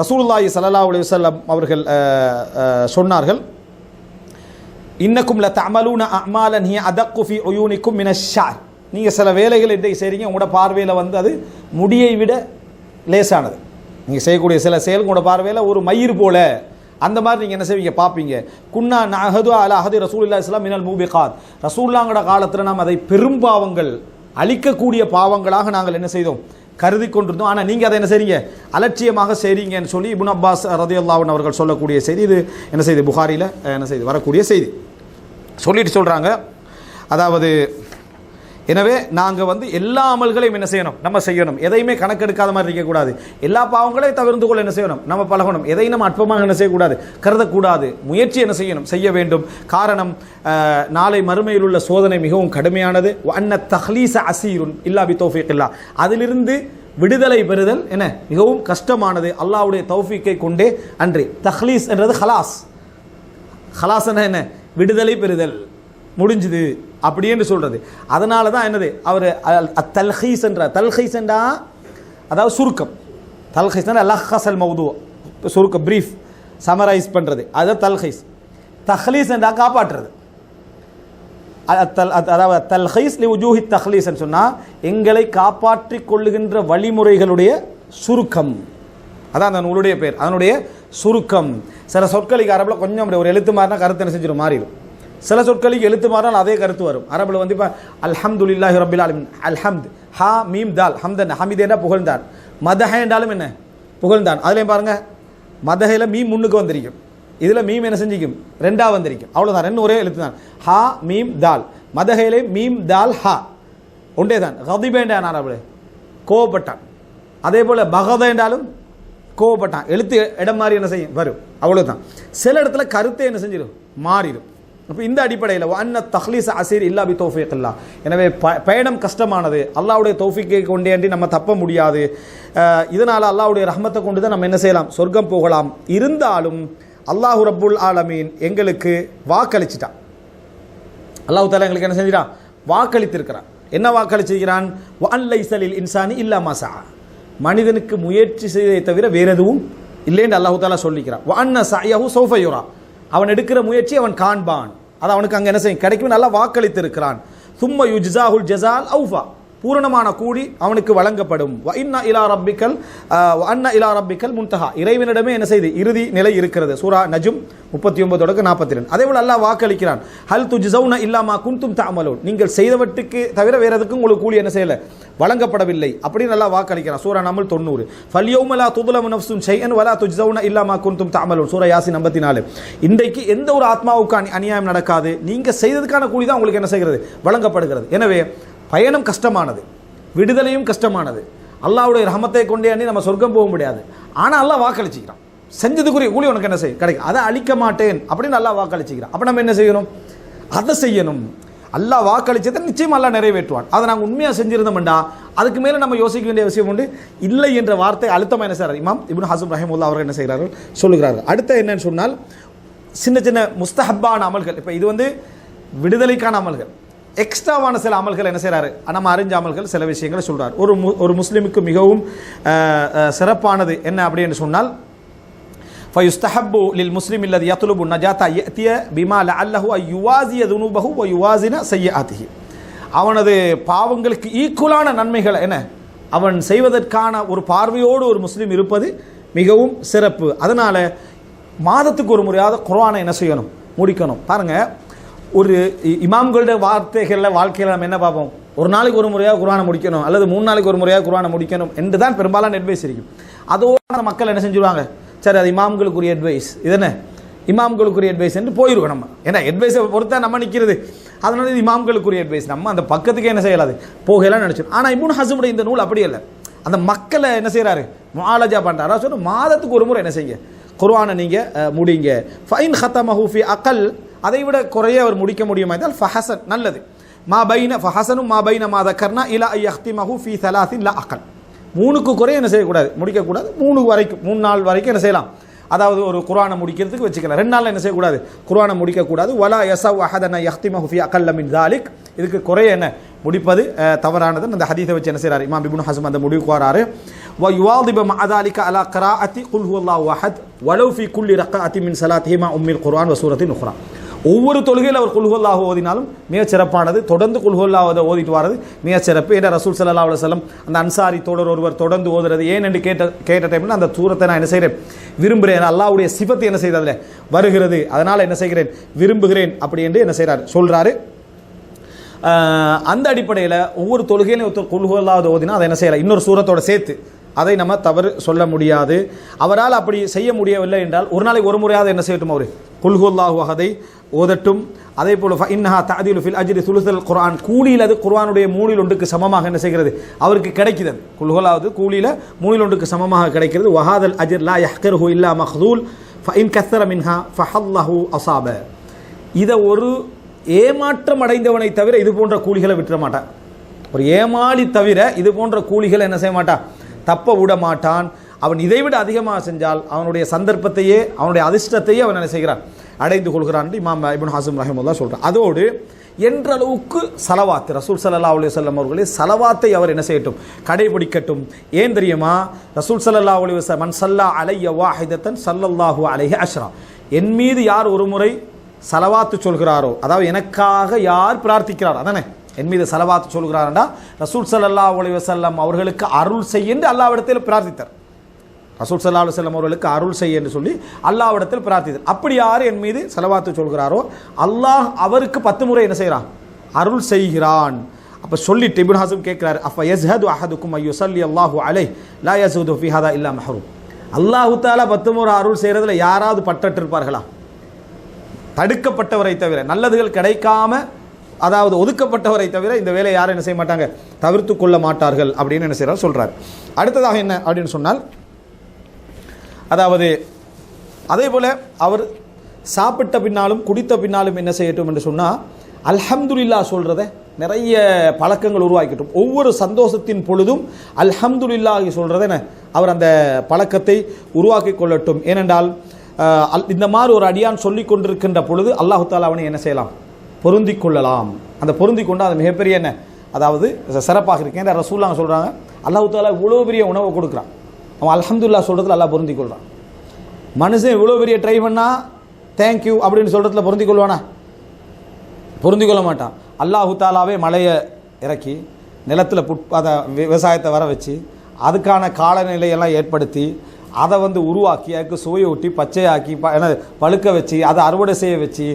ரசூலுல்லாஹி ஸல்லல்லாஹு அலைஹி வஸல்லம் அவர்கள் சொன்னார்கள், இன்னக்கும் லதஅமலூன அஅமாலன் ஹிய அதக்கு ஃபீ உயூனிக்கும் மினஷ் ஷஅர். நீங்கள் சில வேலைகள் இன்றைக்கு செய்கிறீங்க, உங்களோட பார்வையில் வந்து அது முடியை விட லேசானது. நீங்கள் செய்யக்கூடிய சில செயல் உங்களோட பார்வையில் ஒரு மயிர் போல, அந்த மாதிரி நீங்கள் என்ன செய்வீங்க, பார்ப்பீங்க. குன்னா நஹது அலா அஹதி ரசூலுல்லாஹி ஸல்லல்லாஹு அலைஹி வஸல்லம் மினல் மூபிகாத். ரசூலுல்லாஹ்ங்கட காலத்தில் நாம் அதை பெரும் பாவங்கள், அழிக்கக்கூடிய பாவங்களாக நாங்கள் என்ன செய்தோம், கருதி கொண்டிருந்தோம். ஆனால் நீங்கள் அதை என்ன செய்றீங்க, அலட்சியமாக செய்றீங்கன்னு சொல்லி இப்னு அப்பாஸ் ரலியல்லாஹு அன்ஹு அவர்கள் சொல்லக்கூடிய செய்தி. இது என்ன செய்து, புகாரியில் என்ன செய்து வரக்கூடிய செய்தி. சொல்லிட்டு சொல்கிறாங்க, அதாவது எனவே நாங்கள் வந்து எல்லா அமல்களையும் என்ன செய்யணும், நம்ம செய்யணும். எதையுமே கணக்கெடுக்காத மாதிரி இருக்கக்கூடாது. எல்லா பாவங்களையும் தவிர்த்து கொள்ள என்ன செய்யணும், நம்ம பழகணும். எதையும் நம்ம அற்பமாக என்ன செய்யக்கூடாது, கருதக்கூடாது. முயற்சி என்ன செய்யணும், செய்ய வேண்டும். காரணம், நாளை மறுமையில் உள்ள சோதனை மிகவும் கடுமையானது. அன்ன தஹ்லீஸ அசீருன் இல்லா பி தௌஃபீக்கில்லா. அதிலிருந்து விடுதலை பெறுதல் என்ன மிகவும் கஷ்டமானது, அல்லாஹ்வுடைய தௌஃபீக்கை கொண்டே அன்றி. தஹ்லீஸ் என்றது ஹலாஸ். ஹலாஸ் என்ன, விடுதலை பெறுதல், முடிஞ்சுது அப்படின்னு சொல்றது. அதனால தான் என்னது, அவர் தல்ஹீஸ் என்ற, தல்ஹீஸ் என்றா அதாவது சுருக்கம். தல்ஹீஸ் லஹ்ஸல் மௌது, சுருக்கம், பிரீஃப், சமரைஸ் பண்றது, அது தல்ஹீஸ். தஹ்லீஸ் என்றா காப்பாற்றுறது. அதாவது தல்ஹீஸ் லிவுஜூஹி தஹ்லீஸ் சொன்னா எங்களை காப்பாற்றிக் கொள்ளுகின்ற வழிமுறைகளுடைய சுருக்கம். அதான் அந்த நூலுடைய பேர், அதனுடைய சுருக்கம். சில சொற்களுக்கு அரபில் கொஞ்சம் ஒரு எழுத்து மாறினா கருத்து என்ன செஞ்சிடும், மாறிடும். சில சொற்களுக்கு எழுத்து மாறினால் அதே கருத்து வரும். அரபில் வந்து இப்போ அல்ஹம்துலில்லாஹி ரப்பில் ஆலமீன், அல்ஹம்த், ஹா மீம் தால், ஹம்தன், ஹமிதேண்டா புகழ்ந்தான், மதஹ என்றாலும் என்ன புகழ்ந்தான். அதுலேயும் பாருங்க, மதஹையில் மீம் முன்னுக்கு வந்திருக்கும், இதில் மீம் என்ன செஞ்சிக்கும், ரெண்டாக வந்திருக்கும். அவ்வளோதான், ரெண்டு ஒரே எழுத்து தான். ஹா மீம் தால், மதஹையிலே மீம் தால் ஹா ஒன்றே தான். கதிபேண்டான் அரபில் கோவப்பட்டான். அதே போல் பகத என்றாலும் கோவப்பட்டான், எழுத்து இடம் மாதிரி என்ன செய்யும், வரும். அவ்வளோதான். சில இடத்துல கருத்தை என்ன செஞ்சிடும், மாறிடும். அப்போ இந்த அடிப்படையில் அன்ன தஹ்லீஸ் அசீர் இல்லா பி தௌஃபீக்கில்லா. எனவே பயணம் கஷ்டமானது, அல்லாஹ்வுடைய தௌஃபீக்கை கொண்டே அன்றி நம்ம தப்ப முடியாது. இதனால் அல்லாஹ்வுடைய ரஹ்மத்தை கொண்டு தான் நம்ம என்ன செய்யலாம், சொர்க்கம் போகலாம். இருந்தாலும் அல்லாஹு ரப்புல் ஆலமீன் எங்களுக்கு வாக்களிச்சிட்டான். அல்லாஹ் தஆலா எங்களுக்கு என்ன செஞ்சிட்டான், வாக்களித்திருக்கிறான். என்ன வாக்களிச்சிருக்கிறான், வஅன் லைஸ லில் இன்சானி இல்லா மா ஸஅ. மனிதனுக்கு முயற்சி செய்வதை தவிர வேற எதுவும் இல்லைன்னு அல்லாஹ் தஆலா சொல்லிக்கிறான். வஅன்ன ஸஅயஹு ஸௌஃப யுரா. அவன் எடுக்கிற முயற்சி அவன் காண்பான், அது அவனுக்கு அங்கே என்ன செய்யும், கிடைக்கும். நல்லா வாக்களித்திருக்கிறான். சும்ம யுஜ்ஸாஹுல் ஜஸால் அவ்ஃபா. பூரணமான கூலி அவனுக்கு வழங்கப்படும். வ இன்னா இலா ரப்பிக்கல் அன்ன இலா ரப்பிக்கல் முன்தஹா. இறைவனிடமே என்ன செய்து இறுதி நிலை இருக்கிறது. சூரா நஜ்ம் 39-42. அதே போல அல்லாஹ் வாக்களிக்கிறான், ஹல் துஜ்ஸௌன இல்லா மா குன்தும் தஅமலூன். நீங்கள் செய்தவற்றுக்கு தவிர வேற எதுக்கும் உங்களுக்கு கூலி என்ன செய்யல, வழங்கப்படவில்லை அப்படின்னு நல்லா வாக்களிக்கிறான். சூரா நம்ல் 90. ஃபல்யௌம லா துظلم நஃப்ஸு ஷைஅன் வலா துஜ்ஸௌன இல்லா மா குன்தும் தஅமலூன். சூரா யாசின் 54. இன்றைக்கு எந்த ஒரு ஆத்மாவுக்கு அநியாயம் நடக்காது, நீங்க செய்ததுக்கான கூலி தான் உங்களுக்கு என்ன செய்கிறது, வழங்கப்படுகிறது. எனவே பயணம் கஷ்டமானது, விடுதலையும் கஷ்டமானது. அல்லாஹ்வுடைய ரஹமத்தை கொண்டே அன்றி நம்ம சொர்க்கம் போக முடியாது. ஆனால் அல்லாஹ் வாக்களிச்சுக்கிறான், செஞ்சதுக்குரிய கூலி உனக்கு என்ன செய்யும், கிடைக்கும். அதை அழிக்க மாட்டேன் அப்படின்னு அல்லாஹ் வாக்களிச்சுக்கிறான். அப்போ நம்ம என்ன செய்யணும், அதை செய்யணும். அல்லாஹ் வாக்களிச்சதை நிச்சயம் அல்லாஹ் நிறைவேற்றுவான். அதை நாங்கள் உண்மையாக செஞ்சிருந்தோம்டா அதுக்கு மேலே நம்ம யோசிக்க வேண்டிய விஷயம் உண்டு. இல்லை என்ற வார்த்தை அழுத்தமாக என்ன செய்கிறார் இமாம் இப்னு ஹஸம் ரஹிமஹுல்லாஹ் அவர்கள் என்ன செய்கிறார்கள், சொல்லுகிறார்கள். அடுத்த என்னன்னு சொன்னால், சின்ன சின்ன முஸ்தஹப்பான அமல்கள். இப்போ இது வந்து விடுதலைக்கான அமல்கள். எக்ஸ்ட்ராவான சில அமல்கள் என்ன செய்கிறாரு, நம்ம அறிஞ்ச அமல்கள் சில விஷயங்களை சொல்கிறார். ஒரு முஸ்லிமுக்கு மிகவும் சிறப்பானது என்ன அப்படின்னு சொன்னால், ஃபயுஸ்தஹப்பு லில் முஸ்லிம் இல்லதி யத்லுபு நஜாத்தா யஅதிய பிமா லஅல்லஹு அய்யுவாஸிய துனூபஹு வ யுவாஸின ஸய்யிஆத்திஹி. அவனது பாவங்களுக்கு ஈக்குவலான நன்மைகளை என்ன அவன் செய்வதற்கான ஒரு பார்வையோடு ஒரு முஸ்லீம் இருப்பது மிகவும் சிறப்பு. அதனால் மாதத்துக்கு ஒரு முறையாவது குர்ஆனை என்ன செய்யணும், முடிக்கணும். பாருங்கள், ஒரு இமாம்களுடைய வார்த்தைகளில் வாழ்க்கையில் நம்ம என்ன பார்ப்போம், ஒரு நாளைக்கு ஒரு முறையாக குர்ஆனை முடிக்கணும் அல்லது 3 நாளைக்கு ஒரு முறையாக குர்ஆனை முடிக்கணும் என்று தான் பெரும்பாலான அட்வைஸ் இருக்கும். அதோட மக்கள் என்ன செஞ்சுருவாங்க, சரி அது இமாம்களுக்குரிய அட்வைஸ், இது என்ன இமாம்களுக்குரிய அட்வைஸ் என்று போயிருக்கோம். நம்ம ஏன்னா அட்வைஸை பொறுத்தா நம்ம நிற்கிறது, அதனால இது இமாம்களுக்குரிய அட்வைஸ், நம்ம அந்த பக்கத்துக்கே என்ன செய்யலாது போகலாம் நினச்சோம். ஆனால் இப்னு ஹஸமுடைய இந்த நூல் அப்படி இல்லை. அந்த மக்களை என்ன செய்கிறாரு, முஆலஜா பண்ணுறாரு. சொன்ன மாதத்துக்கு ஒரு முறை என்ன செய்ய குர்ஆனை நீங்கள் முடிங்க. ஃபைன் ஹத்தமஹு ஃபி அகல், அதை விட குறைய அவர் முடிக்க முடியுமா என்றால் ஃபஹசன், நல்லது. மா பைன ஃபஹசனும் மா பைன மா தக்கர்னா இலா யஹ்திமஹு ஃபி தலாத்தின் லா அகல். 3க்கு குறைய என்ன செய்யக்கூடாது, முடிக்கக்கூடாது. 3 வரைக்கும் 3 நாள் வரைக்கும் என்ன செய்யலாம், அதாவது ஒரு குர்ஆனை முடிக்கிறதுக்கு வச்சுக்கலாம். 2 நாளில் என்ன செய்யக்கூடாது, குர்ஆனை முடிக்கக்கூடாது. வலா யஸவ் அஹதன யஹ்திமஹு ஃபி அகல்ல மின் தாலிக், இதுக்கு குறைய என்ன முடிப்பது தவறானது. அந்த ஹதீஸை வச்சு என்ன செய்கிறார் இமாம் இப்னு ஹஸ்ம் அந்த முடிவுக்கு வராரு. வ யுவாதிப மஅ தாலிக அலா க்ராஅத்தி குல் ஹுவல்லாஹு அஹத் வலவ் ஃபி குல்லி ரக்அத்தி மின் ஸலாத்திஹி மா உம்மில் குர்ஆன் வ சூரத்தின் உக்ரா. ஒவ்வொரு தொழுகையில் அவர் குல் ஹுவல்லாஹு ஓதினாலும் மிக சிறப்பானது. தொடர்ந்து குல் ஹுவல்லாஹு ஓதிட்டு வர்றது மிக சிறப்பு. ஏன்னா ரசூல் ஸல்லல்லாஹு அலைஹி வஸல்லம் அந்த அன்சாரி தோழர் ஒருவர் தொடர்ந்து ஓதுறது ஏன் என்று கேட்ட டைமில் அந்த சூரத்தை நான் என்ன செய்கிறேன், விரும்புகிறேன். அல்லாஹ்வுடைய சிஃபத்து என்ன செய்து அதில் வருகிறது, அதனால் என்ன செய்கிறேன், விரும்புகிறேன் அப்படி என்று என்ன செய்கிறார் சொல்கிறாரு. அந்த அடிப்படையில் ஒவ்வொரு தொழுகையிலும் ஒருத்தர் குல் ஹுவல்லாஹு ஓதினா அதை என்ன செய்யலாம், இன்னொரு சூரத்தோட சேர்த்து அதை நம்ம தவறு சொல்ல முடியாது. அவரால் அப்படி செய்ய முடியவில்லை என்றால் ஒரு நாளைக்கு ஒரு முறையாவது என்ன செய்யட்டும், அவர் குல் ஹுவல்லாஹு அஹதை ஓதட்டும். அதே போல் இன்னஹா தஅதீலு ஃபில் அஜ்ரி சுலுஸல் குர்ஆன், கூலியில் அது குர்ஆனுடைய 3/1 சமமாக என்ன செய்கிறது அவருக்கு கிடைக்கிறது. குல் ஹுவல்லாஹு கூலியில் 3/1 சமமாக கிடைக்கிறது. வஹாதல் அஜ்ர் லா யஹ்கிருஹு இல்லா மக்தூல் ஃபஇன் கஸர மின்ஹா ஃபஹல்லஹு அஸாப. இதை ஒரு ஏமாற்றம் அடைந்தவனை தவிர இது போன்ற கூலிகளை விட்டுற மாட்டான். ஒரு ஏமாளி தவிர இது போன்ற கூலிகளை என்ன செய்ய மாட்டான், தப்ப விட மாட்டான். அவன் இதைவிட அதிகமாக செஞ்சால் அவனுடைய சந்தர்ப்பத்தையே அவனுடைய அதிர்ஷ்டத்தையே அவன் என்ன செய்கிறான், அடைந்து கொள்கிறான். இமாம் இப்னு ஹஸம் ரஹிமஹுல்லாஹ் சொல்கிறான். அதோடு என்ற அளவுக்கு சலவாத் ரசூல் ஸல்லல்லாஹு அலைஹி வஸல்லம் அவர்களே சலவாத்தை அவர் என்ன செய்யட்டும், கடைபிடிக்கட்டும். ஏன் தெரியுமா, ரசூல் ஸல்லல்லாஹு அலைஹி வஸல்லம் மன் ஸல்லா அலைய வாஹிதத்தன் ஸல்லல்லாஹு அலைஹி அஷ்ரா, என் மீது யார் ஒரு முறை சலவாத்து சொல்கிறாரோ, அதாவது எனக்காக யார் பிரார்த்திக்கிறார், அதானே என் மீது சலவாத்து சொல்கிறாரா, ரசூல் ஸல்லல்லாஹு அலைஹி வஸல்லம் அவர்களுக்கு அருள் செய்ய என்று அல்லாஹ்விடத்தில் பிரார்த்தித்தார். ரசூல் ஸல்லல்லாஹு அலைஹி வஸல்லம் அவர்களுக்கு அருள் செய்ய என்று சொல்லி அல்லாஹ்விடத்தில் பிரார்த்தித்தார். அப்படி யார் என் மீது சலவாத்து சொல்கிறாரோ அல்லாஹ் அவருக்கு 10 முறை என்ன செய்கிறான், அருள் செய்கிறான். அப்போ சொல்லிட்டு இப்னு ஹஸம் கேட்கிறார், அப்ப யஸ்ஹது அஹதுக்கும் அய்யுஸல்லி அல்லாஹு அலைஹி லா யஸ்ஹது ஃபீ ஹதா இல்லா மஹ்ரூம். அல்லாஹ் தஆலா 10 முறை அருள் செய்கிறதுல யாராவது பட்டற்று இருப்பார்களா, தடுக்கப்பட்டவரை தவிர, நல்லதுகள் கிடைக்காம அதாவது ஒதுக்கப்பட்டவரை தவிர இந்த வேலையை யாரும் என்ன செய்ய மாட்டாங்க, தவிர்த்து கொள்ள மாட்டார்கள் அப்படின்னு என்ன செய்கிறார் சொல்கிறார். அடுத்ததாக என்ன அப்படின்னு சொன்னால், அதாவது அதே போல் அவர் சாப்பிட்ட பின்னாலும் குடித்த பின்னாலும் என்ன செய்யட்டும் என்று சொன்னால் அல்ஹம்துலில்லாஹ் சொல்கிறத நிறைய பழக்கங்கள் உருவாக்கட்டும். ஒவ்வொரு சந்தோஷத்தின் பொழுதும் அல்ஹம்துலில்லாஹ் சொல்கிறத அவர் அந்த பழக்கத்தை உருவாக்கி கொள்ளட்டும். ஏனென்றால் இந்த மாதிரி ஒரு அடியான் சொல்லி கொண்டிருக்கின்ற பொழுது அல்லாஹு தஆலா அவனை என்ன செய்யலாம், பொருந்தி கொள்ளலாம். அந்த பொருந்தி கொண்டு அது மிகப்பெரிய என்ன, அதாவது சிறப்பாக இருக்கேன். ரசூலுல்லாஹ் சொல்கிறாங்க, அல்லாஹு தஆலா இவ்வளோ பெரிய உணவை கொடுக்குறான், அவன் அல்ஹம்துலில்லாஹ் சொல்கிறதுல அல்லாஹ் பொருந்தி கொள்கிறான். மனுஷன் இவ்வளோ பெரிய ட்ரை பண்ணால் தேங்க்யூ அப்படின்னு சொல்கிறதுல பொருந்தி கொள்வானா, பொருந்தி கொள்ள மாட்டான். அல்லாஹு தஆலாவே மழையை இறக்கி நிலத்தில் அதை விவசாயத்தை வர வச்சு அதுக்கான காலநிலையெல்லாம் ஏற்படுத்தி அதை உருவாக்கி அதுக்கு சுவையூட்டி பச்சையாக்கி பழுக்க வச்சு அதை அறுவடை செய்ய வச்சு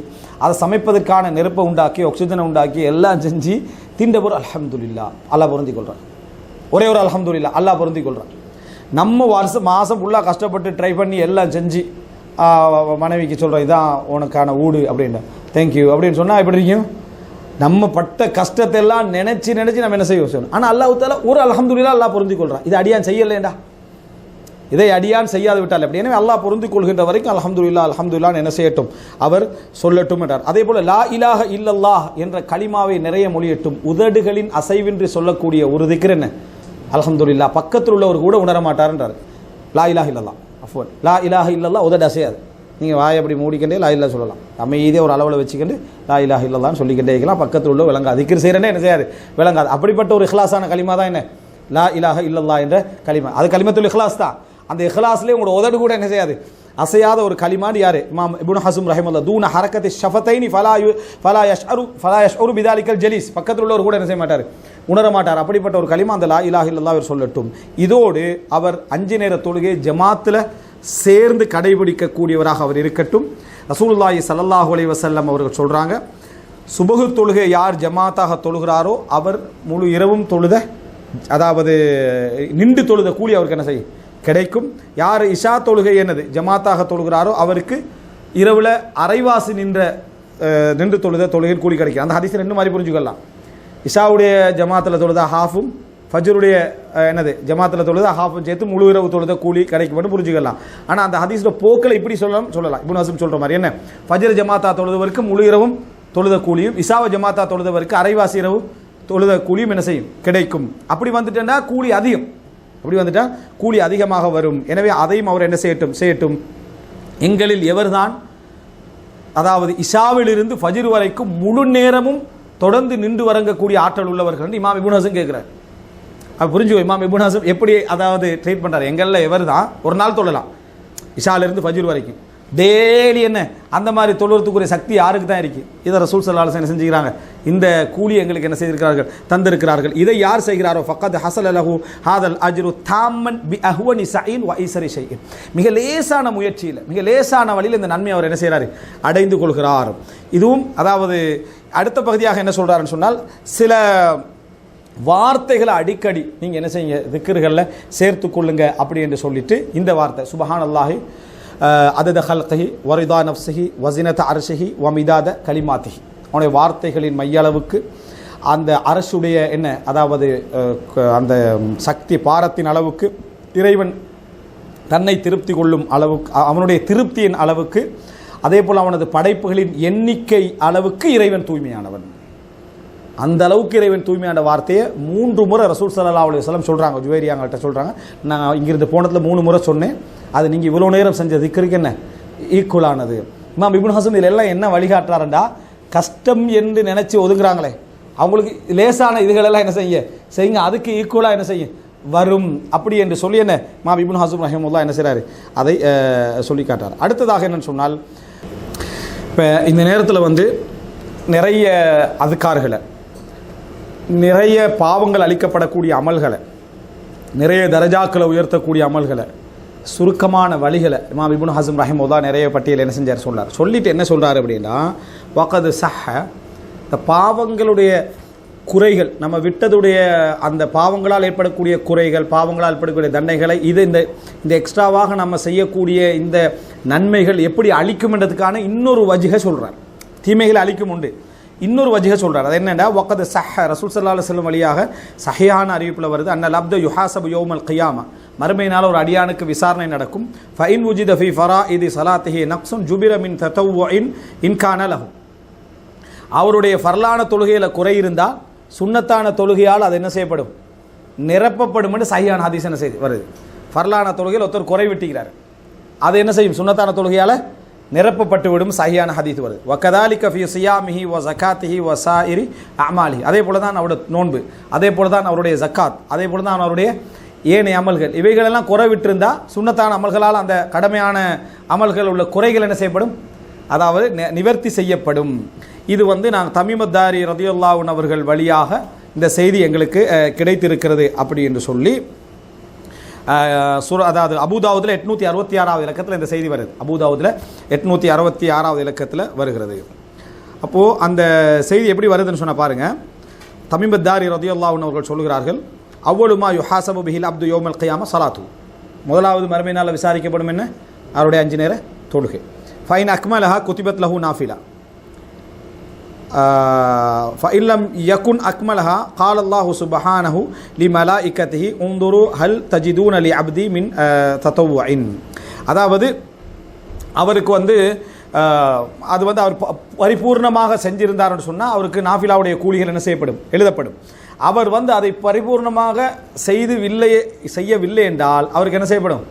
அதை சமைப்பதற்கான நெருப்பை உண்டாக்கி ஆக்சிஜனை உண்டாக்கி எல்லாம் செஞ்சு திண்ட பொருள் அல்ஹம்துலில்லாஹ் அல்லாஹ் பொருந்தி கொள்கிறான். ஒரே ஒரு அல்ஹம்துலில்லாஹ் அல்லாஹ் பொருந்தி கொள்கிறான். நம்ம மாதம் ஃபுல்லாக கஷ்டப்பட்டு ட்ரை பண்ணி எல்லாம் செஞ்சு மனைவிக்கு சொல்கிறோம் இதான் உனக்கான ஊடு அப்படின்ற தேங்க்யூ அப்படின்னு சொன்னால் எப்படி இருக்கும், நம்ம பட்ட கஷ்டத்தை எல்லாம் நினச்சி நம்ம என்ன செய்ய சொல்லணும். ஆனால் அல்லாஹ் தஆலா ஒரு அல்ஹம்துலில்லாஹ் அல்லாஹ் பொருந்தி கொள்கிறான். இது அடியான் செய்யலேண்டா, இதை அடியான் செய்யாது விட்டால் அப்படி. எனவே அல்லாஹ் பொருந்தி கொள்கின்ற வரைக்கும் அல்ஹம்துலில்லாஹ் அல்ஹம்துலில்லாஹ் என்ன செய்யட்டும், அவர் சொல்லட்டும் என்றார். அதே போல் லா இலாஹ இல்லல்லாஹ் என்ற கலிமாவை நிறைய மொழியட்டும். உதடுகளின் அசைவின்றி சொல்லக்கூடிய ஒரு திக்ர் என்ன, அல்ஹம்துலில்லாஹ். பக்கத்தில் உள்ளவர் கூட உணர மாட்டார்ன்றார். லா இலாஹ இல்லல்லாஹ் அஃப்வன் லா இலாஹ இல்லல்லாஹ் உதடு அசையாது. நீங்கள் வாயை அப்படி மூடிக்கண்டே லா இல்லா சொல்லலாம், அமைதியாக ஒரு அளவில் வச்சுக்கிண்டு லா இலாஹ இல்லல்லாஹ்னு சொல்லிக்கிட்டே இருக்கலாம். பக்கத்தில் உள்ள விளங்காது, திக்ர் செய்கிறேன்னே என்ன செய்யாது, விளங்காது. அப்படிப்பட்ட ஒரு இஹ்லாஸான கலிமா தான் என்ன லா இலாஹ இல்லல்லாஹ் என்ற கலிமா. அது கலிமத்துல் இஹ்லாஸ் தான். அந்த இஹ்லாஸ்லேயே உங்களோட உதடு கூட என்ன செய்யாது, அசையாத ஒரு கலிமான் யார், இமாம் இப்னு ஹஸம் ரஹிமஹுல்லாஹ் தூன ஹரக்கத்தி ஷஃபத்தைனி ஃபலா யஷ்உரு பிதாலிக்கல் ஜலீஸ், பக்கத்தில் உள்ளவர் கூட என்ன செய்ய மாட்டார், உணர மாட்டார். அப்படிப்பட்ட ஒரு கலிமா அந்த லா இலாஹ இல்லல்லாஹ் அவர் சொல்லட்டும். இதோடு அவர் 5 நேர தொழுகை ஜமாத்தில் சேர்ந்து கடைபிடிக்கக்கூடியவராக அவர் இருக்கட்டும். ரசூலுல்லாஹி ஸல்லல்லாஹு அலைஹி வஸல்லம் அவர்கள் சொல்கிறாங்க, சுபஹு தொழுகை யார் ஜமாத்தாக தொழுகிறாரோ அவர் முழு இரவும் தொழுத, அதாவது நின்று தொழுத கூலி அவருக்கு என்ன செய்யும், கிடைக்கும். யார் இஷா தொழுகை என்னது ஜமாத்தாக தொழுகிறாரோ அவருக்கு இரவில் அரைவாசி நின்று தொழுத தொழுகையில் கூலி கிடைக்கும். அந்த ஹதீஸை 2 மாதிரி புரிஞ்சுக்கலாம். இஷாவுடைய ஜமாத்தில் தொழுதா ஹாஃபும், ஃபஜ்ருடைய என்னது ஜமாத்தில் தொழுது ஹாஃபும் சேர்த்து முழு இரவு தொழுத கூலி கிடைக்கும் புரிஞ்சுக்கலாம். ஆனால் அந்த ஹதீஸோட போக்கில் இப்படி சொல்லலாம். இப்னு ஹஸம் சொல்கிற மாதிரி என்ன, ஃபஜ்ர் ஜமாத்தா தொழுதவருக்கு முழு இரவும் தொழுத கூலியும், இசாவ ஜமாத்தா தொழுதவருக்கு அரைவாசி இரவு தொழுத கூலியும் என்ன செய்யும், கிடைக்கும். அப்படி வந்துட்டா கூலி அதிகம், அப்படி வந்துட்டா கூலி அதிகமாக வரும். எனவே அதையும் அவர் என்ன செய்யட்டும். எங்களில் எவர்தான் அதாவது இஷாவிலிருந்து ஃபஜ்ர் வரைக்கும் முழு நேரமும் தொடர்ந்து நின்று வரங்கக்கூடிய ஆற்றல் உள்ளவர்கள் இமாம் இப்னு ஹஸம் கேட்கிறார். அது புரிஞ்சுக்கோ, இமாம் இப்னு ஹஸம் எப்படி அதாவது ட்ரீட் பண்ணுறாரு. எங்களில் எவர் தான் ஒரு நாள் தொழலாம் இஷாலிருந்து ஃபஜ்ர் வரைக்கும் டெய்லி என்ன அந்த மாதிரி தொழுறதுக்குரிய சக்தி யாருக்கு தான் இருக்குது. இதை ரசூல் ஸல்லல்லாஹு அலைஹி வஸல்லம் என்ன செஞ்சுக்கிறாங்க, இந்த கூலி எங்களுக்கு என்ன செய்திருக்கிறார்கள், தந்திருக்கிறார்கள். இதை யார் செய்கிறாரோ ஃபக்கத் ஹஸல லஹு ஹாதல் அஜ்ரு தாம்மன் பி அஹ்வனி ஸஈன் வ ஐஸரி ஷைஇன், மிக லேசான முயற்சியில் மிக லேசான வழியில் இந்த நன்மை அவர் என்ன செய்கிறாரு, அடைந்து கொள்கிறார். இதுவும் அதாவது அடுத்த பகுதியாக என்ன சொல்கிறாருன்னு சொன்னால், சில வார்த்தைகளை அடிக்கடி நீங்கள் என்ன செய்யுங்க திக்ருகளில் சேர்த்து கொள்ளுங்க அப்படி என்று சொல்லிட்டு இந்த வார்த்தை சுப்ஹானல்லாஹி அதத ஹல்கிஹி வரிதா நஃப்ஸிஹி வஸினத அர்ஷிஹி வமிதாத கலிமாத்திஹி, அவனுடைய வார்த்தைகளின் மையளவுக்கு அந்த அரசுடைய என்ன அதாவது அந்த சக்தி பாரத்தின் அளவுக்கு இறைவன் தன்னை திருப்தி கொள்ளும் அளவுக்கு அவனுடைய திருப்தியின் அளவுக்கு அதே போல் அவனது படைப்புகளின் எண்ணிக்கை அளவுக்கு இறைவன் தூய்மையானவன். அந்த அளவுக்கு இறைவன் தூய்மையான வார்த்தையை 3 முறை ரசூல் ஸல்லல்லாஹு அலைஹி வஸல்லம் சொல்கிறாங்க. ஜுவைரியாங்கள்ட்ட சொல்கிறாங்க, நான் இங்கிருந்து போனதில் 3 முறை சொன்னேன், அது நீங்கள் இவ்வளோ நேரம் செஞ்ச திக்ருக்கு என்ன ஈக்குவலானது. இமாம் இப்னு ஹஸம் இதில் எல்லாம் என்ன வழிகாட்டுறாருண்டா, கஷ்டம் என்று நினச்சி ஒதுங்குறாங்களே அவங்களுக்கு லேசான இதுகளெல்லாம் என்ன செய்யுங்க, அதுக்கு ஈக்குவலாக என்ன செய்யும் வரும் அப்படி என்று சொல்லி என்ன இமாம் இப்னு ஹஸம் ரஹிமஹுல்லாஹ் என்ன செய்கிறாரு, அதை சொல்லி காட்டார். அடுத்ததாக என்னன்னு சொன்னால், இப்போ இந்த நேரத்தில் வந்து நிறைய அதுக்கார்களை, நிறைய பாவங்கள் அளிக்கப்படக்கூடிய அமல்களை, நிறைய தரஜாக்களை உயர்த்தக்கூடிய அமல்களை, சுருக்கமான வழிகளை இமாம் இப்னு ஹஸம் ரஹிமஹுல்லாஹ் நிறைய பட்டியல் என்ன செஞ்சார் சொன்னார். சொல்லிட்டு என்ன சொல்கிறார் அப்படின்னா, வகது சஹ, இந்த பாவங்களுடைய குறைகள் நம்ம விட்டதுடைய அந்த பாவங்களால் ஏற்படக்கூடிய குறைகள், பாவங்களால் ஏற்படக்கூடிய தண்டனைகளை இந்த எக்ஸ்ட்ராவாக நம்ம செய்யக்கூடிய இந்த நன்மைகள் எப்படி அழிக்கும் என்றதுக்கான இன்னொரு வஜிகை சொல்கிறார். தீமைகளை அழிக்கும் உண்டு, இன்னொரு வஜிகை சொல்கிறார். அது என்னென்னா, வக்கது சஹ ரசூல் ஸல்லல்லாஹு அலைஹி வஸல்லம் வழியாக சஹீஹான அறிவிப்பில் வருது, அன்னல் அப்த யுஹாசபு யௌமல் கியாமா, மறுமையினால் ஒரு அடியானுக்கு விசாரணை நடக்கும். ஃபைன் உஜித ஃபி ஃபராஇதி ஸலாத்திஹி நக்ஸுன் ஜுபிர மின் ததவ்வுஇன் இன்கான லஹு, அவருடைய ஃபர்லான தொழுகையில் குறை இருந்தால் சுன்னத்தான தொழுகையால் அது என்ன செய்யப்படும், நிரப்பப்படும் என்று சஹீஹான ஹதீஸ் என்ன செய்து வருது. ஃபர்லான தொழுகையில் ஒருத்தர் குறை விட்டுகிறார், அது என்ன செய்யும், சுன்னத்தான தொழுகையால் நிரப்பப்பட்டு விடும் சஹீஹான ஹதீஸ் வருது. வகதாலிக ஃபி சியாமிஹி வ ஸகாத்திஹி வ ஸாயிரி அமாலிஹி, அதே போல தான் அவருடைய நோன்பு, அதே போல தான் அவருடைய ஜக்காத், அதே போல தான் அவருடைய ஏனைய அமல்கள், இவைகளெல்லாம் குறை விட்டிருந்தால் சுன்னத்தான அமல்களால் அந்த கடமையான அமல்கள் உள்ள குறைகள் என்ன செய்யப்படும், அதாவது நிவர்த்தி செய்யப்படும். இது வந்து நாங்கள் தமீமத்தாரி ரலியல்லாஹு அன்ஹு அவர்கள் வழியாக இந்த செய்தி எங்களுக்கு கிடைத்திருக்கிறது அப்படி என்று சொல்லி அதாவது அபூதாவுதில் 866வது இலக்கத்தில் இந்த செய்தி வருது. அபூதாவுதில் 866வது இலக்கத்தில் வருகிறது. அப்போது அந்த செய்தி எப்படி வருதுன்னு சொன்ன பாருங்கள். தமீமத்தாரி ரலியல்லாஹு அன்ஹு அவர்கள் சொல்கிறார்கள், அவ்வளுமா யுஹாசபு பிஹில் அப்து யௌமல் கியாமா ஸலாத்து, முதலாவது மறுமை நாளில் விசாரிக்கப்படும் என்ன, அவருடைய 5 நேர தொழுகை. ஃபைன் அக்மலஹா குதிபத் லஹு நாஃபிலா ஃபஇல்லம் யகுன் அக்மலஹா கால அல்லாஹு சுப்ஹானஹு லிமலாயிகத்திஹி உன்துரு ஹல் தஜிதூன லி அப்தி மின் ததவ்வுஇன், அதாவது அவருக்கு வந்து அது வந்து அவர் பரிபூர்ணமாக செஞ்சிருந்தார்னு சொன்னால் அவருக்கு நாஃபிலாவுடைய கூலிகள் என்ன செய்யப்படும், எழுதப்படும். அவர் வந்து அதை பரிபூர்ணமாக செய்யவில்லை என்றால் அவருக்கு என்ன செய்யப்படும்,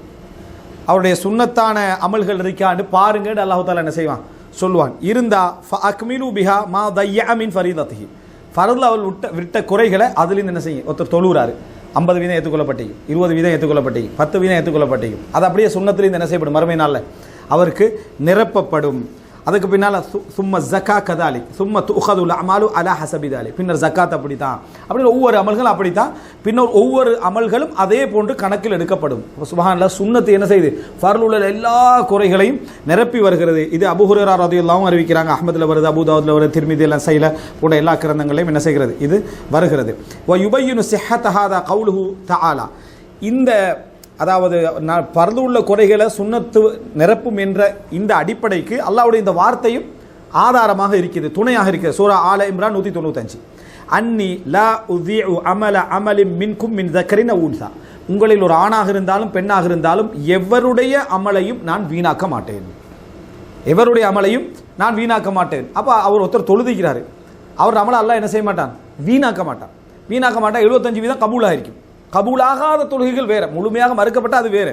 அவருடைய சுன்னத்தான அமல்கள் இருக்கான்னு பாருங்கன்னு அல்லாஹ் தஆலா என்ன செய்வான், சொல்லுவான். இருந்தா ஃபஅக்மிலு பிஹா மா தைய மின் ஃபரீதத்திஹி, ஃபர்தில் அவர் விட்ட குறைகளை அதுலேருந்து என்ன செய்யும், ஒருத்தர் தொழுகிறாரு, 50 வீதம் ஏற்றுக்கொள்ளப்பட்டீங்க, 20 வீதம் ஏற்றுக்கொள்ளப்பட்டீங்க, 10 வீதம் ஏற்றுக்கொள்ளப்பட்டீங்க, அது அப்படியே சுன்னத்திலேருந்து என்ன செய்யப்படும், மறுமை நாளில் அவருக்கு நிரப்பப்படும். அதுக்கு பின்னால் சும்ம ஜக்கா கதாலி சும்ம துஹதுல் அமாலு அலா ஹசபிதாலி, பின்னர் ஜக்காத் அப்படி தான், அப்படின்னு ஒவ்வொரு அமல்களும் அப்படி தான், பின்னர் ஒவ்வொரு அமல்களும் அதே போன்று கணக்கில் எடுக்கப்படும். சுப்ஹானல்லாஹ், சுன்னத்து என்ன செய்யுது, ஃபர்ல் உள்ள எல்லா குறைகளையும் நிரப்பி வருகிறது. இது அபூ ஹுரைரா ரலியல்லாஹு அன்ஹு அறிவிக்கிறாங்க. அஹ்மதில் வருது, அபூதாவுதில் வருது, திர்மிதியில் நஸைல போன்ற எல்லா கிரந்தங்களையும் என்ன செய்கிறது, இது வருகிறது. வ யுபையினு ஸிஹ்ஹத ஹாதா கவுலுஹு தஆலா, இந்த அதாவது பரந்து உள்ள குறைகளை சுன்னத்து நிரப்பும் என்ற இந்த அடிப்படைக்கு அல்லாஹ்வுடைய இந்த வார்த்தையும் ஆதாரமாக இருக்குது, துணையாக இருக்குது. சூரா ஆல இம்ரான் 195. அன்னி லா உதிஉ அமல அமலின் மின்கும் மின் தக்கரின் ஊன்சா, உங்களில் ஒரு ஆணாக இருந்தாலும் பெண்ணாக இருந்தாலும் எவருடைய அமலையும் நான் வீணாக்க மாட்டேன், எவருடைய அமலையும் நான் வீணாக்க மாட்டேன். அப்போ அவர் ஒருத்தர் தொழுதிக்கிறாரு, அவர் அமலை அல்லாஹ் என்ன செய்ய மாட்டான், வீணாக்க மாட்டான். வீணாக்க மாட்டான். 75% கபூலாக இருக்கும். கபூலாகாத தொழுகைகள் வேறு, முழுமையாக மறுக்கப்பட்டால் அது வேறு.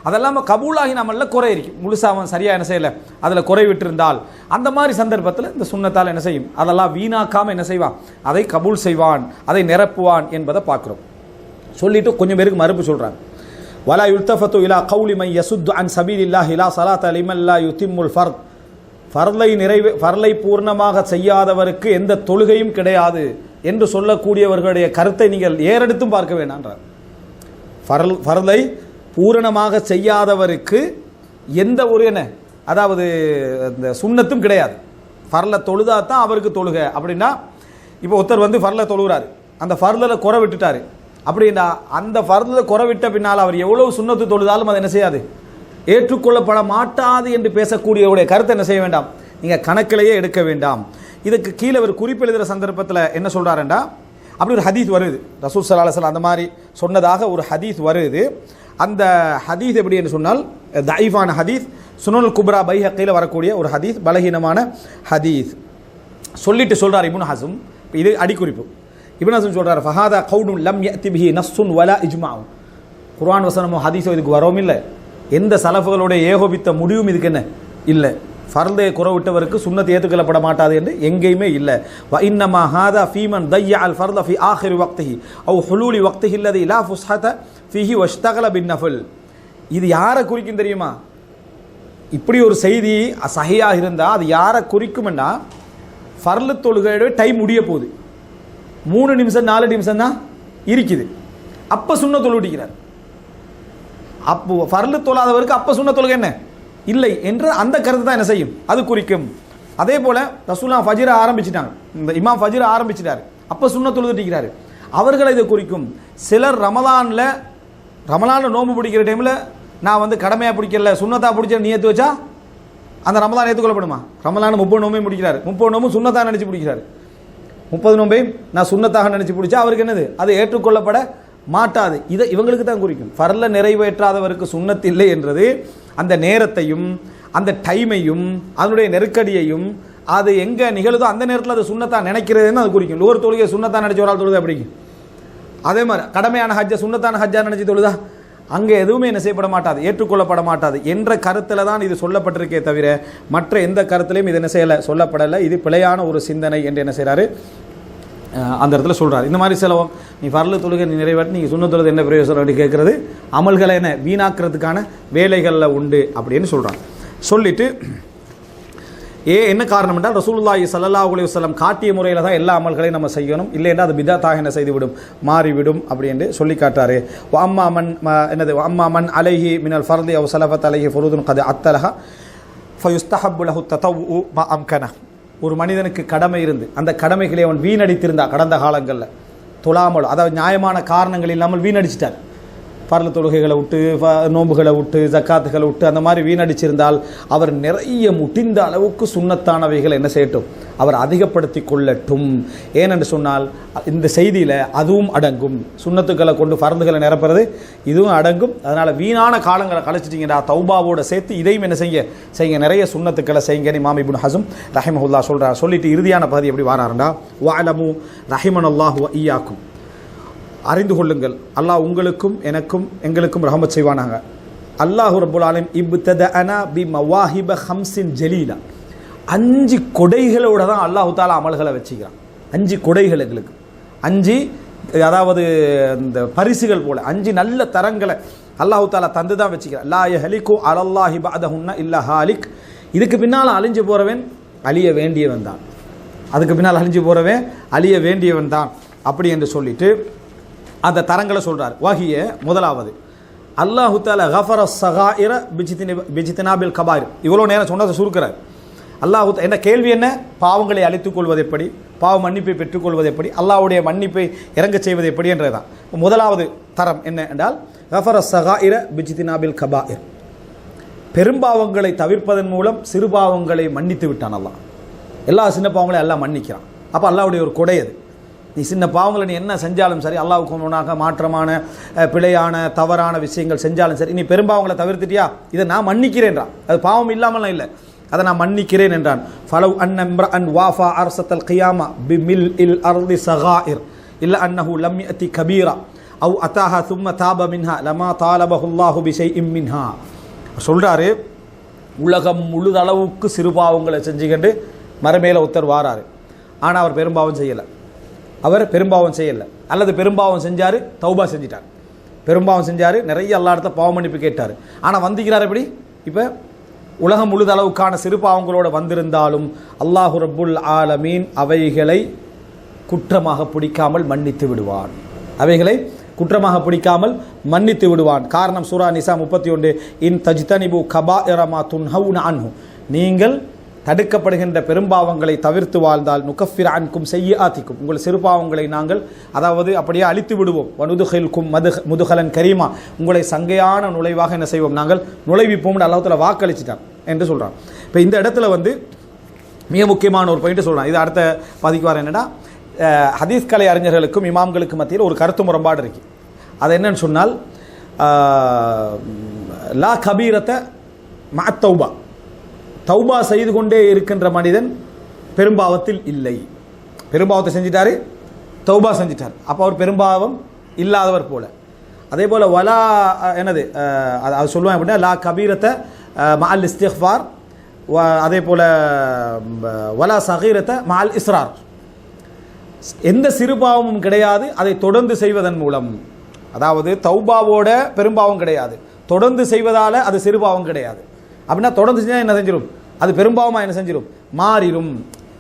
அதெல்லாம் கபூலாகி நம்மள குறை இருக்கும், முழுசாக அவன் சரியாக என்ன செய்யலை, அதில் குறை விட்டிருந்தால் அந்த மாதிரி சந்தர்ப்பத்தில் இந்த சுன்னத்தால் என்ன செய்யும், அதெல்லாம் வீணாக்காமல் என்ன செய்வான், அதை கபூல் செய்வான், அதை நிரப்புவான் என்பதை பார்க்குறோம். சொல்லிட்டு கொஞ்சம் பேருக்கு மறுப்பு சொல்கிறாங்க. வலா யுல்தஃபத்து இலா கௌலி மை யசுத்து அன் சபீலில்லாஹி லா ஸலாத லிமன் லா யுத்திம்முல் ஃபர்த், ஃபர்லை பூர்ணமாக செய்யாதவருக்கு எந்த தொழுகையும் கிடையாது என்று சொல்லக்கூடியவர்களுடைய கருத்தை நீங்கள் ஏறெடுத்தும் பார்க்க வேண்டான்றார். ஃபர்லை பூரணமாக செய்யாதவருக்கு எந்த ஒரு என்ன, அதாவது இந்த சுன்னத்தும் கிடையாது. ஃபர்ல தொழுதா தான் அவருக்கு தொழுக அப்படின்னா, இப்போ ஒருத்தர் வந்து ஃபர்ல தொழுகிறாரு, அந்த ஃபர்லில் குறை விட்டுட்டாரு அப்படின்னா, அந்த ஃபர்லில் குறை விட்ட பின்னால் அவர் எவ்வளவு சுன்னத்து தொழுதாலும் அதை என்ன செய்யாது, ஏற்றுக்கொள்ளப்பட மாட்டாது என்று பேசக்கூடியவருடைய கருத்தை என்ன செய்ய வேண்டாம், நீங்கள் கணக்கிலேயே எடுக்க வேண்டாம். இதுக்கு கீழே ஒரு குறிப்பு எழுதுகிற சந்தர்ப்பத்தில் என்ன சொல்கிறாருண்டா, அப்படி ஒரு ஹதீஸ் வருது, ரசூல் ஸல்லல்லாஹு அலைஹி வஸல்லம் அந்த மாதிரி சொன்னதாக ஒரு ஹதீஸ் வருது. அந்த ஹதீஸ் எப்படி என்று சொன்னால் தஈஃபான ஹதீஸ், சுனனுல் குப்ரா பைஹக்கியில் வரக்கூடிய ஒரு ஹதீஸ், பலகீனமான ஹதீஸ். சொல்லிட்டு சொல்கிறார் இப்னு ஹஸம், இது அடிக்குறிப்பு. இப்னு ஹஸம் சொல்கிறார், ஃபஹாதா கௌனுன் லம் யஅதி பிஹி நஸ்ஸுன் வலா இஜ்மாஉ, குர்ஆன் வசனமோ ஹதீஸோ இதுக்கு வரவும் இல்லை, எந்த சலஃபுகளுடைய ஏகோபித்த முடிவும் இதுக்கு என்ன இல்லை, ஃபர்லை குறவிட்டவருக்கு சுன்னத் ஏற்றுக்கொள்ளப்பட மாட்டாது என்று எங்கேயுமே இல்லை. வ இன்னமா ஹாதா ஃபீமன் தைய அல் ஃபர்ல ஃபி ஆஹிரி வக்திஹி அவ் ஹுலூலி வக்திஹி அல்லதி லா ஃபுஸ்ஹத ஃபீஹி வஷ்தகல பின் நஃபில். இது யாரை குறிக்கும் தெரியுமா, இப்படி ஒரு செய்தி சஹியாக இருந்தால் அது யாரை குறிக்கும்னா, ஃபர்லு தொழுகையோட டைம் முடிய போகுது, 3 நிமிஷம் 4 நிமிஷம் தான் இருக்குது, அப்போ சுன்னத் தொழுவிட்டிக்கிறார். அப்போ ஃபர்லு தொழாதவருக்கு அப்போ சுன்னத் தொழுகை என்ன இல்லை என்ற அந்த கருத்து தான் என்ன செய்யும், அது குறிக்கும். அதே போல் ரசூலுல்லாஹ் ஃபஜ்ர ஆரம்பிச்சிட்டாங்க, இந்த இமாம் ஃபஜ்ர ஆரம்பிச்சிட்டாரு, அப்போ சுன்னத் தொழுதுட்டிக்கிறாரு, அவர்களை இதை குறிக்கும். சிலர் ரமலானில் நோம்பு பிடிக்கிற டைமில் நான் வந்து கடமையாக பிடிக்கல சுன்னத்தாக பிடிச்ச நியத்து வச்சா அந்த ரமலான் ஏற்றுக்கொள்ளப்படுமா? ரமலான் 30 நோம்பையும் பிடிக்கிறாரு, 30 நோம்பும் சுன்னத்தாக நினச்சி பிடிக்கிறாரு, 30 நோம்பையும் நான் சுன்னத்தாக நினச்சி பிடிச்சா அவருக்கு என்னது, அது ஏற்றுக்கொள்ளப்பட மாட்டாது. இதை இவங்களுக்கு தான் குறிக்கும். ஃபர்ல நிறைவேற்றாதவருக்கு சுன்னத் இல்லை என்றது அந்த நேரத்தையும் அந்த டைமையும் அதனுடைய நெருக்கடியையும் அது எங்கே நிகழுதோ அந்த நேரத்தில் அது சுன்னத்தாக நினைக்கிறதுன்னு அது குறிக்கும். ஒரு தொழுகை சுன்னத்தாக நினச்சி ஒரு ஆள் தொழுதா பிடிக்கும். அதே மாதிரி கடமையான ஹஜ்ஜை சுன்னத்தான ஹஜ்ஜா நினச்சி தொழுதா அங்கே எதுவுமே என்ன செய்யப்பட மாட்டாது, ஏற்றுக்கொள்ளப்பட மாட்டாது என்ற கருத்தில் தான் இது சொல்லப்பட்டிருக்கே தவிர மற்ற எந்த கருத்திலையும் இது என்ன செய்யலை, சொல்லப்படலை. இது பிழையான ஒரு சிந்தனை என்று என்ன செய்கிறாரு அந்த இடத்துல சொல்கிறார். இந்த மாதிரி சிலவம் நீ ஃபர்லு தொழுகை நீ நிறைவேற்றி நீங்கள் சுன்னத் தொழுகை என்ன பிரயோஜனம் அப்படி கேட்குறது, அமல்களை என்ன வீணாக்கிறதுக்கான வேலைகளில் உண்டு அப்படின்னு சொல்கிறாங்க. சொல்லிட்டு என்ன காரணம் என்றால் ரசூலுல்லாஹி ஸல்லல்லாஹு அலைஹி வஸல்லம் காட்டிய முறையில் தான் எல்லா அமல்களையும் நம்ம செய்யணும், இல்லைன்னா அது பிதத்தாக என்ன செய்துவிடும், மாறிவிடும் அப்படி என்று சொல்லி காட்டாரு. அம்மா மன் அலைஹி மினல் ஃபர்தி அவ் ஸலஃபத் அலைஹி ஃபுருதுன் கத் அத்தலஹா ஃபயுஸ்தஹப்பு லஹு ததவ்வு மா அம்கன. ஒரு மனிதனுக்கு கடமை இருந்து அந்த கடமைகளை அவன் வீணடித்திருந்தா கடந்த காலங்களில் தொழாமல், அதாவது நியாயமான காரணங்கள் இல்லாமல் வீணடிச்சிட்டார், ஃபர்ல தொழுகைகளை விட்டு நோம்புகளை விட்டு ஜக்காத்துகளை விட்டு அந்த மாதிரி வீணடிச்சிருந்தால் அவர் நிறைய முடிந்த அளவுக்கு சுன்னத்தானவைகளை என்ன செய்யட்டும், அவர் அதிகப்படுத்தி கொள்ளட்டும். ஏனென்று சொன்னால் இந்த செய்தியில் அதுவும் அடங்கும், சுன்னத்துக்களை கொண்டு ஃபர்துகளை நிரப்புறது இதுவும் அடங்கும். அதனால் வீணான காலங்களை கழிச்சிட்டிங்கடா தௌபாவோட சேர்த்து இதையும் என்ன செய்யுங்க, நிறைய சுன்னத்துக்களை செய்யுங்க. இமாம் இப்னு ஹஸம் ரஹிமஹுல்லாஹ் சொல்கிறார். சொல்லிட்டு இறுதியான பகுதி எப்படி வாராருண்டா, வஅலமு ரஹிமனல்லாஹு வ ஈயாக்கும், அறிந்து கொள்ளுங்கள் அல்லாஹ் உங்களுக்கும் எனக்கும் எங்களுக்கும் ரஹமத் செய்வானாங்க. அல்லாஹு ரப்புல் ஆலமீன் இப்ததஅனா பி மவாஹிப ஹம்ஸின் ஜலீலா, 5 கொடைகளோட தான் அல்லாஹு தாலா அமல்களை வச்சுக்கிறான். 5 கொடைகள் எங்களுக்கு, 5 அதாவது இந்த பரிசுகள் போல 5 நல்ல தரங்களை அல்லாஹு தாலா தந்து தான் வச்சுக்கிறான். லா யஹலிகு அலல்லாஹி பஅதஹுன்ன இல்லா ஹாலிக், இதுக்கு பின்னால் அழிஞ்சு போகிறவன் அழிய வேண்டியவன் தான், அதுக்கு பின்னால் அழிஞ்சு போகிறவன் அழிய வேண்டியவன் தான் அப்படி என்று சொல்லிட்டு அந்த தரங்களை சொல்கிறார். வஹிய முதலாவது அல்லாஹு தஆலா கஃபர ஸகாயிர பிஜித்னாபில் கபாயிர். இவ்வளோ நேரம் சொன்னதை சுருக்கிறார். அல்லாஹு என்ன கேள்வி என்ன, பாவங்களை அழித்துக் கொள்வது எப்படி, பாவ மன்னிப்பை பெற்றுக்கொள்வது எப்படி, அல்லாஹ்வுடைய மன்னிப்பை இறங்கச் செய்வது எப்படி என்றதான் முதலாவது தரம். என்ன என்றால் கஃபர ஸகாயிர பிஜித்னாபில் கபாயிர், பெரும்பாவங்களை தவிர்ப்பதன் மூலம் சிறுபாவங்களை மன்னித்து விட்டான் அல்லாஹ். எல்லா சின்ன பாவங்களையும் எல்லாம் மன்னிக்கிறான். அப்போ அல்லாஹ்வுடைய ஒரு கொடை அது. நீ சின்ன பாவங்களை நீ என்ன செஞ்சாலும் சரி, அல்லாஹ்வுக்கு முன்னாக மாற்றமான பிழையான தவறான விஷயங்கள் செஞ்சாலும் சரி, நீ பெரும்பாவங்களை தவிர்த்துட்டியா, இதை நான் மன்னிக்கிறேன்றான். அது பாவம் இல்லாமல் இல்லை, அதை நான் மன்னிக்கிறேன் என்றான். ஃபலவ் அன் வாஃபா அர்சத்தல் கியாமா பிமில் இல் அர்தி சகாயிர் இல்ல அன்னஹு லம் யதி கபீரா அவ் அத்தாஹா சும்ம தாப மின்ஹா லமா தாலபஹுல்லாஹு பிஷைஇம் மின்ஹா. சொல்றாரு, உலகம் முழுதளவுக்கு சிறுபாவங்களை செஞ்சுக்கிட்டு மரமேல ஒருத்தர் வாராரு. ஆனால் அவர் பெரும்பாவம் செய்யலை. அல்லது பெரும்பாவம் செஞ்சார், தௌபா செஞ்சிட்டார். பெரும்பாவம் செஞ்சார், நிறைய எல்லா இடத்துல பாவ மன்னிப்பு கேட்டார். ஆனால் வந்திக்கிறார் எப்படி? இப்போ உலகம் முழுதளவுக்கான சிறு பாவங்களோட வந்திருந்தாலும் அல்லாஹு ரப்புல் ஆலமீன் அவைகளை குற்றமாக பிடிக்காமல் மன்னித்து விடுவான். காரணம் சூரா நிசா 31, இன் தஜ்தனிபு கபாயிர மா துன்ஹவுன அன்ஹு, நீங்கள் தடுக்கப்படுகின்ற பெரும்பாவங்களை தவிர்த்து வாழ்ந்தால் நுகஃபிர் அன்கும் செய்யாத்திக்கும், உங்கள் சிறுபாவங்களை நாங்கள் அதாவது அப்படியே அழித்து விடுவோம். வனுதுகில்கும் முதுகலன் கரீமா, உங்களை சங்கையான நுழைவாக என்ன செய்வோம், நாங்கள் நுழைவிப்போம்னு அல்லாஹ் தஆலா வாக்களிச்சிட்டான் என்று சொல்கிறான். இப்போ இந்த இடத்துல மிக முக்கியமான ஒரு பாயிண்ட் சொல்கிறான். இது அடுத்த பதிக்கு வர என்னன்னா, ஹதீஸ் கலை அறிஞர்களுக்கும் இமாம்களுக்கு மத்தியில் ஒரு கருத்து முரண்பாடு இருக்கு. அது என்னன்னு சொன்னால், லா கபீரத்த மஅ தௌபா, தௌபா செய்து கொண்டே இருக்கின்ற மனிதன் பெரும்பாவத்தில் இல்லை. பெரும்பாவத்தை செஞ்சிட்டாரு, தௌபா செஞ்சிட்டார், அப்போ அவர் பெரும்பாவம் இல்லாதவர் போல. அதே போல் வலா என்னது அது சொல்லுவாங்க அப்படின்னா, லா கபீரத்தை மஅல் இஸ்திக்ஃபார், அதே போல் வலா சகீரத்தை மஅல் இஸ்ரார், எந்த சிறுபாவமும் கிடையாது அதை தொடர்ந்து செய்வதன் மூலம். அதாவது தௌபாவோட பெரும்பாவம் கிடையாது, தொடர்ந்து செய்வதால் அது சிறுபாவம் கிடையாது. அப்படின்னா தொடர்ந்து செஞ்சால் என்ன செஞ்சிடும், அது பெரும்பாவமாக என்ன செஞ்சிடும், மாறிடும்.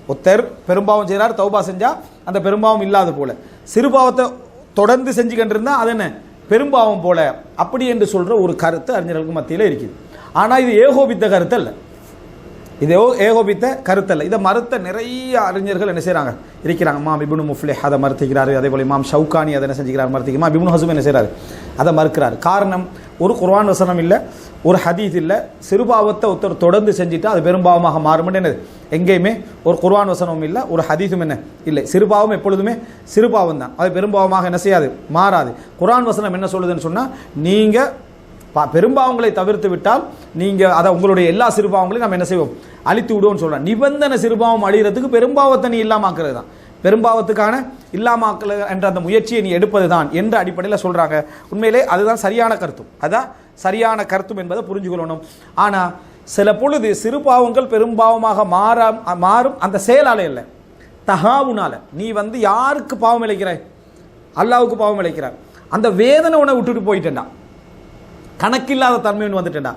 ஒருத்தர் பெரும்பாவம் செய்கிறார், தௌபா செஞ்சால் அந்த பெரும்பாவம் இல்லாத போல, சிறுபாவத்தை தொடர்ந்து செஞ்சுக்கிட்டு இருந்தால் அது என்ன பெரும்பாவம் போல, அப்படி என்று சொல்கிற ஒரு கருத்து அறிஞர்களுக்கு மத்தியில் இருக்குது. ஆனால் இது ஏகோபித்த கருத்து அல்ல, இதை மறுத்த நிறைய அறிஞர்கள் என்ன செய்கிறாங்க இருக்கிறாங்க. இமாம் இப்னு முஃப்லிஹ் அதை மறுத்துக்கிறாரு. அதே போல் இமாம் ஷவுகானி அதை என்ன செஞ்சுக்கிறார், மறுத்துக்கிறார். இமாம் இப்னு ஹஸம் என்ன செய்கிறாரு, அதை மறுக்கிறார். காரணம், ஒரு குர்ஆன் வசனம் இல்லை, ஒரு ஹதீஸ் இல்லை. சிறுபாவத்தை ஒருத்தர் தொடர்ந்து செஞ்சுட்டா அது பெரும்பாவமாக மாறும். என்னது, எங்கேயுமே ஒரு குர்ஆன் வசனமும் இல்லை, ஒரு ஹதீஸும் என்ன இல்லை. சிறுபாவம் எப்பொழுதுமே சிறுபாவம் தான், அது பெரும்பாவமாக என்ன செய்யாது, மாறாது. குர்ஆன் வசனம் என்ன சொல்லுதுன்னு சொன்னால், நீங்கள் பெரும்பாவங்களை தவிர்த்து விட்டால் நீங்கள் அதை உங்களுடைய எல்லா சிறுபாவங்களையும் நம்ம என்ன செய்வோம், அழித்து விடுவோம்னு சொல்கிறோம். நிபந்தனை சிறுபாவம் அழிகிறதுக்கு பெரும்பாவத்தை நீ இல்லாமாக்குறது தான், பெரும்பாவத்துக்கான இல்லாமாக்கல் என்ற அந்த முயற்சியை நீ எடுப்பது தான் என்ற அடிப்படையில் சொல்கிறாங்க. உண்மையிலே அதுதான் சரியான கருத்தும் என்பதை புரிஞ்சுக்கொள்ளணும். ஆனால் சில பொழுது சிறுபாவங்கள் பெரும்பாவமாக மாறும் அந்த செயலாலே இல்லை, தகாவுனால. நீ யாருக்கு பாவம் இழைக்கிறாய், அல்லாஹ்வுக்கு பாவம் இழைக்கிறாய், அந்த வேதனை உன்னை விட்டுட்டு போயிட்டேன்டா, கணக்கில்லாத தன்மை ஒன்று வந்துட்டேன்டா,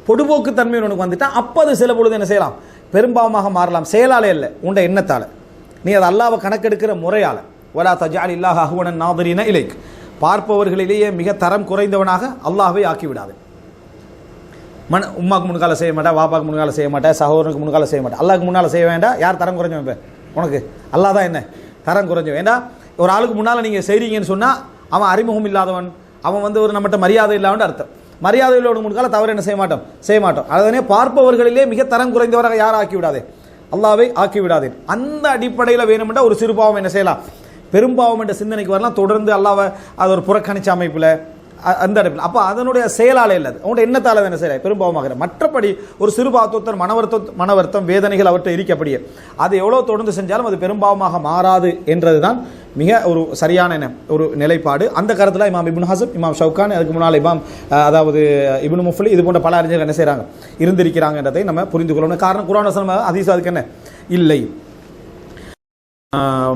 பொடுபோக்கு தன்மை உனக்கு வந்துட்டான், அப்போ அது சில பொழுது என்ன செய்யலாம், பெரும்பாவமாக மாறலாம். செயலாலே இல்லை, உண்ட எண்ணத்தால். நீ அதை அல்லாஹ்வை கணக்கெடுக்கிற முறையால். வலா தஜ்அல் இல்லாஹ அஹ்வனன் நாதிரீன இலைக், பார்ப்பவர்களிலேயே மிக தரம் குறைந்தவனாக அல்லாஹ்வை ஆக்கிவிடாது. உம்மாக்கு முன்கால செய்ய மாட்டேன், வாப்பாக்கு முன்கால செய்ய மாட்டேன், சகோதரனுக்கு முன்கால செய்ய மாட்டேன், அல்லாஹ்க்கு முன்னால் செய்ய வேண்டாம். யார் தரம் குறைஞ்சவன் உனக்கு? அல்லாஹ் தான் என்ன தரம் குறைஞ்சவன். ஏண்டா ஒரு ஆளுக்கு முன்னால் நீங்கள் செய்கிறீங்கன்னு சொன்னால் அவன் அறிமுகம் இல்லாதவன், அவன் ஒரு நம்மகிட்ட மரியாதை இல்லாமல் அர்த்தம். மரியாதை உள்ளவனுக்கு முன்கால தவறு என்ன செய்ய மாட்டோம். அதுதானே பார்ப்பவர்களிலே மிக தரம் குறைந்தவராக யார் ஆக்கிவிடாதே, அல்லாஹ்வை ஆக்கிவிடாதே. அந்த அடிப்படையில் வேணுமென்றா ஒரு சிறுபாவம் என்ன செய்யலாம், பெரும்பாவம் என்ற சிந்தனைக்கு வரலாம். தொடர்ந்து அல்லாஹ்வை அது ஒரு புறக்கணிச்ச அமைப்பில் அந்த அடிப்பில், அப்போ அதனுடைய செயலாலே இல்லை, அவனுடைய எண்ணத்தால் என்ன செய்யல பெரும்பாவமாக. மற்றபடி ஒரு சிறுபாவத்தோத்தர் மனவருத்தம் வேதனைகள் அவற்றை இருக்கப்படியே அது எவ்வளோ தொடர்ந்து செஞ்சாலும் அது பெரும்பாவமாக மாறாது என்றது தான் மிக ஒரு சரியான ஒரு நிலைப்பாடு. அந்த கருத்தில் இமாம் இப்னு ஹஸம், இமாம் ஷவுகானி, அதுக்கு முன்னால் இமாம் அதாவது இப்னு முஃப்லிஹ், இது போன்ற பல அறிஞர்கள் என்ன செய்கிறாங்க, இருந்திருக்கிறாங்கன்றதை நம்ம புரிந்து கொள்ளணும். காரணம் குர்ஆன் வசனம் ஹதீஸ் அதுக்கு என்ன இல்லை.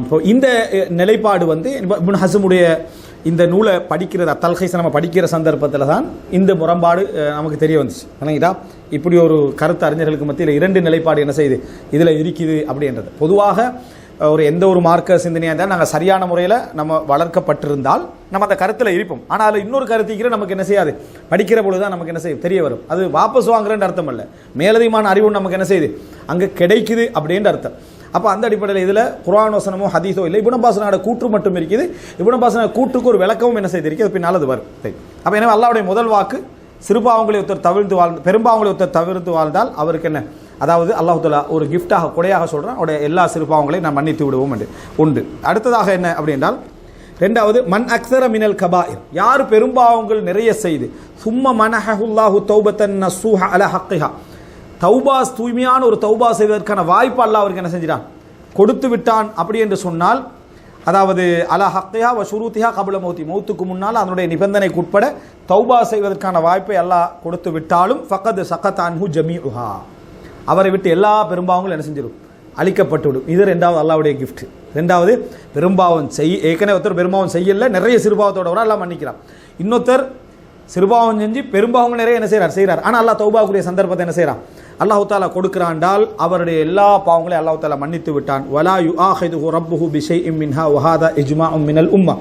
இப்போ இந்த நிலைப்பாடு இப்னு ஹஸமுடைய இந்த நூலை படிக்கிறது அத்தல்ஹைஸை நம்ம படிக்கிற சந்தர்ப்பத்தில் தான் இந்த முரண்பாடு நமக்கு தெரிய வந்துச்சு. இல்லைங்களா, இப்படி ஒரு கருத்து அறிஞர்களுக்கு மத்தியில் இரண்டு நிலைப்பாடு என்ன செய்யுது இதில் இருக்குது அப்படின்றது. பொதுவாக எந்த ஒரு மார்க்க சிந்தனையாக இருந்தால் நாங்கள் சரியான முறையில் நம்ம வளர்க்கப்பட்டிருந்தால் நம்ம அந்த கருத்தில் இருப்போம். ஆனால் அதில் இன்னொரு கருத்திக்கிற நமக்கு என்ன செய்யாது, படிக்கிற பொழுது தான் நமக்கு என்ன செய்யும் தெரிய வரும். அது வாபஸ் வாங்குறேன்ற அர்த்தம் இல்லை, மேலதிகமான அறிவு நமக்கு என்ன செய்யுது அங்கே கிடைக்குது அப்படின்ற அர்த்தம். அப்போ அந்த அடிப்படையில் இதில் குர்ஆன் வசனமோ ஹதீஸோ இல்லை, இப்னு அப்பாஸோட கூற்று மட்டும் இருக்குது. இப்னு அப்பாஸோட கூற்றுக்கு ஒரு விளக்கமும் என்ன செய்திருக்கு, அது பின்னால் அது வரும். அப்போ எனவே அல்லாஹ்வுடைய முதல் வாக்கு, சிறுபாவங்களை ஒருத்தர் தவிர்த்து பெரும்பாவங்களை ஒருத்தர் தவிர்த்து வாழ்ந்தால் அவருக்கு என்ன அதாவது அல்லாஹ் தஆலா ஒரு கிஃப்டாக கொடையாக சொல்கிறான், அவருடைய எல்லா சிறு பாவங்களையும் நான் மன்னித்து விடுவோம் என்று உண்டு. அடுத்ததாக என்ன அப்படின்றால், ரெண்டாவது மன் அக்ஸர மினல் கபாயிர், யார் பெரும்பாவங்கள் நிறைய செய்து சும்ம மனஹுல்லாஹு தௌபத்தன் நஸூஹ அலா ஹக்கிஹா, தௌபா தூய்மையான ஒரு தௌபா செய்வதற்கான வாய்ப்பு அல்லாஹ் அவருக்கு என்ன செஞ்சிட்டான், கொடுத்து விட்டான். அப்படி என்று சொன்னால், அதாவது அலா ஹக்கிஹா வ ஷுரூத்திஹா கபுல மௌத்தி, மௌத்துக்கு முன்னால் அதனுடைய நிபந்தனைக்கு உட்பட தௌபா செய்வதற்கான வாய்ப்பை அல்லாஹ் கொடுத்து விட்டாலும் ஃபக்கத் சகத் அன்ஹு ஜமீஉஹா, அவரை விட்டு எல்லா பெரும்பாவங்களும் என்ன செஞ்சிடும், அழிக்கப்பட்டுவிடும். இது ரெண்டாவது அல்லாஹ்வுடைய கிஃப்ட். ரெண்டாவது பெரும்பாவம் ஏற்கனவே ஒருத்தர் பெரும்பாவம் செய்யல, நிறைய சிறுபாவத்தோட வர அல்லாஹ் மன்னிக்கிறான். இன்னொருத்தர் சிறுபாவம் செஞ்சு பெரும்பாவங்கள் நிறைய என்ன செய்கிறார், ஆனால் அல்லாஹ் தௌபாவுக்குரிய சந்தர்ப்பத்தை என்ன செய்கிறான், அல்லாஹ் தஆலா கொடுக்கிறாண்டால் அவருடைய எல்லா பாவங்களையும் அல்லாஹ் தஆலா மன்னித்து விட்டான். வலா யுஆஹிதுஹு ரப்புஹு பிஷைஇன் மின்ஹா வஹாதா இஜ்மாஉம் மினல் உம்மா,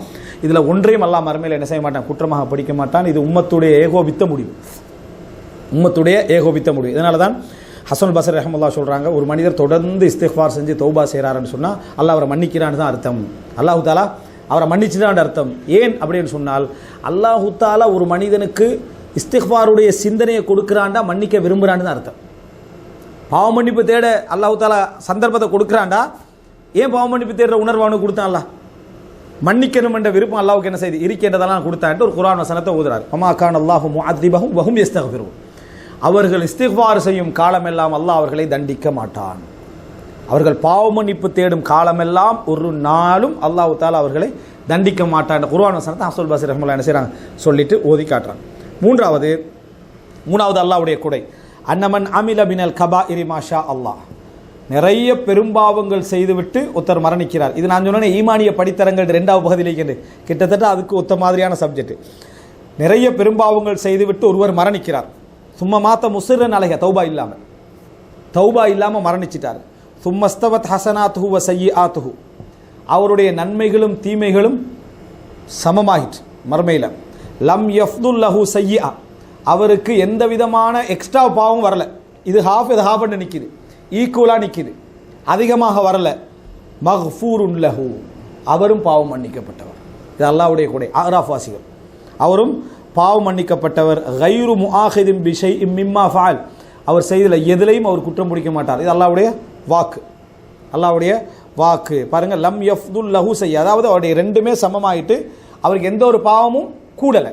இதில் ஒன்றையும் அல்லாஹ் மறுமையில் என்ன செய்ய மாட்டான், குற்றமாக படிக்க மாட்டான். இது உம்மத்துடைய ஏகோபித்த முடிவு, உம்மத்துடைய ஏகோபித்த முடிவு. இதனால தான் ஹசனுல் பஸ்ரி ரஹ்மத்துல்லாஹி சொல்கிறாங்க, ஒரு மனிதர் தொடர்ந்து இஸ்திக்ஃபார் செஞ்சு தௌபா செய்கிறாருன்னு சொன்னால் அல்லாஹ் அவரை மன்னிக்கிறான்னு தான் அர்த்தம். அல்லாஹ் தஆலா அவரை மன்னிச்சுதான் அர்த்தம். ஏன் அப்படின்னு சொன்னால், அல்லாஹ் தஆலா ஒரு மனிதனுக்கு இஸ்திக்ஃபாருடைய சிந்தனையை கொடுக்குறான்டா மன்னிக்க விரும்புகிறான்னு தான் அர்த்தம். பாவ மன்னிப்பு தேட அல்லாஹ் தஆலா சந்தர்ப்பத்தை கொடுக்குறான்டா, ஏன் பாவ மன்னிப்பு தேடுற உணர்வு அவனுக்கு கொடுத்தான், அல்லாஹ் மன்னிக்கணும் என்ற விருப்பம் அல்லாஹ்வுக்கு என்ன செய்து இருக்கின்றதெல்லாம் கொடுத்தான்ட்டு ஒரு குர்ஆன் வசனத்தை ஓதுறார். வமா கான அல்லாஹு முஅத்திபஹும் வஹும் யஸ்தக்ஃபிரூன், அவர்கள் இஸ்திக்ஃபார் செய்யும் காலமெல்லாம் அல்லாஹ் அவர்களை தண்டிக்க மாட்டான். அவர்கள் பாவ மன்னிப்பு தேடும் காலமெல்லாம் ஒரு நாளும் அல்லாஹ் தஆலா அவர்களை தண்டிக்க மாட்டான். குர்ஆன் வசனத்தை ஹசனுல் பஸ்ரி ரஹ்மத்துல்லாஹி என்ன செய்கிறாங்க, சொல்லிட்டு ஓதி காட்டுறாங்க. மூணாவது அல்லாஹ்வுடைய கொடை, அன்னமன் அமில பினல் கபாயிரி மாஷா அல்லாஹ், நிறைய பெரும்பாவங்கள் செய்துவிட்டு ஒருத்தர் மரணிக்கிறார். இது நான் சொன்னேன் ஈமானிய படித்தரங்கள் ரெண்டாவது பகுதியில் இருக்கின்றது, கிட்டத்தட்ட அதுக்கு ஒத்த மாதிரியான சப்ஜெக்ட். நிறைய பெரும்பாவங்கள் செய்துவிட்டு ஒருவர் மரணிக்கிறார். சும்மா மாத்த முசிரன் அழக தௌபா இல்லாமல் மரணிச்சிட்டார். சும்மஸ்தவத் ஹசனாத்துஹு வ சய்யிஆத்துஹு, அவருடைய நன்மைகளும் தீமைகளும் சமமாயிற்று மர்மையில். லம் யஃப்துல் லஹு சய்யிஆ, அவருக்கு எந்த விதமான எக்ஸ்ட்ரா பாவம் வரல. இது ஹாஃப் இது ஹாஃப் என்று நிற்கிது, ஈக்குவலாக நிற்கிது, அதிகமாக வரல. மக்ஃபூருன் லஹு, அவரும் பாவம் மன்னிக்கப்பட்டவர். இது அல்லாஹ்வுடைய கொடை. அராஃப் வாசிகள், அவரும் பாவம் மன்னிக்கப்பட்டவர். கைரு முஆஹிதின் பிஷைஇம் மிம்மா ஃபஅல், அவர் செய்தல எதிலையும் அவர் குற்றம் பிடிக்க மாட்டார். இது அல்லாஹ்வுடைய வாக்கு, அல்லாஹ்வுடைய வாக்கு. பாருங்கள், லம் யஃப்துல் லஹு சய்யிஆ, அதாவது அவருடைய ரெண்டுமே சமமாயிட்டு அவருக்கு எந்த ஒரு பாவமும் கூடலை,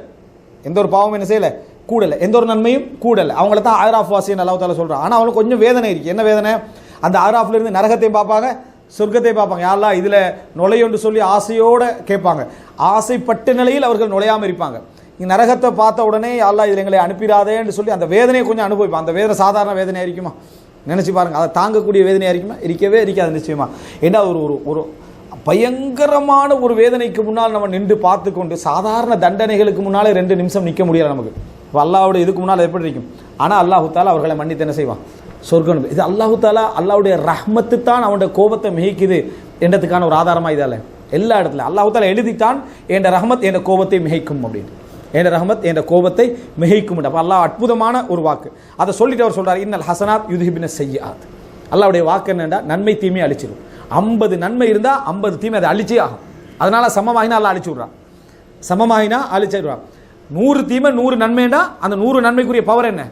எந்த ஒரு பாவமும் என்ன செய்யலை, கூடலை, எந்த ஒரு நன்மையும் கூடலை. அவங்கள தான் ஆராஃப் வாசின்னு அல்லாஹ் தஆலா சொல்கிறான். ஆனால் அவனுக்கு கொஞ்சம் வேதனை இருக்குது. என்ன வேதனை, அந்த ஆராஃப்ல இருந்து நரகத்தையும் பார்ப்பாங்க, சொர்க்கத்தை பார்ப்பாங்க. யா அல்லாஹ் இதில் நுழையொன்று சொல்லி ஆசையோடு கேட்பாங்க. ஆசைப்பட்ட நிலையில் அவர்கள் நுழையாமல் இருப்பாங்க. நரகத்தை பார்த்த உடனே யா அல்லாஹ் இதில் எங்களை அனுப்பிடாதேன்னு சொல்லி அந்த வேதனையை கொஞ்சம் அனுபவிப்பான். அந்த வேதனை சாதாரண வேதனையாக இருக்குமா, நினச்சி பாருங்கள். அதை தாங்கக்கூடிய வேதனையாக இருக்குமா, இருக்கவே இருக்காது நிச்சயமா. ஏன்னா ஒரு பயங்கரமான ஒரு வேதனைக்கு முன்னால் நம்ம நின்று பார்த்து கொண்டு, சாதாரண தண்டனைகளுக்கு முன்னாலே 2 நிமிஷம் நிற்க முடியாது நமக்கு. அல்லாஹ்வுடைய இதுக்கு முன்னால் எப்படி இருக்கும். ஆனால் அல்லாஹ் தஆலா அவர்களை மன்னித்து என்ன செய்வான், சொர்க்கம். இது அல்லாஹ் தஆலா அல்லாஹ்வுடைய ரஹ்மத்து தான் அவனுடைய கோபத்தை மிகைக்குது என்றதுக்கான ஒரு ஆதாரமாக இதால் எல்லா இடத்துல அல்லாஹ் தஆலா எழுதிட்டான், என்ற ரஹ்மத் என்ற கோபத்தை மிகைக்கும் அப்படின்னு, என்ற ரஹ்மத் என்ற கோபத்தை மிகைக்கும். அப்போ அல்லாஹ் அற்புதமான ஒரு வாக்கு. அதை சொல்லிட்டு அவர் சொல்றார், இன்னல் ஹசனாத் யுத்ஹிபின சய்யிஆத். அல்லாஹ்வுடைய வாக்கு என்னென்னா, நன்மை தீமையை அழிச்சிடும். 50 நன்மை இருந்தால் 50 தீமை அதை அழிச்சே ஆகும். அதனால சமமாகினா அல்லாஹ் அழிச்சு விட்றான், சமமாகினா அழிச்சிடுறான். 100 தீமை 100 நன்மைன்னா அந்த 100 நன்மைக்குரிய பவர் என்ன,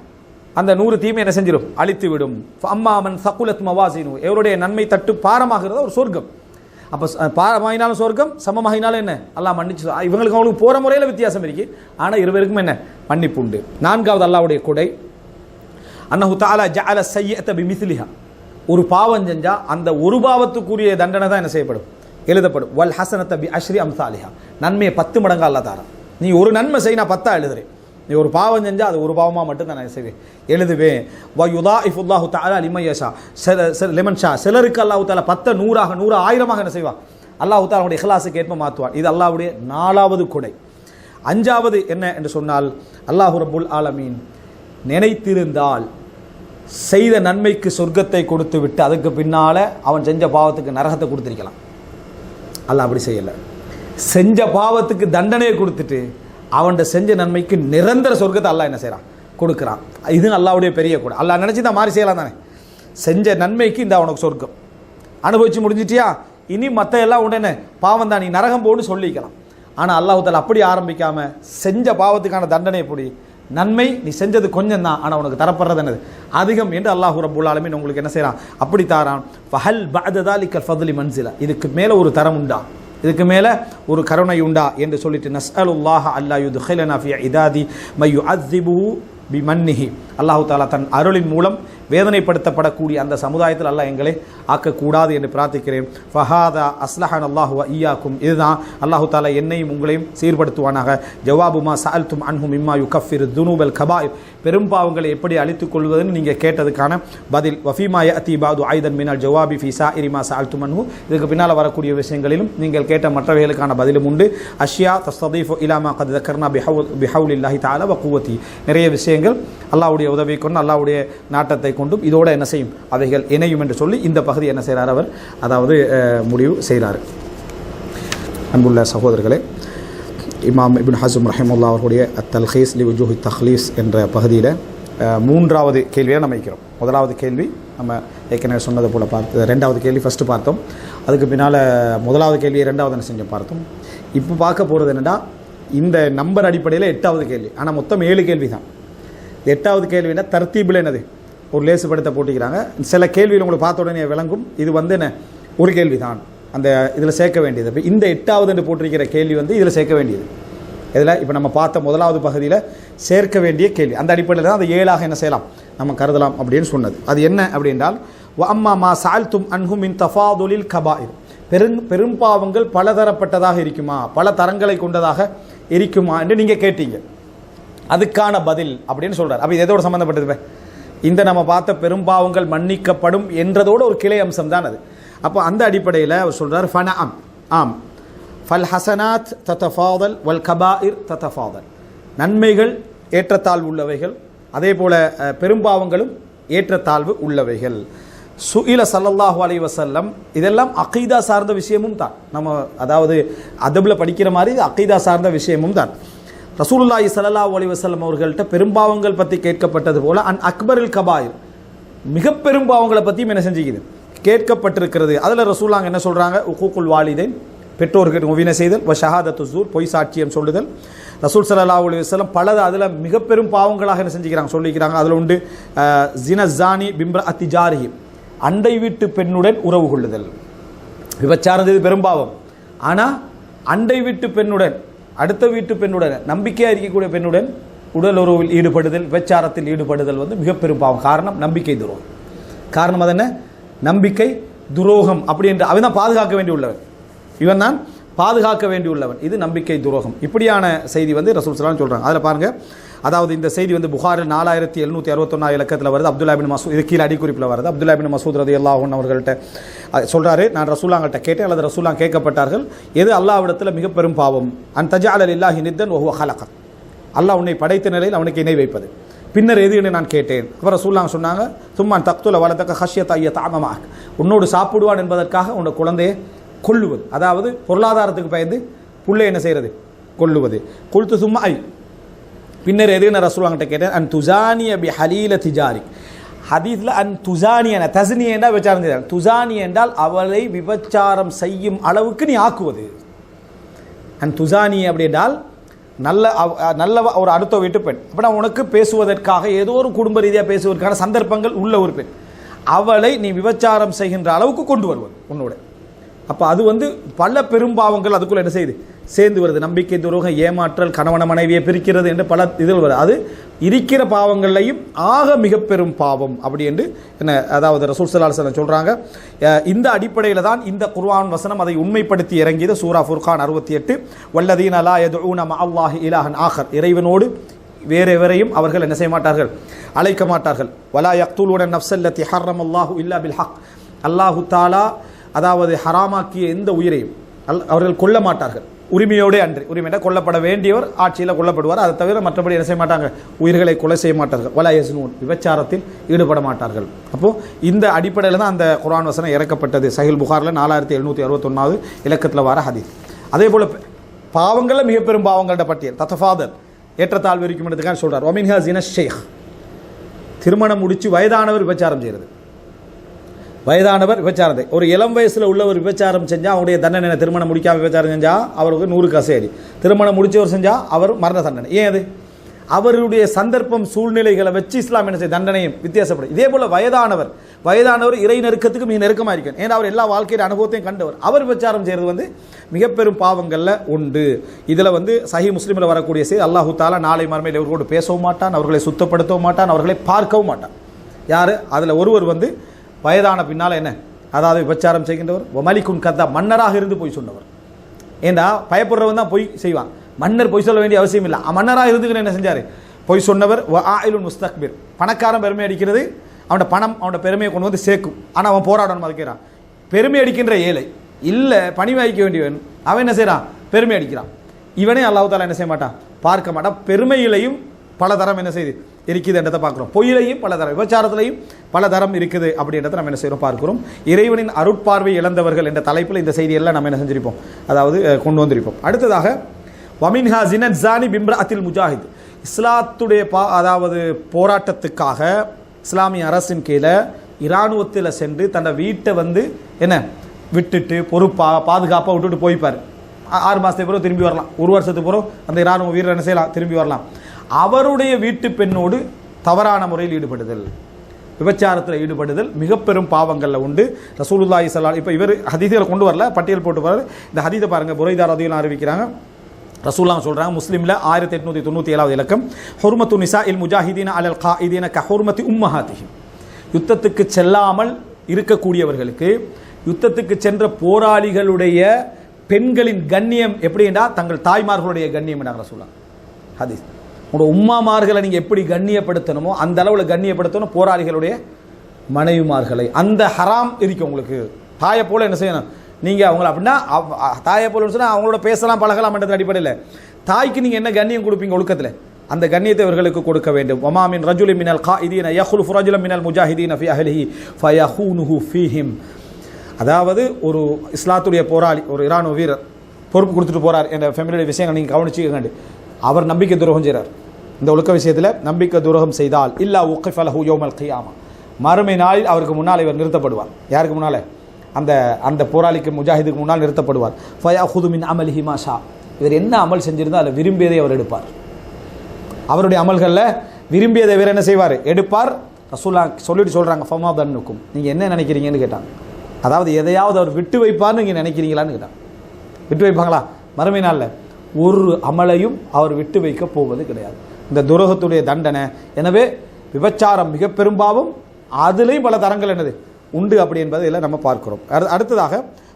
அந்த 100 தீமை என்ன செஞ்சிடும், அழித்து விடும். அம்மாமன் சகுலத் மவாசினு, எவருடைய நன்மை தட்டு பாரமாகிறது ஒரு சொர்க்கம். அப்போ பாரமாகினாலும் சொர்க்கம், சமமாகினாலும் என்ன அல்லாஹ் மன்னிச்சு. இவங்களுக்கு அவங்களுக்கு போகிற முறையில் வித்தியாசம் இருக்கு, ஆனால் இருவருக்கும் என்ன மன்னிப்பு உண்டு. 4வது அல்லாஹ்வுடைய கொடை, அன்னஹு தஆலா ஜஅல ஸய்யிஅத பிமிஸ்லிஹா, ஒரு பாவம் செஞ்சா அந்த ஒரு பாவத்துக்குரிய தண்டனை தான் என்ன செய்யப்படும், எழுதப்படும். வல் ஹஸனத பி அஷ்ரி அம்சாலிஹா, நன்மையை 10 மடங்கா அல்லாஹ் தரான். நீ ஒரு நன்மை செய், நான் 10 எழுதுறேன். நீ ஒரு பாவம் செஞ்சா அது ஒரு பாவமாக மட்டும் தான் நான் செய்வேன், எழுதுவேன். வ யுதாஇஃபுல்லாஹு தஆலா லிமன் யஷா, லிமன் ஷா, சிலருக்கு அல்லாஹ் தஆலா 10 100ஆக 100 1000ஆக என்ன செய்வான், அல்லாஹ் தஆலா அவருடைய இஹ்லாஸுக்கு ஏற்ப மாற்றுவான். இது அல்லாஹ்வுடைய 4வது கொடை. 5வது என்ன என்று சொன்னால், அல்லாஹ் ரப்புல் ஆலமீன் நினைத்திருந்தால் செய்த நன்மைக்கு சொர்க்கத்தை கொடுத்து விட்டு அதுக்கு பின்னால் அவன் செஞ்ச பாவத்துக்கு நரகத்தை கொடுத்திருக்கலாம். அல்லாஹ் அப்படி செய்யலை. செஞ்ச பாவத்துக்கு தண்டனையை கொடுத்துட்டு அவன் செஞ்ச நன்மைக்கு நிரந்தர சொர்க்கத்தை அல்லாஹ் என்ன செய்கிறான், கொடுக்குறான். இது அல்லாஹ்வுடைய பெரிய கூட. அல்லாஹ் நினச்சி தான் மாறி செய்யலாம் தானே. செஞ்ச நன்மைக்கு இந்த அவனுக்கு சொர்க்கம் அனுபவிச்சு முடிஞ்சிட்டியா, இனி மற்ற எல்லாம் உடனே பாவம் தான், நீ நரகம் போன்னு சொல்லிக்கலாம். ஆனால் அல்லாஹ் தஆலா அப்படி ஆரம்பிக்காமல் செஞ்ச பாவத்துக்கான தண்டனை எப்படி, நன்மை நீ செஞ்சது கொஞ்சம் தான், ஆனால் உனக்கு தரப்படுறது என்னது அதிகம் என்று அல்லாஹ் ரப்பல் ஆலமீன் உங்களுக்கு என்ன செய்கிறான், அப்படி தாரான். ஃபஹல் பஅத ஸாலிகல் ஃபத்லி மன்சிலா, இதுக்கு மேலே ஒரு தரம் உண்டா, இதுக்கு மேலே ஒரு கருணை உண்டா என்று சொல்லிட்டு நஸ்அலுல்லாஹ அல்லா யுத்கிலனா ஃபீ இதாதி மை யுஅذிபுஹு பிமன்னிஹி, அல்லாஹு தாலா தன் அருளின் மூலம் வேதனைப்படுத்தப்படக்கூடிய அந்த சமுதாயத்தில் அல்லாஹ் எங்களை ஆக்கக்கூடாது என்று பிரார்த்திக்கிறேன். ஃபஹாதா அஸ்லஹன் அல்லாஹு வ ஈயாக்கும், இதுதான் அல்லாஹு தாலா என்னையும் உங்களையும் சீர்படுத்துவானாக. ஜவாபுமா சஅல்தும் அன்ஹு மிம்மா யுகஃபிரு துனூபல் கபாயிர், பெரும்பாவங்களை எப்படி அழித்துக் கொள்வதுன்னு நீங்கள் கேட்டதுக்கான பதில். வஃபீமா யஅதி பாது ஐதன் மினல் ஜவாபி ஃபீ சாயிரி மா சஅல்தும் அன்ஹு, இதுக்கு பின்னால் வரக்கூடிய விஷயங்களிலும் நீங்கள் கேட்ட மற்றவைகளுக்கான பதிலும் உண்டு. அஷ்யா தஸ்ததீஃபு இலா மா கத் ذكرنا بحول تعالى وقوته, நிறைய விஷயங்கள் அல்லாஹ்வுடைய உதவி கொண்டு அல்லாஹ்வுடைய நாட்டத்தை கொண்டும் இதோட என்ன செய்யும், அவைகள் இணையும் என்று சொல்லி இந்த பகுதி என்ன செய்கிறார் அவர், அதாவது முடிவு செய்கிறார். அன்புள்ள சகோதரர்களே, இமாம் இப்னு ஹஸ்ம் ரஹிமஹுல்லாஹ் அவர்களுடைய அத்தல்ஹீஸ் லி உஜூஹி தஹ்லீஸ் என்ற பகுதியில் மூன்றாவது கேள்வியை நம்ம வைக்கிறோம். முதலாவது கேள்வி நம்ம ஏற்கனவே சொன்னது போல் பார்த்து, ரெண்டாவது கேள்வி ஃபஸ்ட்டு பார்த்தோம், அதுக்கு பின்னால் முதலாவது கேள்வியை ரெண்டாவது என்ன செஞ்சோம் பார்த்தோம். இப்போ பார்க்க போகிறது என்னென்னா இந்த நம்பர் அடிப்படையில் 8வது கேள்வி, ஆனால் மொத்தம் 7 கேள்வி தான். 8வது கேள்வினா தர்த்தீபில் என்னது ஒரு லேசுபடுத்த போட்டிக்கிறாங்க. சில கேள்வியில் உங்களுக்கு பார்த்த உடனே விளங்கும் இது வந்து என்ன ஒரு கேள்வி தான், அந்த இதில் சேர்க்க வேண்டியது. இப்போ இந்த 8வது என்று போட்டிருக்கிற கேள்வி வந்து இதில் சேர்க்க வேண்டியது. இதில் இப்போ நம்ம பார்த்த முதலாவது பகுதியில் சேர்க்க வேண்டிய கேள்வி, அந்த அடிப்படையில் தான் அதை 7ஆக என்ன செய்யலாம் நம்ம கருதலாம் அப்படின்னு சொன்னது. அது என்ன அப்படின்றால், வ அம்மா மா சஅல்தும் அன்ஹு மின் தஃபாதுலில் கபாயிர், பெரும்பாவங்கள் பலதரப்பட்டதாக இருக்குமா, பல தரங்களை கொண்டதாக இருக்குமா என்று நீங்கள் கேட்டீங்க, அதுக்கான பதில் அப்படின்னு சொல்கிறார். அப்போ இது எதோடு சம்மந்தப்பட்டது, இந்த நம்ம பார்த்த பெரும்பாவங்கள் மன்னிக்கப்படும் என்றதோடு ஒரு கிளை அம்சம் தான் அது. அப்போ அந்த அடிப்படையில் அவர் சொல்கிறார், ஃபனஅம் ஆம் ஃபல் ஹசனாத் ததஃபாதல் வல் கபாயிர் ததஃபாதல், நன்மைகள் ஏற்றத்தாழ்வு உள்ளவைகள், அதே போல் பெரும்பாவங்களும் ஏற்றத்தாழ்வு உள்ளவைகள். சுஇல ஸல்லல்லாஹு அலைஹி வஸல்லம், இதெல்லாம் அகீதா சார்ந்த விஷயமும் தான், நம்ம அதாவது அதபில் படிக்கிற மாதிரி அகீதா சார்ந்த விஷயமும் தான். ரசூலுல்லாஹி ஸல்லல்லாஹு அலைஹி வஸல்லம் அவர்கள்ட்ட பெரும்பாவங்கள் பற்றி கேட்கப்பட்டது போல அன் அக்பரில் கபாயிர், மிக பெரும்பாவங்களை பற்றியும் என்ன செஞ்சுக்குது கேட்கப்பட்டிருக்கிறது. அதில் ரசூலுல்லாஹ் என்ன சொல்கிறாங்க, உகூகுல் வாலிதைன், பெற்றோருக்கு உவினை செய்தல், வ ஷஹாதத்து ஸூர், பொய் சாட்சியம் சொல்லுதல். ரசூல் ஸல்லல்லாஹு அலைஹி வஸல்லம் பல அதில் மிக பெரும் பாவங்களாக என்ன செஞ்சுக்கிறாங்க சொல்லிக்கிறாங்க. அதில் உண்டு ஜின ஜானி பிம்ர அத்திஜாரிஹி, அண்டை வீட்டு பெண்ணுடன் உறவு கொள்ளுதல், விபச்சாரம் இது பெரும்பாவம். ஆனால் அண்டை வீட்டு பெண்ணுடன், அடுத்த வீட்டு பெண்ணுடன், நம்பிக்கையாக இருக்கக்கூடிய பெண்ணுடன் உடல் உறவில் ஈடுபடுதல், விபச்சாரத்தில் ஈடுபடுதல் வந்து மிக பெரும் பாவம். காரணம் நம்பிக்கை துரோகம். காரணம் அது என்ன, நம்பிக்கை துரோகம். அப்படி என்று அவன் தான் பாதுகாக்க வேண்டி உள்ளவன், இவன் தான் பாதுகாக்க வேண்டியுள்ளவன், இது நம்பிக்கை துரோகம். இப்படியான செய்தி வந்து ரசூல் ஸல்லல்லாஹு அலைஹி வஸல்லம் சொல்கிறாங்க. அதில் பாருங்கள், அதாவது இந்த செய்தி வந்து புகாரில் 4761 இலக்கத்தில் வருது. அப்துல்லா இப்னு மஸ்ஊத், இது கீழே அடிக்குறிப்பில் வருது. அப்துல்லா இப்னு மஸ்ஊத் ரலியல்லாஹு அன்ஹு அவர்கள்ட்ட சொல்கிறாரு, நான் ரசூலுல்லாஹ்கிட்ட கேட்டேன் அல்லது ரசூலுல்லாஹ் கேட்கப்பட்டார்கள், எது அல்லாஹ்விடத்தில் மிக பெரும் பாவம், அன் தஜஅல லில்லாஹி நித்தன் வஹுவ ஹலக, அல்லாஹ் உன்னை படைத்த நிலையில் அவனுக்கு இணை வைப்பது, பின்னர் எது என்று நான் கேட்டேன். அப்புறம் ரசூலுல்லாஹ் சொன்னாங்க, சும்மான் தக்துல வலதக ஹஷ்யத ஐயதஅமமக், உன்னோடு சாப்பிடுவான் என்பதற்காக உன்னோட குழந்தையை கொல்லுவது, அதாவது பொருளாதாரத்துக்கு பயந்து புள்ளை என்ன செய்கிறது கொல்லுவது. குல்து சும்மா ஐ, பின்னர் எதுன்னு ரசூலுல்லாஹ்கிட்ட கேட்டேன், அன் துசானிய பி ஹலீல திஜாரி, ஹதீஸில் அன் துசானியன தஸ்னிய என்றால் விபச்சாரம் செய்தார், துசானி என்றால் அவளை விபச்சாரம் செய்யும் அளவுக்கு நீ ஆக்குவது. அன் துசானி அப்படி என்றால் நல்ல ஒரு அடுத்த வீட்டு பெண், அப்படின்னா உனக்கு பேசுவதற்காக ஏதோ ஒரு குடும்ப ரீதியாக பேசுவதற்கான சந்தர்ப்பங்கள் உள்ள ஒரு பெண், அவளை நீ விபச்சாரம் செய்கின்ற அளவுக்கு கொண்டு வருவது உன்னோட. அப்போ அது வந்து பல பெரும்பாவங்கள் அதுக்குள்ளே என்ன செய்யுது சேர்ந்து வருது. நம்பிக்கை துரோகம், ஏமாற்றல், கணவன மனைவியை பிரிக்கிறது என்று பல இதில் வருது. அது இருக்கிற பாவங்கள்லையும் ஆக மிக பெரும் பாவம் அப்படி என்று என்ன, அதாவது ரசூல் ஸல்லல்லாஹு அலைஹி வஸல்லம் சொல்கிறாங்க. இந்த அடிப்படையில் தான் இந்த குர்ஆன் வசனம் அதை உண்மைப்படுத்தி இறங்கியது. சூரா ஃபுர்கான் 68, வல்லதீன லா யதுஊன மஅல்லாஹி இலாஹன் ஆகர், இறைவனோடு வேறு எவரையும் அவர்கள் என்ன செய்ய மாட்டார்கள் அழைக்க மாட்டார்கள். வலா யக்துலூன நஃப்ஸல்லதி ஹர்ரமல்லாஹு இல்லா பில் ஹக், அல்லாஹு தஆலா அதாவது ஹராமாக்கிய எந்த உயிரையும் அவர்கள் கொல்ல மாட்டார்கள், உரிமையோடே அன்று. உரிமையிட கொல்லப்பட வேண்டியவர் ஆட்சியில் கொல்லப்படுவார், அதை தவிர மற்றபடி என்ன செய்ய மாட்டாங்க, உயிர்களை கொலை செய்ய மாட்டார்கள். வலா யஸ்னூன், விபச்சாரத்தில் ஈடுபட மாட்டார்கள். அப்போது இந்த அடிப்படையில் தான் அந்த குர்ஆன் வசனம் இறக்கப்பட்டது. சஹீல் புகாரில் 4761 இலக்கத்தில் வர ஹதீஸ். அதே போல் பாவங்களில் மிக பெரும் பாவங்களோட பட்டியல் தத்தஃபாதல், ஏற்றத்தாழ்வு இருக்கும்ன்றதுக்காக சொல்கிறார். ஒமின்ஹா ஜின ஷேக், திருமணம் முடித்து வயதானவர் விபச்சாரம் செய்கிறது. வயதானவர் விபச்சாரத்தை, ஒரு இளம் வயசில் உள்ளவர் விபச்சாரம் செஞ்சால் அவருடைய தண்டனை, திருமணம் முடிக்காமல் விபச்சாரம் செஞ்சால் அவருக்கு 100 கசேரி, திருமணம் முடித்தவர் செஞ்சால் அவர் மரண தண்டனை. ஏன் அது அவருடைய சந்தர்ப்பம் சூழ்நிலைகளை வச்சு இஸ்லாம் என்ன செய்ய தண்டனையும் வித்தியாசப்படும். இதே போல வயதானவர் இறை நெருக்கத்துக்கு மிக நெருக்கமாக இருக்கணும். ஏன்னா அவர் எல்லா வாழ்க்கையின் அனுபவத்தையும் கண்டவர். அவர் விபச்சாரம் செய்கிறது மிக பெரும் பாவங்கள்ல உண்டு. இதில் சஹீஹ் முஸ்லிமில் வரக்கூடிய செய்தி, அல்லாஹு தாலா நாளை மறுமையில் அவர்களோடு பேசவும் மாட்டான், அவர்களை சுத்தப்படுத்தவும் மாட்டான், அவர்களை பார்க்கவும் மாட்டான். யாரு அதில் ஒருவர் வயதான பின்னால் என்ன, அதாவது விபச்சாரம் செய்கின்றவர், மலிக்குன் கத்தா மன்னராக இருந்து போய் சொன்னவர். ஏண்டா பயப்படுறவன் தான் பொய் செய்வான், மன்னர் பொய் சொல்ல வேண்டிய அவசியம் இல்லை. மன்னராக இருந்து என்ன செஞ்சார், பொய் சொன்னவர். ஆயிலுன் முஸ்தக்பிர், பணக்காரன் பெருமை அடிக்கிறது, அவனோட பணம் அவனோட பெருமையை கொண்டு சேர்க்கும், ஆனால் அவன் போராடணும் மதிக்கிறான். பெருமை அடிக்கின்ற ஏழை இல்லை, பணிவாய்க்க வேண்டியவன், அவன் என்ன செய்யறான், பெருமை அடிக்கிறான். இவனே அல்லாஹ் தாலா என்ன செய்ய மாட்டான், பார்க்க மாட்டான். பெருமையிலையும் பல தரம் என்ன செய்யுது இருக்குதுன்றதை பார்க்குறோம். பொய்யிலையும் பல தரம், விபச்சாரத்திலையும் பல தரம் இருக்குது அப்படின்றத நம்ம என்ன செய்கிறோம் பார்க்கிறோம். இறைவனின் அருட்பார்வை இழந்தவர்கள் என்ற தலைப்பில் இந்த செய்தியெல்லாம் நம்ம என்ன செஞ்சிருப்போம், அதாவது கொண்டு வந்திருப்போம். அடுத்ததாக வமின்ஹா ஜினத் ஜானி பிம்ரஅத்தில் முஜாஹித், இஸ்லாத்துடைய அதாவது போராட்டத்துக்காக இஸ்லாமிய அரசின் கீழே இராணுவத்தில் சென்று தன்னை வீட்டை என்ன விட்டுட்டு பாதுகாப்பாக விட்டுட்டு போய்ப்பார். 6 மாதத்துக்கு பிறகு திரும்பி வரலாம், 1 வருஷத்துக்கு பிறகு அந்த இராணுவ வீரர் என்ன செய்யலாம், திரும்பி வரலாம். அவருடைய வீட்டு பெண்ணோடு தவறான முறையில் ஈடுபடுதல், விபச்சாரத்தில் ஈடுபடுதல் மிக பெரும் பாவங்களில் உண்டு. ரசூலுல்லாஹி ஸல்லல்லாஹு அலைஹி, இப்போ இவர் ஹதீஸில் கொண்டு வரல, பட்டியல் போட்டு வர. இந்த ஹதீஸை பாருங்க, புரைதா ரலியல்லாஹு அறிவிக்கிறாங்க, ரசூலுல்லாஹ் சொல்றாங்க, முஸ்லிமில் 1897 இலக்கம், ஹுர்மத்து நிசா இல் முஜாஹிதீன அலல் காயிதீன க ஹுர்மத்தி உம்மஹாத்திஹிம், யுத்தத்துக்கு செல்லாமல் இருக்கக்கூடியவர்களுக்கு, யுத்தத்துக்கு சென்ற போராளிகளுடைய பெண்களின் கண்ணியம் எப்படி என்றால் தங்கள் தாய்மார்களுடைய கண்ணியம் என்றாங்க ரசூலுல்லாஹ். ஹதீஸ், உங்களோட உம்மாமார்களை நீங்கள் எப்படி கண்ணியப்படுத்தணுமோ அந்த அளவில் கண்ணியப்படுத்தணும் போராளிகளுடைய மனைவிமார்களை. அந்த ஹராம் இருக்கு உங்களுக்கு. தாயை போல என்ன செய்யணும் நீங்கள் அவங்கள, அப்படின்னா தாயை போலன்னு சொன்னால் அவங்களோட பேசலாம் பழகலாம்ன்றது அடிப்படையில். தாய்க்கு நீங்கள் என்ன கண்ணியம் கொடுப்பீங்க ஒழுக்கத்தில், அந்த கண்ணியத்தை இவர்களுக்கு கொடுக்க வேண்டும். வமாமின் ரஜுலி மினல் காயிதீன யஹ்லுஃபு ரஜுலம் மினல் முஜாஹிதீன ஃபி அஹ்லிஹி ஃபயஹூனுஹு ஃபீஹிம், அதாவது ஒரு இஸ்லாத்துடைய போராளி, ஒரு இராணுவ வீரர் பொறுப்பு கொடுத்துட்டு போறார் என்ற ஃபேமிலியுடைய விஷயங்கள் நீங்கள் கவனிச்சுக்க. அவர் நம்பிக்கை துரோகம் செய்கிறார். இந்த ஒழுக்க விஷயத்தில் நம்பிக்கை துரோகம் செய்தால் இல்லா உக்கிஃப லஹு யௌமல் கியாமா, மறுமை நாளில் அவருக்கு முன்னால் இவர் நிறுத்தப்படுவார். யாருக்கு முன்னால், அந்த போராளிக்கு முஜாஹிதுக்கு முன்னால் நிறுத்தப்படுவார். ஃபயஹுது மின் அமலிஹி மா ஷா, இவர் என்ன அமல் செஞ்சிருந்தால் அதில் விரும்பியதை அவர் எடுப்பார். அவருடைய அமல்களில் விரும்பியதை இவர் என்ன செய்வார், எடுப்பார். ரசூலுல்லாஹ் சொல்லிட்டு சொல்கிறாங்க, ஃபமா தன்னுக்கும், நீங்கள் என்ன நினைக்கிறீங்கன்னு கேட்டாங்க. அதாவது எதையாவது அவர் விட்டு வைப்பார்னு நீங்கள் நினைக்கிறீங்களான்னு கேட்டாங்க. விட்டு வைப்பாங்களா மறுமை நாளில்? ஒரு அமலையும் அவர் விட்டு வைக்க போவது கிடையாது. இந்த துரோகத்துடைய தண்டனை. எனவே விபச்சாரம் மிக பெரும்பாவும், அதுலேயும் பல தரங்கள் என்னது உண்டு அப்படி என்பதை எல்லாம் நம்ம பார்க்கிறோம். அடுத்ததாக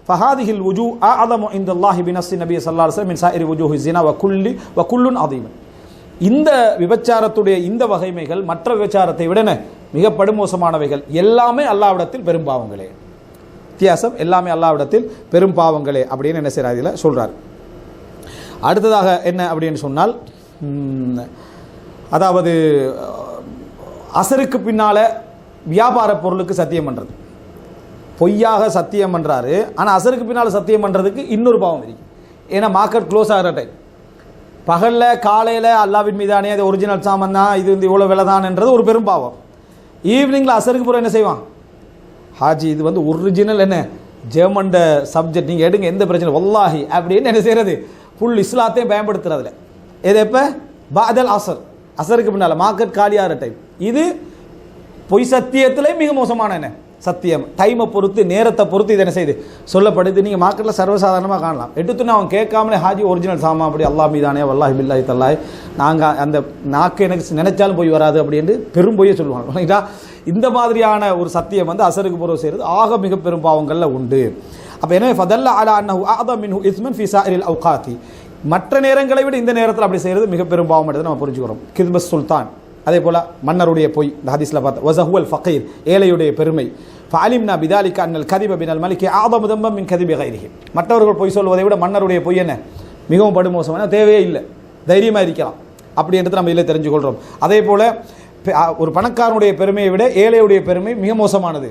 ஃபஹாதிஹில் வுஜூ அஅதமு இன்தல்லாஹி பினஸ்ஸி நபி ஸல்லல்லாஹு அலைஹி வஸல்லம் மின் ஸாயிரி வுஜூஹி ஸினா வ குல்லுன் அதீம், இந்த விபச்சாரத்துடைய இந்த வகைமைகள் மற்ற விபச்சாரத்தை விட மிக படுமோசமானவைகள், எல்லாமே அல்லாஹ்விடத்தில் பெரும்பாவங்களே. வித்தியாசம், எல்லாமே அல்லாஹ்விடத்தில் பெரும் பாவங்களே அப்படின்னு என்ன செய்யறாரு, இதில் சொல்றார். அடுத்ததாக என்ன அப்படின்னு சொன்னால், அதாவது அசருக்கு பின்னால வியாபார பொருளுக்கு சத்தியம் பண்றது, பொய்யாக சத்தியம் பண்றாரு. ஆனால் அசருக்கு பின்னால் சத்தியம் பண்றதுக்கு இன்னொரு பாவம் இருக்கு. ஏன்னா மார்க்கெட் க்ளோஸ் ஆகிற டைம், பகல்ல காலையில் அல்லாவின் மீதானே அது ஒரிஜினல் சாமான் தான், இது இவ்வளோ விலை தான் என்றது ஒரு பெரும் பாவம். ஈவினிங்கில் அசருக்கு பிறகு என்ன செய்வான், ஹாஜி இது ஒரிஜினல் என்ன ஜெர்மன் சப்ஜெக்ட், நீங்கள் எடுங்க எந்த பிரச்சனை வல்லாஹி அப்படின்னு என்ன செய்யறது, ஃபுல் இஸ்லாத்தையும் பயன்படுத்துறதுல. இது எப்போ, பாதல் அசருக்கு பின்னால் மார்க்கெட் காலியாகிற டைம். இது பொய் சத்தியத்திலே மிக மோசமான என்ன சத்தியம். டைமை பொறுத்து, நேரத்தை பொறுத்து இது என்ன செய்யுது சொல்லப்படுது. நீங்கள் மார்க்கெட்டில் சர்வசாதாரணமாக காணலாம். எடுத்துன்னு அவன் கேட்காமலே ஹாஜி ஒரிஜினல் சாமா அப்படி அல்லாஹ் மீதானே வல்லாஹி பில்லாஹி தல்லாஹி, நாங்கள் அந்த நாக்கு எனக்கு நினைச்சாலும் போய் வராது அப்படின்னு பெரும் பொய்யை சொல்லுவாங்க. இல்லைங்களா? இந்த மாதிரியான ஒரு சத்தியம் அசருக்கு பொருள் செய்கிறது ஆக மிக பெரும் பாவங்களில் உண்டு. அப்போ எனவே ஃபதல்ல அலா அன்னஹு அஅதம் மின்ஹு இஸ்மன் ஃபீ ஸாயிரில் அவ்காத்தி, மற்ற நேரங்களை விட இந்த நேரத்தில் அப்படி செய்கிறது மிக பெரும் பாவம் எடுத்து நம்ம புரிஞ்சுக்கிறோம். கித்பஸ் சுல்தான், அதே போல் மன்னருடைய பொய், இந்த ஹதீஸில் பார்த்தா வஸஹுவல் ஃபகீர், ஏழையுடைய பெருமை. ஃபஅலிம்னா பிதாலிக அன்னல் கதிப பினல் மலிகி அஅதமு தம்பம் மின் கதிபி கைரிஹி, மற்றவர்கள் பொய் சொல்வதை விட மன்னருடைய பொய் என்ன மிகவும் படுமோசமான, தேவையே இல்லை, தைரியமாக இருக்கலாம் அப்படி என்று நம்ம இதில் தெரிஞ்சுக்கொள்கிறோம். அதே போல் ஒரு பணக்காரனுடைய பெருமையை விட ஏழையுடைய பெருமை மிக மோசமானது,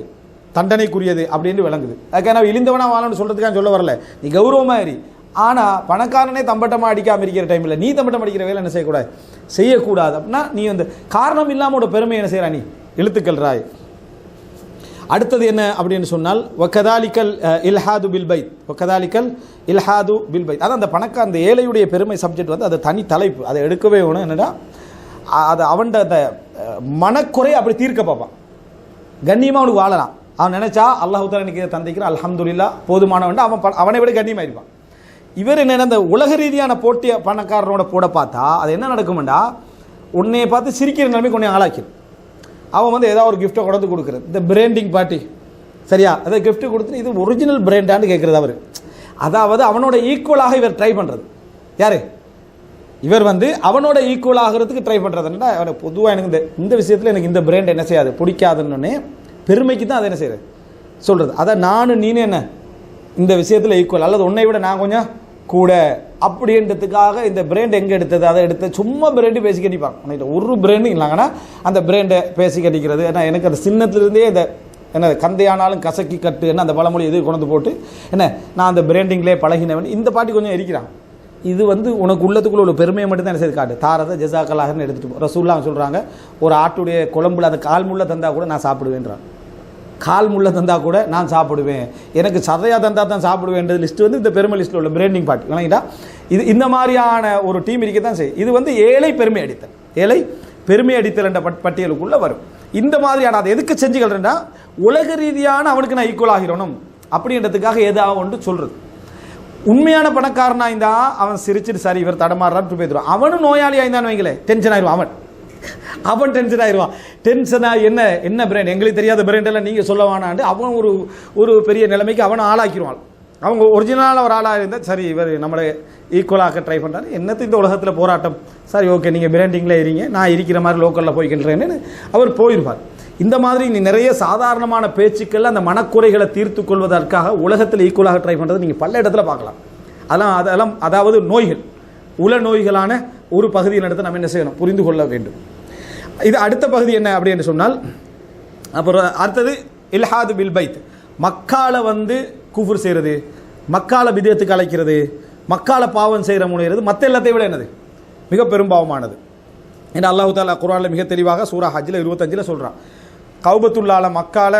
தண்டனைக்குரியது அப்படின்னு விளங்குது. அதுக்காக இழிந்தவனா வாழணும்னு சொல்கிறதுக்காக சொல்ல வரல, நீ கௌரவமாக ஏறி. ஆனால் பணக்காரனே தம்பட்டமாக அடிக்காமல் இருக்கிற டைமில் நீ தம்பட்டம் அடிக்கிற வேலை என்ன செய்யக்கூடாது. அப்படின்னா நீ காரணம் இல்லாமல் பெருமை என்ன செய்கிறா, நீ இழுத்துக்கல்றாய். அடுத்தது என்ன அப்படின்னு சொன்னால் வக்கதாலிக்கல் இல்ஹாது பில் பைத், வக்கதாலிக்கல் இல்ஹாது பில் பைத், அதான் அந்த அந்த ஏழையுடைய பெருமை சப்ஜெக்ட் அது தனி தலைப்பு, அதை எடுக்கவே வேணும். என்னடா அது அவன் அந்த மனக்குறை அப்படி தீர்க்க பார்ப்பான். கண்ணியமாக அவனுக்கு வாழலாம். அவன் நினைச்சா அல்லாஹ் தஆலா எனக்கு தந்திக்கிறான் அல்ஹம்துலில்லாஹ் போதுமானவன் அவனை விட கண்ணியமாக இருப்பான். இவர் என்ன அந்த உலக ரீதியான போட்டிய பணக்காரனோட போட பார்த்தா அது என்ன நடக்கும்டா, உன்னையை பார்த்து சிரிக்கிற நிலைமைக்கு உன்னை ஆளாக்கிடும். அவன் வந்து ஏதாவது ஒரு கிஃப்ட்டை கொண்டு கொடுக்குறது, இந்த பிராண்டிங் பார்ட்டி சரியா, அதை கிஃப்ட்டு கொடுத்து இது ஒரிஜினல் பிராண்டான்னு கேட்குறது அவர். அதாவது அவனோட ஈக்குவலாக இவர் ட்ரை பண்ணுறது. யார் இவர் வந்து அவனோட ஈக்குவல் ஆகிறதுக்கு ட்ரை பண்ணுறதுன்னா அவனை பொதுவாக எனக்கு இந்த விஷயத்தில் எனக்கு இந்த பிராண்ட் என்ன செய்யாது பிடிக்காதுன்னு பெருமைக்கு தான் அதை என்ன செய்கிறது சொல்கிறது. அதை நீனு என்ன இந்த விஷயத்தில் ஈக்குவல் அல்லது உன்னை விட நான் கொஞ்சம் கூட அப்படின்றதுக்காக இந்த பிராண்ட் எங்கே எடுத்தது அதை எடுத்து சும்மா பிராண்டு பேசி கட்டிப்பாங்க. உன்கிட்ட ஒரு பிராண்டு இல்லைங்கன்னா அந்த பிராண்டை பேசி கட்டிக்கிறது. ஏன்னா எனக்கு அந்த சின்னத்துலேருந்தே இந்த என்ன கந்தையானாலும் கசக்கி கட்டு என்ன அந்த பழமொழி எது கொண்டு போட்டு என்ன நான் அந்த பிராண்டிங்லேயே பழகினவன் இந்த பாட்டி கொஞ்சம் எரிக்கிறான். இது வந்து உனக்கு உள்ளத்துக்குள்ள ஒரு பெருமையை மட்டும் தான் என்ன செய்து காட்டு. தாரதை ஜஸாக்கல்லாஹ்னு எடுத்துகிட்டு போ. ரசூலுல்லாஹ் சொல்கிறாங்க, ஒரு ஆட்டுடைய குழம்புல அந்த கால் முள்ள தந்தால் கூட நான் சாப்பிடுவேன்றான். கால் முள்ள தந்தால் கூட நான் சாப்பிடுவேன், எனக்கு சதையாக தந்தா தான் சாப்பிடுவேன்றது லிஸ்ட்டு வந்து இந்த பெருமை லிஸ்ட்டில் உள்ள பிராண்டிங் பார்ட்டி இல்லைங்களா. இது இந்த மாதிரியான ஒரு டீம் இருக்க தான் செய்யும். இது வந்து ஏழை பெருமை அடித்தல், ஏழை பெருமை அடித்தல் என்ற பட்டியலுக்குள்ளே வரும். இந்த மாதிரியான அதை எதுக்கு செஞ்சுக்கிறேன்னா உலக ரீதியான அவனுக்கு நான் ஈக்குவல் ஆகிடணும் அப்படின்றதுக்காக ஏதாவது ஒன்று சொல்கிறது. உண்மையான பணக்காரனா இருந்தா அவன் சிரிச்சிட்டு சரி இவர் தடமாறான்னு போயிடுவான். அவனும் நோயாளியாக இருந்தான்னு வைங்களே டென்ஷன் ஆயிடுவான். அவன் டென்ஷன் ஆயிடுவான். டென்ஷனாக என்ன பிராண்ட் எங்களுக்கு தெரியாத பிராண்ட் எல்லாம் நீங்கள் சொல்ல வேணாண்டு அவன் ஒரு பெரிய நிலைமைக்கு அவனை ஆளாக்கிடுவான். அவங்க ஒரிஜினலாக ஒரு ஆளாக இருந்தால் சரி இவர் நம்மளை ஈக்குவலாக ட்ரை பண்ணுறாரு, என்னத்து இந்த உலகத்தில் போராட்டம், சரி ஓகே நீங்கள் பிராண்டிங்கில் இருங்க நான் இருக்கிற மாதிரி லோக்கலில் போய்க்கின்றேன்னு அவர் போயிருப்பார். இந்த மாதிரி நீ நிறைய சாதாரணமான பேச்சுக்கள் அந்த மனக்குறைகளை தீர்த்து கொள்வதற்காக உலகத்தில் ஈக்குவலாக ட்ரை பண்ணுறது நீங்கள் பல இடத்துல பார்க்கலாம். அதெல்லாம் அதாவது நோய்கள், உல நோய்களான ஒரு பகுதியில் எடுத்து நம்ம என்ன செய்யணும் புரிந்து கொள்ள வேண்டும். இது அடுத்த பகுதி என்ன அப்படின்னு சொன்னால், அப்புறம் அடுத்தது இல்ஹாது பில் பைத், மக்கால வந்து குஃபுர் செய்கிறது, மக்கால பிதத்துக்கு அழைக்கிறது, மக்கால பாவம் செய்கிற முனைகிறது மற்ற எல்லாத்தையும் விட என்னது மிக பெரும்பாவமானது. ஏன்னா அல்லாஹ் தஆலா குர்ஆனில் மிக தெளிவாக சூரா ஹஜ்ஜில் 25 சொல்கிறான், கௌபத்துல்லால மக்கால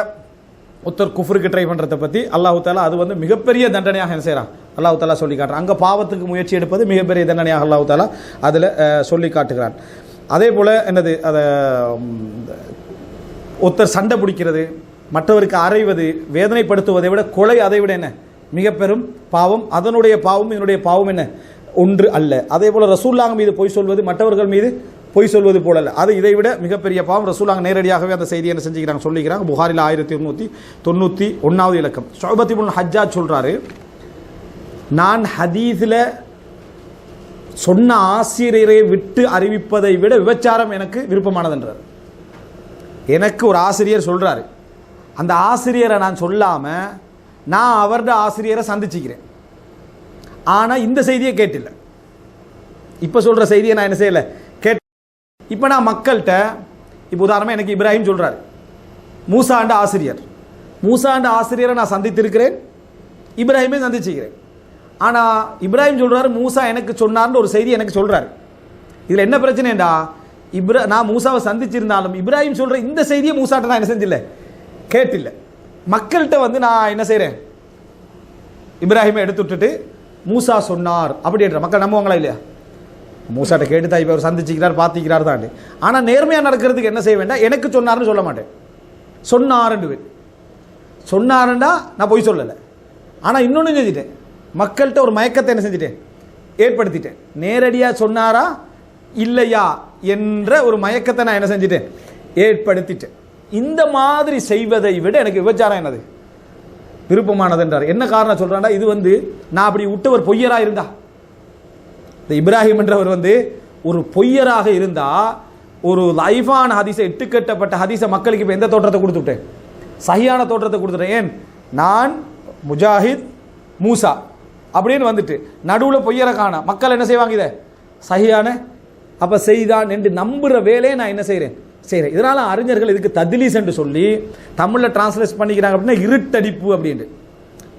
ஒருத்தர் குஃபருக்கு ட்ரை பண்ணுறதை பற்றி அல்லாஹ் தஆலா அது வந்து மிகப்பெரிய தண்டனையாக என்ன செய்கிறான் அல்லாஹ் தஆலா சொல்லி காட்டுறான். அங்கே பாவத்துக்கு முயற்சி எடுப்பது மிகப்பெரிய தண்டனையாக அல்லாஹ் தஆலா அதில் சொல்லி காட்டுகிறான். அதே போல் என்னது அதை ஒருத்தர் சண்டை பிடிக்கிறது, மற்றவருக்கு அறைவது, வேதனைப்படுத்துவதை விட கொலை அதை விட என்ன மிக பெரும் பாவம். அதனுடைய பாவம் இதனுடைய பாவம் என்ன ஒன்று அல்ல. அதே போல் ரசூலுல்லாஹ் மீது பொய் சொல்வது மற்றவர்கள் மீது பொய் சொல்வது போல அல்ல, அது இதை விட மிகப்பெரிய பாவம். ரசூலுல்லாஹ் நேரடியாகவே அந்த செய்தி என்ன செஞ்சுக்கிறாங்க சொல்லிக்கிறாங்க. புகாரில் 1291 இலக்கம். ஷுஅபத் இப்னு ஹஜ்ஜாஜ் சொல்கிறாரு, நான் ஹதீஸில் சொன்ன ஆசிரியரை விட்டு அறிவிப்பதை விட விபச்சாரம் எனக்கு விருப்பமானதுன்றார். எனக்கு ஒரு ஆசிரியர் சொல்கிறாரு, அந்த ஆசிரியரை நான் சொல்லாமல் நான் அவருடைய ஆசிரியரை சந்திச்சுக்கிறேன், ஆனால் இந்த செய்தியை கேட்டில்ல. இப்போ சொல்கிற செய்தியை நான் என்ன செய்யலை கேட்ட. இப்போ நான் மக்கள்கிட்ட இப்போ உதாரணமாக எனக்கு இப்ராஹிம் சொல்கிறாரு, மூசாண்ட ஆசிரியர், மூசாண்ட ஆசிரியரை நான் சந்தித்திருக்கிறேன், இப்ராஹிமே சந்திச்சுக்கிறேன். ஆனால் இப்ராஹிம் சொல்கிறாரு மூசா எனக்கு சொன்னார்னு ஒரு செய்தி எனக்கு சொல்கிறாரு. இதில் என்ன பிரச்சனைடா, நான் மூசாவை சந்திச்சிருந்தாலும் இப்ராஹிம் சொல்கிற இந்த செய்தியை மூசாட்ட நான் என்ன செஞ்சில்லை கேட்டில்ல. மக்கள்கிட்ட வந்து நான் என்ன செய்கிறேன், இப்ராஹிமை எடுத்து விட்டுட்டு மூசா சொன்னார் அப்படின்ற மக்கள் நம்புவாங்களா இல்லையா? மூசாட்ட கேட்டு தான் இப்போ அவர் சந்திச்சுக்கிறார் பார்த்திக்கிறார் தான். ஆனால் நேர்மையாக நடக்கிறதுக்கு என்ன செய்ய வேண்டாம், எனக்கு சொன்னார்னு சொல்ல மாட்டேன், சொன்னாருன்னு சொன்னாருண்டா நான் போய் சொல்லலை. ஆனால் இன்னொன்று செஞ்சுட்டேன், மக்கள்கிட்ட ஒரு மயக்கத்தை என்ன செஞ்சுட்டேன் ஏற்படுத்திட்டேன். நேரடியாக சொன்னாரா இல்லையா என்ற ஒரு மயக்கத்தை நான் என்ன செஞ்சுட்டேன் ஏற்படுத்திட்டேன். இந்த மாதிரி செய்வதை விட எனக்கு விபச்சாரம் என்னது விருப்பமானது என்றார். என்ன காரணம் சொல்றாண்டா, இது வந்து நான் அப்படி விட்டவர் பொய்யரா இருந்தா, இந்த இப்ராஹிம் என்றவர் வந்து ஒரு பொய்யராக இருந்தா, ஒரு லைஃபான ஹதீஸை இட்டுக்கட்டப்பட்ட ஹதீஸை மக்களுக்கு இப்போ எந்த தோற்றத்தை கொடுத்துட்டேன், சஹியான தோற்றத்தை கொடுத்துட்டேன். ஏன் நான் முஜாஹித் மூசா அப்படின்னு வந்துட்டு நடுவில் பொய்யரை காண மக்கள் என்ன செய்வாங்க, இதை சஹியான அப்போ செய்தான் என்று நம்புகிற வேலையை நான் என்ன செய்கிறேன். இதனால் அறிஞர்கள் இதுக்கு தத்லீஸ் என்று சொல்லி தமிழில் டிரான்ஸ்லேட் பண்ணிக்கிறாங்க அப்படின்னா இருட்டடிப்பு அப்படின்ட்டு.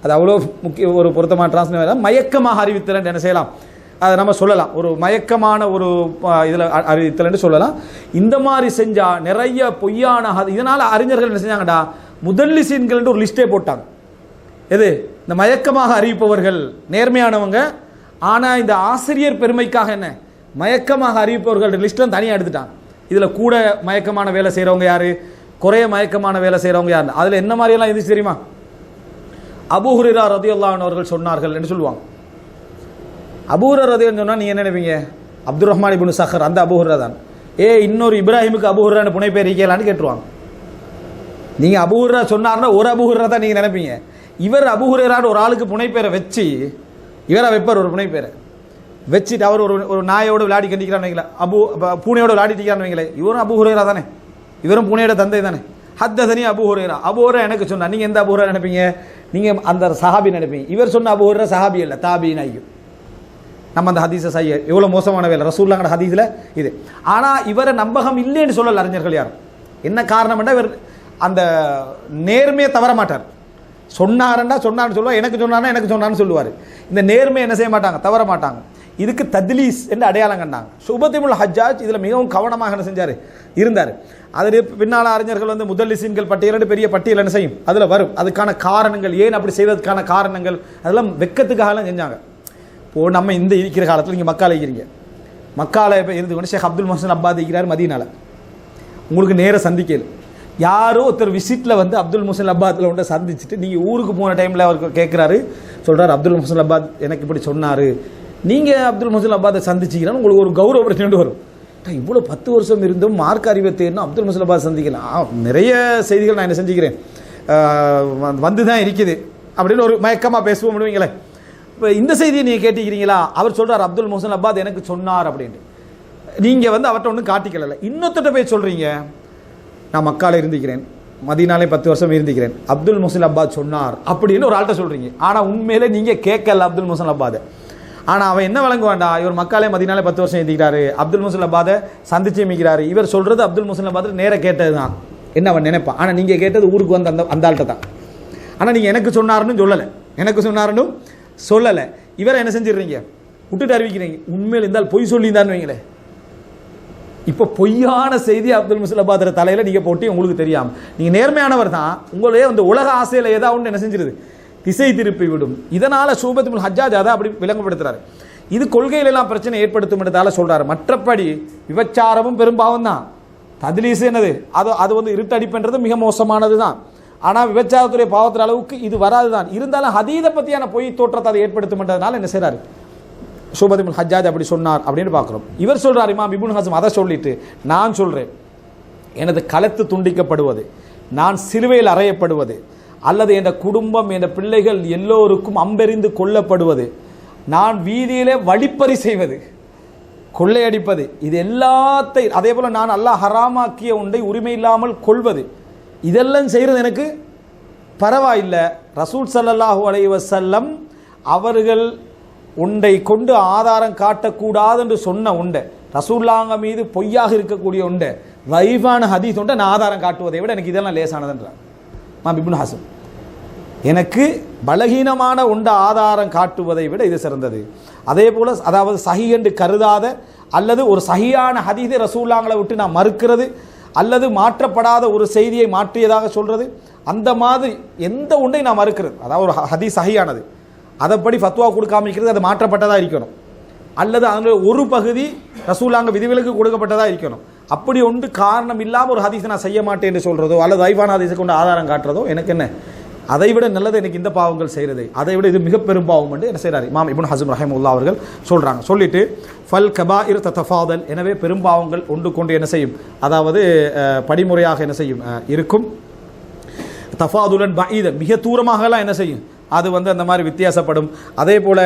அது அவ்வளோ முக்கிய ஒரு பொருத்தமான டிரான்ஸ்லேட். மயக்கமாக அறிவித்தல் என்ன செய்யலாம், அதை நம்ம சொல்லலாம், ஒரு மயக்கமான ஒரு இதில் அறிவித்தல் சொல்லலாம். இந்த மாதிரி செஞ்சால் நிறைய பொய்யான இதனால் அறிஞர்கள் என்ன செஞ்சாங்கடா, முதல்லிசீன்கள் ஒரு லிஸ்ட்டே போட்டாங்க. எது இந்த மயக்கமாக அறிவிப்பவர்கள் நேர்மையானவங்க, ஆனால் இந்த ஆசிரியர் பெருமைக்காக என்ன மயக்கமாக அறிவிப்பவர்கள் லிஸ்ட்லாம் தனியாக எடுத்துட்டாங்க. இதில் கூட மயக்கமான வேலை செய்கிறவங்க யார், குறைய மயக்கமான வேலை செய்கிறவங்க யார், அதில் என்ன மாதிரியெல்லாம் இருந்துச்சு தெரியுமா? அபூ ஹுரைரா ரலியல்லாஹு அன்ஹு அவர்கள் சொன்னார்கள் என்று சொல்லுவாங்க. அபூ ஹுரைரா ரலியல்லாஹு சொன்னால் நீங்கள் என்ன நினைப்பீங்க? அப்துல் ரஹ்மான் இப்னு சஹர் அந்த அபூ ஹுரைரா தான். இன்னொரு இப்ராஹிமுக்கு அபூ ஹுரைரான்னு புனை பேர் இருக்கலான்னு கேட்டுருவாங்க. நீங்கள் அபூ ஹுரைரா சொன்னார்னா ஒரு அபூ ஹுரைரா தான் நீங்கள் நினைப்பீங்க. இவர் அபூ ஹுரைரான்னு ஒரு ஆளுக்கு புனை பேரை வச்சு இவரை வைப்பார். ஒரு புனை பேரை வச்சுட்டு அவர் ஒரு நாயோடு விளையாடி கண்டிக்கிறான்னு வைங்களேன், பூனையோட விளையாடிட்டு இருக்கிறான்னு வைங்களேன், இவரும் அபூ ஹுரைரா தானே, இவரும் பூனையோட தந்தை தானே. ஹத்தஸனி அபூ ஹுரைரா, அபூ ஹுரைரா எனக்கு சொன்னார். நீங்கள் எந்த அபூ ஹுரைரா நினைப்பீங்க? நீங்கள் அந்த சஹாபி நினைப்பீங்க. இவர் சொன்ன அபூ ஹுரைரா சஹாபி இல்லை, தாபீன் ஐயும். நம்ம அந்த ஹதீஸை செய்ய எவ்வளோ மோசமான வேலை ரசூலுல்லாஹ்வோட ஹதீஸில் இது. ஆனால் இவரை நம்பகம் இல்லைன்னு சொல்லல அறிஞர்கள் யாரும். என்ன காரணம்னா இவர் அந்த நேர்மையை தவற மாட்டார். சொன்னாருன்னா சொன்னான்னு சொல்லுவார், எனக்கு சொன்னார்னா எனக்கு சொன்னான்னு சொல்லுவார். இந்த நேர்மையை என்ன செய்ய மாட்டாங்க, தவற மாட்டாங்க. இதுக்கு தத்லீஸ் என்று அடையாளம் கண்டாங்க. ஷுபத் இப்னுல் ஹஜ்ஜாஜ் இதில் மிகவும் கவனமாக என்ன செஞ்சார், இருந்தார். அதில் பின்னால் அறிஞர்கள் வந்து முதல்லிசீன்கள் பட்டியல் பெரிய பட்டியல் என்ன செய்யும், அதில் வரும். அதுக்கான காரணங்கள், ஏன் அப்படி செய்வதற்கான காரணங்கள், அதெல்லாம் வெக்கத்துக்காகலாம் செஞ்சாங்க. இப்போது நம்ம இந்த இருக்கிற காலத்தில் நீங்கள் மக்கால இருக்கிறீங்க, மக்கால இப்போ இருந்து கொண்டு ஷேக் அப்துல் முஹ்சின் அப்பாத் இருக்கிறார் மதீனால. உங்களுக்கு நேர சந்திக்கல, யாரோ ஒருத்தர் விசிட்டில் வந்து அப்துல் முஹ்சின் அப்பாத்தில் ஒன்றை சந்திச்சுட்டு நீங்கள் ஊருக்கு போன டைமில் அவர் கேட்குறாரு, சொல்கிறார் அப்துல் முஹ்சின் அப்பாத் எனக்கு இப்படி சொன்னார், நீங்கள் அப்துல் முஹ்சின் அப்பாத்தை சந்திச்சிக்கிறேன்னு உங்களுக்கு ஒரு கௌரவப்படுத்திட்டு வரும். இவ்வளோ 10 வருஷம் இருந்தும் மார்க் அறிவை தேர்னா அப்துல் முஹ்சின் அப்பாத் சந்திக்கலாம். நிறைய செய்திகள் நான் என்ன செஞ்சுக்கிறேன் வந்து தான் இருக்குது அப்படின்னு ஒரு மயக்கமாக பேசுவோம் முடிவீங்களே. இப்போ இந்த செய்தியை நீங்கள் கேட்டுக்கிறீங்களா? அவர் சொல்கிறார் அப்துல் முஹ்சின் அப்பாத் எனக்கு சொன்னார் அப்படின்னு. நீங்கள் வந்து அவர்கிட்ட ஒன்றும் காட்டிக்கல, இன்னொருத்த போய் சொல்கிறீங்க நான் மக்கால இருந்திக்கிறேன், மதீனாலே 10 வருஷம் இருந்திக்கிறேன், அப்துல் முஹ்சின் அப்பாத் சொன்னார் அப்படின்னு ஒரு ஆள்கிட்ட சொல்கிறீங்க. ஆனால் உண்மையிலே நீங்கள் கேட்கல அப்துல் முஹ்சின் அப்பாத். ஆனால் அவன் என்ன வழங்க வேண்டாம், இவர் மக்காலே மதீனாலே 10 வருஷம் எழுதிக்கிறாரு, அப்துல் முஹ்சின் அப்பாதை சந்திச்சு மிக்கிறாரு, இவர் சொல்கிறது அப்துல் முஹ்சின் அப்பாத் நேர கேட்டது தான் என்ன அவன் நினைப்பான். ஆனால் நீங்கள் கேட்டது ஊருக்கு வந்து அந்த ஆள்கிட்ட தான். ஆனால் நீங்கள் எனக்கு சொன்னாருன்னு சொல்லலை, எனக்கு சொன்னாருன்னு சொல்லலை. இவரை என்ன செஞ்சிடுறீங்க, விட்டுட்டு அறிவிக்கிறீங்க. உண்மையில் இருந்தால் பொய் சொல்லியிருந்தான்னு வைங்களேன். இப்போ பொய்யான செய்தி அப்துல் முஹ்சின் அப்பாத் தலையில் நீங்கள் போட்டு உங்களுக்கு தெரியாமல், நீங்கள் நேர்மையானவர் தான், உங்களே அந்த உலக ஆசையில் ஏதாவது ஒன்று என்ன செஞ்சிருது, திசை திருப்பி விடும். இதனால் ஷுபத் இப்னுல் ஹஜ்ஜாஜ் அதை அப்படி விளங்கப்படுத்துறாரு. இது கொள்கையிலெல்லாம் பிரச்சனை ஏற்படுத்தும்ன்றதால சொல்கிறாரு. மற்றபடி விபச்சாரமும் பெரும்பாவம் தான், தத்லீஸ் என்னது அது வந்து இருட்டடிப்புன்றது மிக மோசமானது தான். ஆனால் விபச்சாரத்துடைய பாவத்தின் அளவுக்கு இது வராது தான். இருந்தாலும் ஹதீதை பற்றியான பொய் தோற்றத்தை அதை ஏற்படுத்தும்ன்றதுனால என்ன செய்கிறாரு, ஷுபத் இப்னுல் ஹஜ்ஜாஜ் அப்படி சொன்னார் அப்படின்னு பார்க்குறோம். இவர் சொல்கிறார் இமாம் இப்னு ஹஸம் அதை சொல்லிட்டு நான் சொல்கிறேன், எனது களத்து துண்டிக்கப்படுவது, நான் சிலுவையில் அறையப்படுவது, அல்லது என் குடும்பம் என் பிள்ளைகள் எல்லோருக்கும் அம்பெறிந்து கொல்லப்படுவது, நான் வீதியிலே வழிப்பறி செய்வது, கொள்ளையடிப்பது, இது எல்லாத்தையும் அதே போல் நான் அல்லாஹ் ஹராமாக்கிய ஒன்றை உரிமை இல்லாமல் கொள்வது, இதெல்லாம் செய்கிறது எனக்கு பரவாயில்லை. ரசூல் ஸல்லல்லாஹு அலைஹி வஸல்லம் அவர்கள் உண்டை கொண்டு ஆதாரம் காட்டக்கூடாது என்று சொன்ன உண்டை, ரசூலுல்லாஹ் மீது பொய்யாக இருக்கக்கூடிய உண்டை, வைஃபான ஹதீஸ் உண்டை நான் ஆதாரம் காட்டுவதை விட எனக்கு இதெல்லாம் லேசானதுன்றார் இமாம் இப்னு ஹஸம். எனக்கு பலகீனமான உண்ட ஆதாரம் காட்டுவதை விட இது சிறந்தது. அதே போல் அதாவது சஹீ என்று கருதாத அல்லது ஒரு சஹீயான ஹதீஸை ரசூலுல்லாஹ்வை விட்டு நான் மறுக்கிறது அல்லது மாற்றப்படாத ஒரு செய்தியை மாற்றியதாக சொல்கிறது, அந்த மாதிரி எந்த உண்டை நான் மறுக்கிறது, அதாவது ஒரு ஹதீஸ் சஹீயானது அதைப்படி ஃபத்வா கொடுக்காம இருக்கிறது, அது மாற்றப்பட்டதாக இருக்கணும், அல்லது அதில் ஒரு பகுதி ரசூலுல்லாஹ் விதிவிலக்கு கொடுக்கப்பட்டதாக இருக்கணும். அப்படி ஒன்று காரணம் இல்லாமல் ஒரு ஹதீஸை நான் செய்ய மாட்டேன் என்று சொல்கிறதோ அல்லது வைஃபான ஹதீஸை கொண்டு ஆதாரம் காட்டுறதோ எனக்கு என்ன, அதை விட நல்லது எனக்கு இந்த பாவங்கள் செய்கிறது, அதை விட இது மிக பெரும் பாவம் என்று என்ன செய்கிறார் இமாம் இப்னு ஹஸம் ரஹிமஹுல்லாஹ் அவர்கள் சொல்கிறாங்க. சொல்லிட்டு ஃபல் கபாயிர் ததஃபாதல், எனவே பெரும் பாவங்கள் ஒன்று கொண்டு என்ன செய்யும், அதாவது படிமுறையாக என்ன செய்யும் இருக்கும். தஃபாதுலன் பஈதன், மிக தூரமாகலாம் என்ன செய்யும், அது வந்து அந்த மாதிரி வித்தியாசப்படும். அதே போல்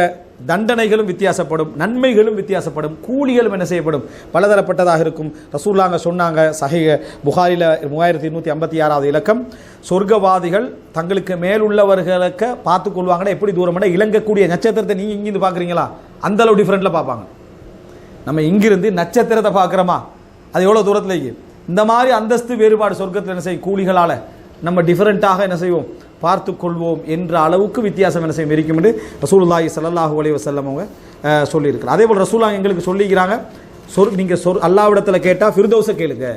தண்டனைகளும் வித்தியாசப்படும், நன்மைகளும் வித்தியாசப்படும், கூலிகளும் என்ன செய்யப்படும், பலதரப்பட்டதாக இருக்கும். ரசூலுல்லாஹ் சொன்னாங்க சஹீஹ் புகாரில 3256வது இலக்கம், சொர்க்கவாதிகள் தங்களுக்கு மேலுள்ளவர்களுக்கு பார்த்து கொள்வாங்கன்னா எப்படி தூரம்னா இலங்கக்கூடிய நட்சத்திரத்தை நீங்கள் இங்கிருந்து பார்க்குறீங்களா அந்த அளவு டிஃப்ரெண்ட்டில் பார்ப்பாங்க. நம்ம இங்கிருந்து நட்சத்திரத்தை பார்க்குறோமா அது எவ்வளோ தூரத்தில் இருக்குது, இந்த மாதிரி அந்தஸ்து வேறுபாடு சொர்க்கத்தில் என்ன செய்யும், கூலிகளால் நம்ம டிஃபரெண்ட்டாக என்ன செய்வோம் பார்த்து கொள்வோம் என்ற அளவுக்கு வித்தியாசம் என்ன செய்யும் இருக்கும் என்று ரசூலுல்லாஹி ஸல்லல்லாஹு அலைஹி வஸல்லம் அவங்க சொல்லியிருக்கிறார். அதே போல் ரசூலுல்லாஹ் எங்களுக்கு சொல்லிக்கிறாங்க, நீங்கள் அல்லாஹ்விடத்தில் கேட்டால் ஃபிர்தௌஸை கேளுங்க,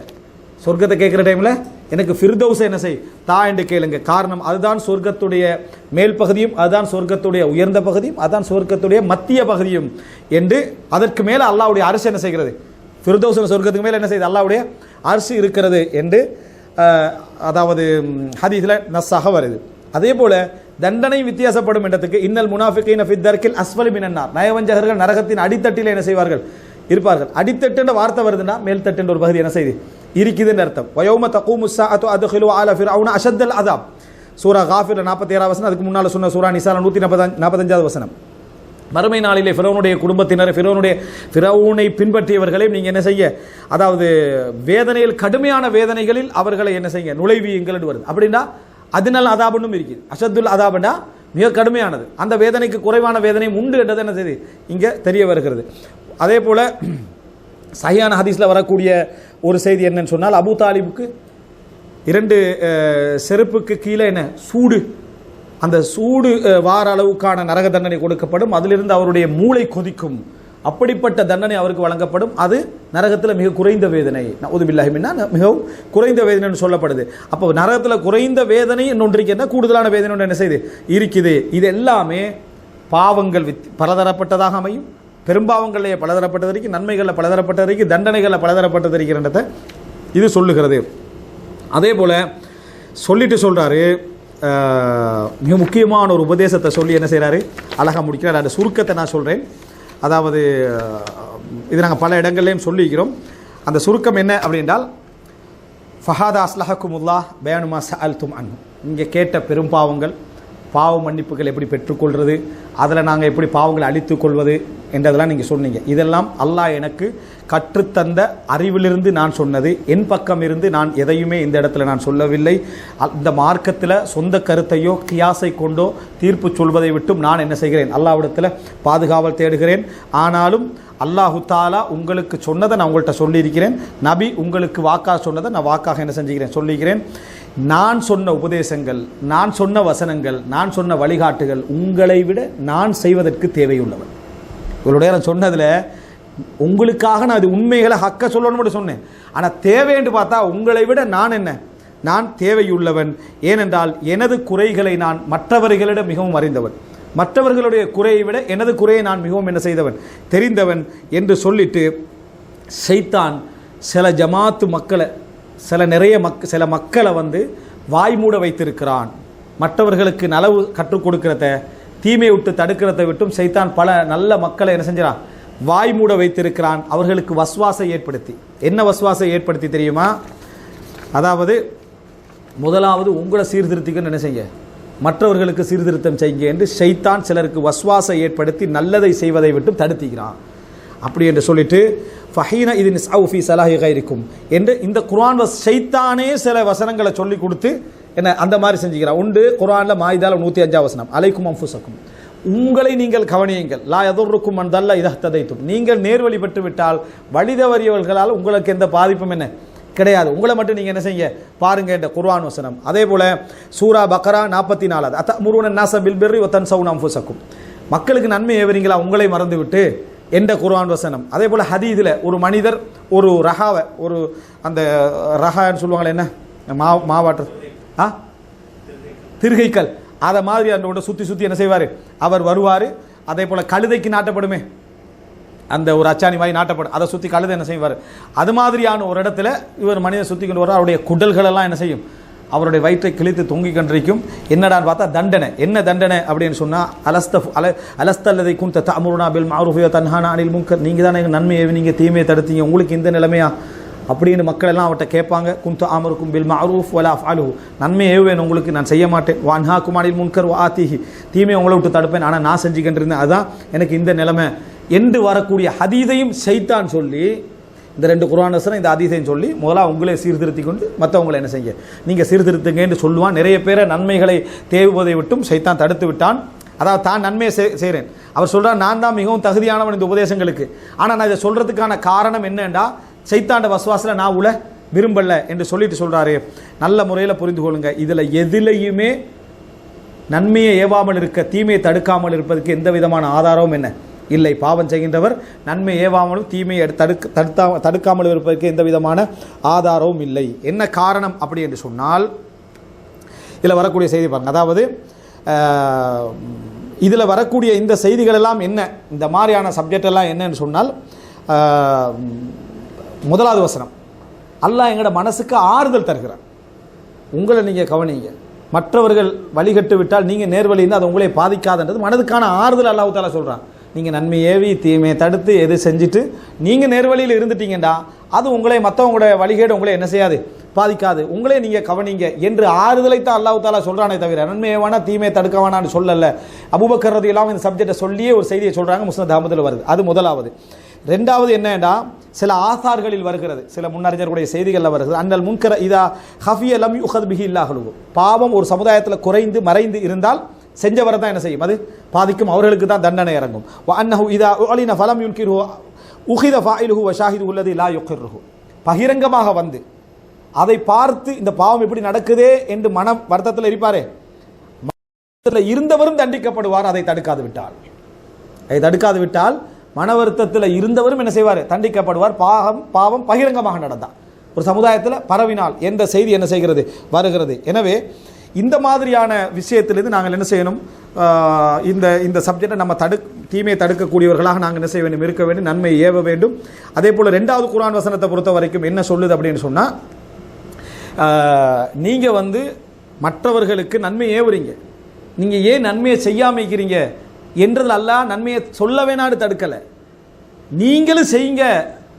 சொர்க்கத்தை கேட்குற டைமில் எனக்கு ஃபிர்தௌஸை என்ன செய் தா என்று கேளுங்க. காரணம் அதுதான் சொர்க்கத்துடைய மேல் பகுதியும், அதுதான் சொர்க்கத்துடைய உயர்ந்த பகுதியும், அதுதான் சொர்க்கத்துடைய மத்திய பகுதியும் என்று அதற்கு மேலே அல்லாஹ்வுடைய அரிசி என்ன செய்கிறது, ஃபிர்தௌஸ் சொர்க்கத்துக்கு மேலே என்ன செய்யுது அல்லாஹ்வுடைய அரிசி இருக்கிறது என்று அதாவது ஹதீஸில் நஸ்ஸாக வருது. அதே போல தண்டனை வித்தியாசப்படும் இடத்துக்கு இன்னல் முனாஃபிகீன ஃபி தர்கில் அஸ்ஃபலி மினன் நார், நயவஞ்சகர்கள் நரகத்தின் அடித்தட்டில் என்ன செய்வார்கள் இருப்பார்கள். அடித்தட்டுன்ற வார்த்தை வருதுன்னா மேல்தட்டுன்ற ஒரு பகுதி என்ன செய்யுது இருக்குதுன்னு அர்த்தம். வயௌம தகூமு ஸாஅத்து அத்கிலு ஆல ஃபிர்அவுன அஷத்தல் அஸாப், சூரா காஃபிர் 47 வசனம். அதுக்கு முன்னால் சொன்ன சூரா நிசா 145 வசனம். மறுமை நாளிலே ஃபிரௌனுடைய குடும்பத்தினர், ஃபிரௌனை பின்பற்றியவர்களை நீங்கள் என்ன செய்ய, அதாவது வேதனையில் கடுமையான வேதனைகளில் அவர்களை என்ன செய்ய நுழைவியுங்கள் வருது. அப்படின்னா அதனால் அதாபுன்னும் இருக்குது. அஷத்துல் அதாபண்டா மிக கடுமையானது, அந்த வேதனைக்கு குறைவான வேதனையும் உண்டு என்றது என்ன செய்து இங்கே தெரிய வருகிறது. அதே போல் சஹீஹான ஹதீஸில் வரக்கூடிய ஒரு செய்தி என்னன்னு சொன்னால், அபூ தாலிபுக்கு 2 செருப்புக்கு கீழே என்ன சூடு, அந்த சூடு வார அளவுக்கான நரக தண்டனை கொடுக்கப்படும். அதிலிருந்து அவருடைய மூளை கொதிக்கும், அப்படிப்பட்ட தண்டனை அவருக்கு வழங்கப்படும். அது நரகத்தில் மிக குறைந்த வேதனை, நஊது பில்லாஹி மின்னா, மிகவும் குறைந்த வேதனைன்னு சொல்லப்படுது. அப்போ நரகத்தில் குறைந்த வேதனை இன்னொன்றைக்கு என்ன கூடுதலான வேதனை ஒன்று என்ன செய்யுது இருக்குது. இது எல்லாமே பாவங்கள் பலதரப்பட்டதாக அமையும். பெரும்பாவங்களிலே பலதரப்பட்டது இருக்கு, நன்மைகளில் பலதரப்பட்டது இருக்கு, தண்டனைகளில் பலதரப்பட்டது இருக்கிறன்றதை இது சொல்லுகிறது. அதே போல் சொல்லிட்டு சொல்கிறாரு, மிக முக்கியமான ஒரு உபதேசத்தை சொல்லி என்ன செய்கிறாரு அழகாக முடிக்கிறார். அந்த சுருக்கத்தை நான் சொல்கிறேன். அதாவது இது நாங்கள் பல இடங்கள்லையும் சொல்லிக்கிறோம். அந்த சுருக்கம் என்ன அப்படின்றால், ஃபஹாதா அஸ்லஹக்குமுல்லாஹ் பயானுமா சஅல்தும் அன்ஹு, இங்கே கேட்ட பெரும்பாவங்கள், பாவ மன்னிப்புகள் எப்படி பெற்றுக்கொள்வது, அதில் நாங்கள் எப்படி பாவங்களை அழித்துக் கொள்வது என்றதெல்லாம் நீங்கள் சொன்னீங்க. இதெல்லாம் அல்லாஹ் எனக்கு கற்றுத்தந்த அறிவிலிருந்து நான் சொன்னது. என் பக்கம் இருந்து நான் எதையுமே இந்த இடத்துல நான் சொல்லவில்லை. இந்த மார்க்கத்தில் சொந்த கருத்தையோ கியாசை கொண்டோ தீர்ப்பு சொல்வதை விட்டும் நான் என்ன செய்கிறேன், அல்லாஹ்விடத்தில் பாதுகாவல் தேடுகிறேன். ஆனாலும் அல்லாஹு தாலா உங்களுக்கு சொன்னதை நான் உங்கள்கிட்ட சொல்லியிருக்கிறேன். நபி உங்களுக்கு வாக்காக சொன்னதை நான் வாக்காக என்ன செஞ்சுக்கிறேன் சொல்லிக்கிறேன். நான் சொன்ன உபதேசங்கள், நான் சொன்ன வசனங்கள், நான் சொன்ன வழிகாட்டுகள் உங்களை விட நான் செய்வதற்கு தேவையுள்ளவன். இவருடைய நான் சொன்னதில் உங்களுக்காக நான் இது உண்மைகளை ஹக்க சொல்லணும்னு சொன்னேன். ஆனால் தேவைன்னு பார்த்தா உங்களை விட நான் தேவையுள்ளவன். ஏனென்றால் எனது குறைகளை நான் மற்றவர்களிடம் மிகவும் அறிந்தவன், மற்றவர்களுடைய குறையை விட எனது குறையை நான் மிகவும் என்ன செய்தவன் தெரிந்தவன் என்று சொல்லிட்டு, ஷைத்தான் சில ஜமாத்து மக்களை, சில மக்களை வாய்மூட வைத்திருக்கிறான். மற்றவர்களுக்கு நலவு கற்றுக் கொடுக்கிறத, தீமையை விட்டு தடுக்கிறதை விட்டும் ஷைத்தான் பல நல்ல மக்களை என்ன செஞ்சான், வாய்மூட வைத்திருக்கிறான். அவர்களுக்கு வஸ்வாசை ஏற்படுத்தி, என்ன வஸ்வாசை ஏற்படுத்தி தெரியுமா, அதாவது முதலாவது உங்களை சீர்திருத்திக்கன்னு என்ன செய்ய, மற்றவர்களுக்கு சீர்திருத்தம் செய்யுங்க என்று ஷைத்தான் சிலருக்கு வஸ்வாசை ஏற்படுத்தி நல்லதை செய்வதை விட்டு தடுத்துகிறான். அப்படி என்று சொல்லிட்டு ஃபஹீனா இது நிஸ்அவுஃபி சலாஹி கைரிக்கும் என்று இந்த குர்ஆன் ஷைத்தானே சில வசனங்களை சொல்லி கொடுத்து என்ன அந்த மாதிரி செஞ்சுக்கிறான். உண்டு குர்ஆன்ல மாயிதால 105 வசனம், அலைக்கும் அன்ஃபுஸக்கும், உங்களை நீங்கள் கவனியுங்கள், லா யதுர்ருக்கும் மன் தல்ல இதா ஹததைத்தும், நீங்கள் நேர்வழி பெற்று விட்டால் வழி தவறியவர்களால் உங்களுக்கு எந்த பாதிப்பும் என்ன கிடையாது, உங்களை மட்டும் நீங்கள் என்ன செய்ய பாருங்க என்ற குர்ஆன் வசனம். அதே போல சூரா பக்ரா 44, அத்தமுருன நாஸ பில் பிர்ரி வ தன்ஸவுன அன்ஃபுஸக்கும், மக்களுக்கு நன்மை ஏவறீங்களா உங்களை மறந்து விட்டு என்ற குர்ஆன் வசனம். அதே போல் ஹதீஸில் ஒரு மனிதர் ஒரு ரஹாவை, ஒரு அந்த ரஹான்னு சொல்லுவாங்களே என்ன மாவாட்டர் திருகைக்கல், அதை மாதிரி அந்த சுற்றி சுற்றி என்ன செய்வார் அவர் வருவார். அதே போல் கழுதைக்கு நாட்டப்படுமே அந்த ஒரு அச்சாணி மாதிரி நாட்டப்படும், அதை சுற்றி கழுதை என்ன செய்வார். அது மாதிரியான ஒரு இடத்துல இவர் மனிதன் சுற்றி கொண்டு வர, அவருடைய குடல்களெல்லாம் என்ன செய்யும், அவருடைய வயிற்றை கிழித்து தொங்கி கொண்டிருக்கும். என்னடான்னு பார்த்தா தண்டனை. என்ன தண்டனை அப்படின்னு சொன்னால், அலஸ்தல்லதை குந்த தஅமுருனா பில் மஅரூஃபி வ தன்ஹானா அனில் முன்கர், நீங்கள் தானே நன்மையை நீங்கள் தீமையை தடுத்தீங்க, உங்களுக்கு இந்த நிலைமையா அப்படின்னு மக்கள் எல்லாம் அவர்கிட்ட கேட்பாங்க. குந்த ஆமருக்கும் பில் மஅரூஃப் வலா அஃஅலுஹு, நன்மையை ஏவுவேன் உங்களுக்கு, நான் செய்ய மாட்டேன். வன்ஹாக்கும் அனில் முன்கர் வ ஆத்திஹி, தீமையை உங்களை விட்டு தடுப்பேன், ஆனால் நான் செஞ்சுக்கிட்டு இருந்தேன், அதுதான் எனக்கு இந்த நிலைமை என்று வரக்கூடிய ஹதீஸையும் ஷைத்தான் சொல்லி, இந்த 2 குர்ஆன் வசனம் இந்த ஹதீஸையும் சொல்லி முதலாக உங்களே சீர்திருத்தி கொண்டு மற்றவங்களை என்ன செய்ய நீங்கள் சீர்திருத்துங்க என்று சொல்லுவான். நிறைய பேரை நன்மைகளை தேவுவதை விட்டும் ஷைத்தான் தடுத்து விட்டான். அதாவது தான் நன்மையை செய்கிறேன், அவர் சொல்கிறார் நான் தான் மிகவும் தகுதியானவன் இந்த உபதேசங்களுக்கு, ஆனால் நான் இதை சொல்கிறதுக்கான காரணம் என்னென்றா ஷைத்தாண்ட வஸ்வாசில் நான் உள்ள விரும்பலை என்று சொல்லிட்டு சொல்கிறாரு. நல்ல முறையில் புரிந்து கொள்ளுங்க, இதில் எதிலையுமே நன்மையை ஏவாமல் இருக்க, தீமையை தடுக்காமல் இருப்பதற்கு எந்த விதமான ஆதாரமும் என்ன இல்லை. பாவம் செய்கின்றவர் நன்மை ஏவாமலும் தீமையை தடுக்காமல் இருப்பதற்கு எந்த விதமான ஆதாரமும் இல்லை. என்ன காரணம் அப்படி என்று சொன்னால், இதில் வரக்கூடிய செய்தி பாருங்க. அதாவது இதில் வரக்கூடிய இந்த செய்திகள் எல்லாம் என்ன, இந்த மாதிரியான சப்ஜெக்ட் எல்லாம் என்னன்னு சொன்னால், முதலாவது வசனம், அல்லாஹ் எங்களோட மனசுக்கு ஆறுதல் தருகிறார். உங்களை நீங்கள் கவனிங்க, மற்றவர்கள் வழிகட்டு விட்டால் நீங்கள் நேர்வழியில் அது உங்களை பாதிக்காதுன்றது மனதுக்கான ஆறுதல் அல்லாஹ் தஆலா சொல்கிறான். நீங்கள் நன்மை ஏவி தீமையை தடுத்து எது செஞ்சுட்டு நீங்கள் நேர்வழியில் இருந்துட்டீங்கடா, அது உங்களை மற்றவங்களோட வழிகேடு உங்களை என்ன செய்யாது, பாதிக்காது, உங்களே நீங்கள் கவனிங்க என்று ஆறுதலைத்தான் அல்லாஹ் தஆலா சொல்கிறானே தவிர நன்மை ஏவானா தீமையை தடுக்க வேணான்னு சொல்லல. அபூபக்கர் ரலியல்லாஹு இந்த சப்ஜெக்டை சொல்லியே ஒரு செய்தியை சொல்கிறாங்க, முஸ்னத் அஹ்மதில் வருது. அது முதலாவது. ரெண்டாவது என்னன்னா, சில ஆசார்களில் வருகிறது, சில முன்னறிஞர்களுடைய செய்திகளில் வருகிறது, அன்னல் முன்கர இதா ஹஃபிய லம் யுஹத் பிஹி இல்லாஹுலு, பாவம் ஒரு சமுதாயத்தில் குறைந்து மறைந்து இருந்தால் செஞ்சவரை தான் என்ன செய்யும், அது பாதிக்கும், அவர்களுக்கு தான் தண்டனை இறங்கும். வ அன்னஹு இதா உலின ஃபலம் யுன்கிரு உஹித ஃபாயிலுஹு வ ஷாஹிதுஹு அல்லதி லா யுக்ரிஹு, பகிரங்கமாக வந்து அதை பார்த்து இந்த பாவம் எப்படி நடக்குதே என்று மன வருத்தத்தில் இருப்பாரே, இருந்தவரும் தண்டிக்கப்படுவார். அதை தடுக்காது விட்டால் மன வருத்தத்தில் இருந்தவரும் என்ன செய்வார், தண்டிக்கப்படுவார். பாவம் பகிரங்கமாக நடந்தார், ஒரு சமுதாயத்தில் பரவினால் என்ற செய்தி என்ன செய்கிறது, வருகிறது. எனவே இந்த மாதிரியான விஷயத்திலிருந்து நாங்கள் என்ன செய்யணும், இந்த சப்ஜெக்டை நம்ம தீமையை தடுக்கக்கூடியவர்களாக நாங்கள் என்ன செய்ய வேண்டும், இருக்க வேண்டும், நன்மை ஏவ வேண்டும். அதே போல் ரெண்டாவது குர்ஆன் வசனத்தை பொறுத்த வரைக்கும் என்ன சொல்லுது அப்படின்னு சொன்னால், நீங்கள் மற்றவர்களுக்கு நன்மை ஏவுறீங்க, நீங்கள் ஏன் நன்மையை செய்யாமல் இருக்கிறீங்க என்றதில் அல்லாஹ் நன்மையை சொல்ல வேணாடு தடுக்கலை, நீங்களும் செய்யுங்க,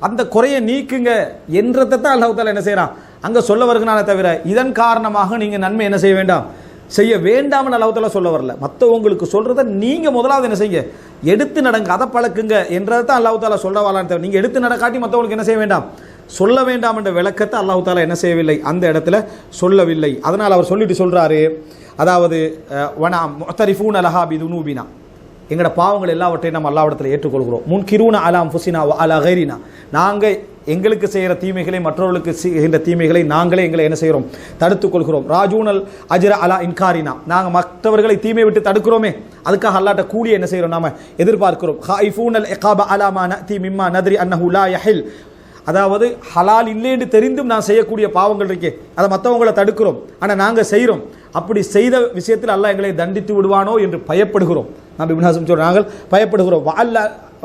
அந்த குறையை நீக்குங்க என்றதை தான் அல்லாஹ் தஆலா என்ன செய்கிறான் அங்கே சொல்ல வருகிறானே தவிர இதன் காரணமாக நீங்கள் நன்மை என்ன செய்ய வேண்டாம், செய்ய வேண்டாம்னு அல்லாஹ் தஆலா சொல்ல வரல. மற்றவங்களுக்கு சொல்கிறத நீங்கள் முதலாவது என்ன செய்ய, எடுத்து நடங்க, அதை பழக்குங்க என்றதை தான் அல்லாஹ் தஆலா சொல்ல வரலான்னு தவிர நீங்கள் எடுத்து நடக்காட்டி மற்றவங்களுக்கு என்ன செய்ய வேண்டாம், சொல்ல வேண்டாம் என்ற விளக்கத்தை அல்லாஹ் தஆலா என்ன செய்யவில்லை, அந்த இடத்துல சொல்லவில்லை. அதனால் அவர் சொல்லிட்டு சொல்கிறாரு, அதாவது வனா முஅ்தரிஃபூன லஹா பிதுனூபினா, எங்களோட பாவங்கள் எல்லாவற்றையும் நம்ம அல்லாஹ்விடத்தில் ஏற்றுக்கொள்கிறோம். முன்கிரூன அலா அன்ஃபுஸினா வ அலா கைரினா, நாங்கள் எங்களுக்கு செய்கிற தீமைகளை மற்றவர்களுக்கு செய்கின்ற தீமைகளை நாங்களே எங்களை என்ன செய்கிறோம், தடுத்துக் கொள்கிறோம். ராஜூனல் அஜ்ர அலா இன்காரினா, நாங்கள் மற்றவர்களை தீமை விட்டு தடுக்கிறோமே, அதுக்காக அல்லாஹ்ட்ட கூலியை என்ன செய்கிறோம், நாம எதிர்பார்க்கிறோம். ஹாயிஃபூனல் இகாப அலா மா நதி மிம்மா நத்ரி அன்னஹு லா யஹில், அதாவது ஹலால் இல்லைன்னு தெரிந்தும் நான் செய்யக்கூடிய பாவங்கள் இருக்கே, அதை மற்றவங்களை தடுக்கிறோம், ஆனால் நாங்கள் செய்கிறோம். அப்படி செய்த விஷயத்தில் அல்லாஹ் எங்களை தண்டித்து விடுவானோ என்று பயப்படுகிறோம். நம்ம இப்னு ஹஸம் சொல்கிறோம், நாங்கள் பயப்படுகிறோம்.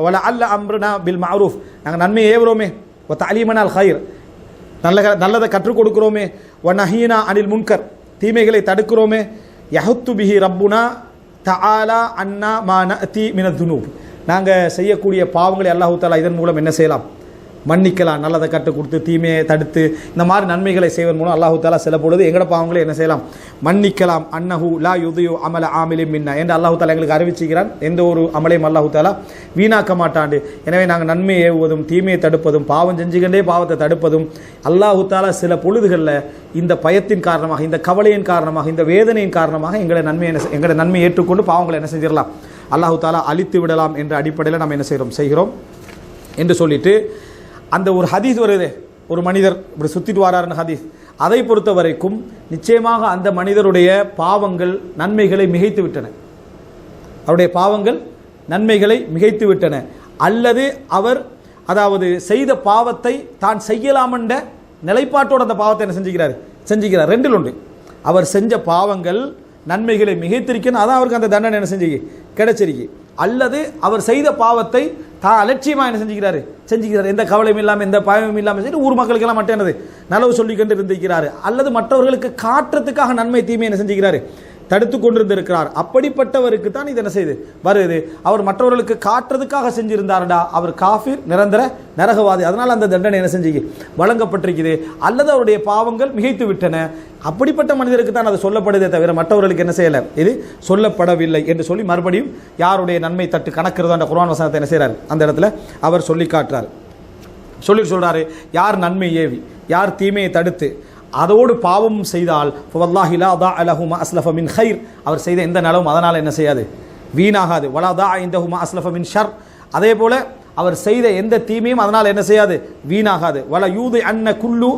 வல அல்ல அம்ருனா பில் மஅரூஃப், நாங்கள் நன்மையை ஏவுறோமே, வ தஅலீமனா அல் கைர், நல்லதை கற்றுக் கொடுக்கிறோமே, வ நஹீனா அனில் முன்கர், தீமைகளை தடுக்கிறோமே, யஹுத்து பிஹி ரப்புனா தஆலா அன்னா மா நஅதி மினத் துனூப், நாங்கள் செய்யக்கூடிய பாவங்களை அல்லாஹ் தஆலா இதன் மூலம் என்ன செய்யலாம், மன்னிக்கலாம். நல்லதை கற்றுக் கொடுத்து தீமையை தடுத்து இந்த மாதிரி நன்மைகளை செய்வதன் மூலம் அல்லாஹ் தஆலா சில பொழுது எங்கட பாவங்களை என்ன செய்யலாம், மன்னிக்கலாம். அன்னஹு லா யுதியு அமல ஆமிலின் மின்னா என்று அல்லாஹ் தஆலா எங்களுக்கு அறிவிச்சுக்கிறான். எந்த ஒரு அமலையும் அல்லாஹ் தஆலா வீணாக்க மாட்டாண்டு. எனவே நாங்கள் நன்மையை ஏவுவதும் தீமையை தடுப்பதும் பாவம் செஞ்சுக்கிட்டே பாவத்தை தடுப்பதும் அல்லாஹ் தஆலா சில பொழுதுகளில் இந்த பயத்தின் காரணமாக, இந்த கவலையின் காரணமாக, இந்த வேதனையின் காரணமாக எங்களை நன்மையை ஏற்றுக்கொண்டு பாவங்களை என்ன செஞ்சிடலாம், அல்லாஹ் தஆலா அழித்து விடலாம் என்ற அடிப்படையில் நம்ம என்ன செய்கிறோம் என்று சொல்லிட்டு, அந்த ஒரு ஹதீஸ் வருது, ஒரு மனிதர் இப்படி சுற்றிட்டு வராருன்னு ஹதீஸ், அதை பொறுத்த வரைக்கும் நிச்சயமாக அந்த மனிதருடைய பாவங்கள் நன்மைகளை மிகைத்து விட்டன, அவருடைய பாவங்கள் நன்மைகளை மிகைத்து விட்டன. அல்லது அவர் அதாவது செய்த பாவத்தை தான் செய்யலாம் என்ற நிலைப்பாட்டோட அந்த பாவத்தை என்ன செஞ்சுக்கிறார். ரெண்டில் உண்டு, அவர் செஞ்ச பாவங்கள் நன்மைகளை மிகைத்திருக்கணும், அதான் அவருக்கு அந்த தண்டனை என்ன கிடைச்சிருக்கு. அல்லது அவர் செய்த பாவத்தை தான் அலட்சியமாக என்ன செஞ்சுக்கிறார், எந்த கவலையும் இல்லாமல் எந்த பயமும் இல்லாமல் சரி ஊர் மக்களுக்கெல்லாம் மட்டும் என்னது நலவு சொல்லிக்கொண்டு இருந்திருக்கிறார். அல்லது மற்றவர்களுக்கு காட்டுறதுக்காக நன்மை தீமை என்ன செஞ்சுக்கிறாரு, தடுத்து கொண்டிருந்திருக்கிறார். அப்படிப்பட்டவருக்கு தான் இது என்ன செய்து வருது. அவர் மற்றவர்களுக்கு காட்டுறதுக்காக செஞ்சிருந்தாருடா, அவர் காஃபிர், நிரந்தர நரகவாதி, அதனால் அந்த தண்டனை என்ன செஞ்சு வழங்கப்பட்டிருக்குது. அல்லது அவருடைய பாவங்கள் மிகைத்து விட்டன, அப்படிப்பட்ட மனிதருக்கு தான் அது சொல்லப்படுதே தவிர மற்றவர்களுக்கு என்ன செய்யலை, இது சொல்லப்படவில்லை என்று சொல்லி மறுபடியும் யாருடைய நன்மை தட்டு கணக்கிறது அந்த குர்ஆன் வசனத்தை என்ன செய்கிறார், அந்த இடத்துல அவர் சொல்லி காட்டுறார். சொல்றாரு, யார் நன்மை ஏவி யார் தீமையை தடுத்து அதோடு பாவமும் செய்தால் ஃபவல்லாஹி லா தா லஹு மா அஸ்லஃப மின் கைர், அவர் செய்த எந்த நலவும் அதனால் என்ன செய்யாது, வீணாகாது. வலா தா இன்தஹு மா அஸ்லஃப மின் ஷர், அதே போல அவர் செய்த எந்த தீமையும் அதனால் என்ன செய்யாது, வீணாகாது. வல யூதி அன்ன குல்லு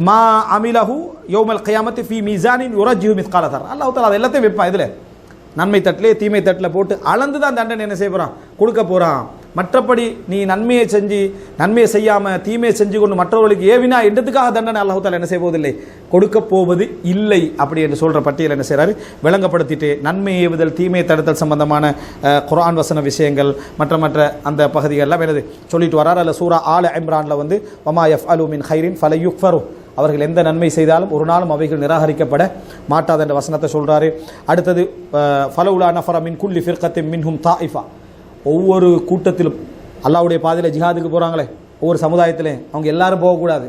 மா அமிலஹு யௌமல் கியாமத்தி ஃபீ மீசானின் யுரஜ்ஜிஹு மிஸ்கால தர், அல்லாஹ் தஆலா எல்லாத்தையும் வைப்பான். இதில் நன்மை தட்டிலே தீமை தட்டில் போட்டு அளந்து தான் தண்டனை என்ன செய்ய போகிறான், கொடுக்க போகிறான். மற்றபடி நீ நன்மையை செய்யாமல் தீமையை செஞ்சு கொண்டு மற்றவர்களுக்கு ஏவினா என்றதுக்காக தண்டனை அல்லாஹ் தஆலா என்ன செய்வதில்லை, கொடுக்க போவது இல்லை அப்படி என்று சொல்கிற பட்டியல் என்ன செய்கிறாரு விளங்கப்படுத்திட்டு நன்மை ஏவுதல் தீமையை தடுத்தல் சம்பந்தமான குர்ஆன் வசன விஷயங்கள் மற்ற அந்த பகுதிகளெல்லாம் என்னது சொல்லிட்டு வரார். அல்ல சூரா ஆல இம்ரானில் வந்து வமா யஃப்அலு மின் ஹைரின் ஃபலயுக்ஃபரு, அவர்கள் எந்த நன்மை செய்தாலும் ஒரு நாளும் அவைகள் நிராகரிக்கப்பட மாட்டாது என்ற வசனத்தை சொல்கிறாரு. அடுத்தது ஃபலவுலா நஃபர மின் குல்லி ஃபிர்கத்தின் மின்ஹும் தாயிஃபா, ஒவ்வொரு கூட்டத்திலும் அல்லாஹ்வுடைய பாதையில் ஜிஹாதுக்கு போகிறாங்களே ஒவ்வொரு சமுதாயத்திலையும் அவங்க எல்லாரும் போகக்கூடாது.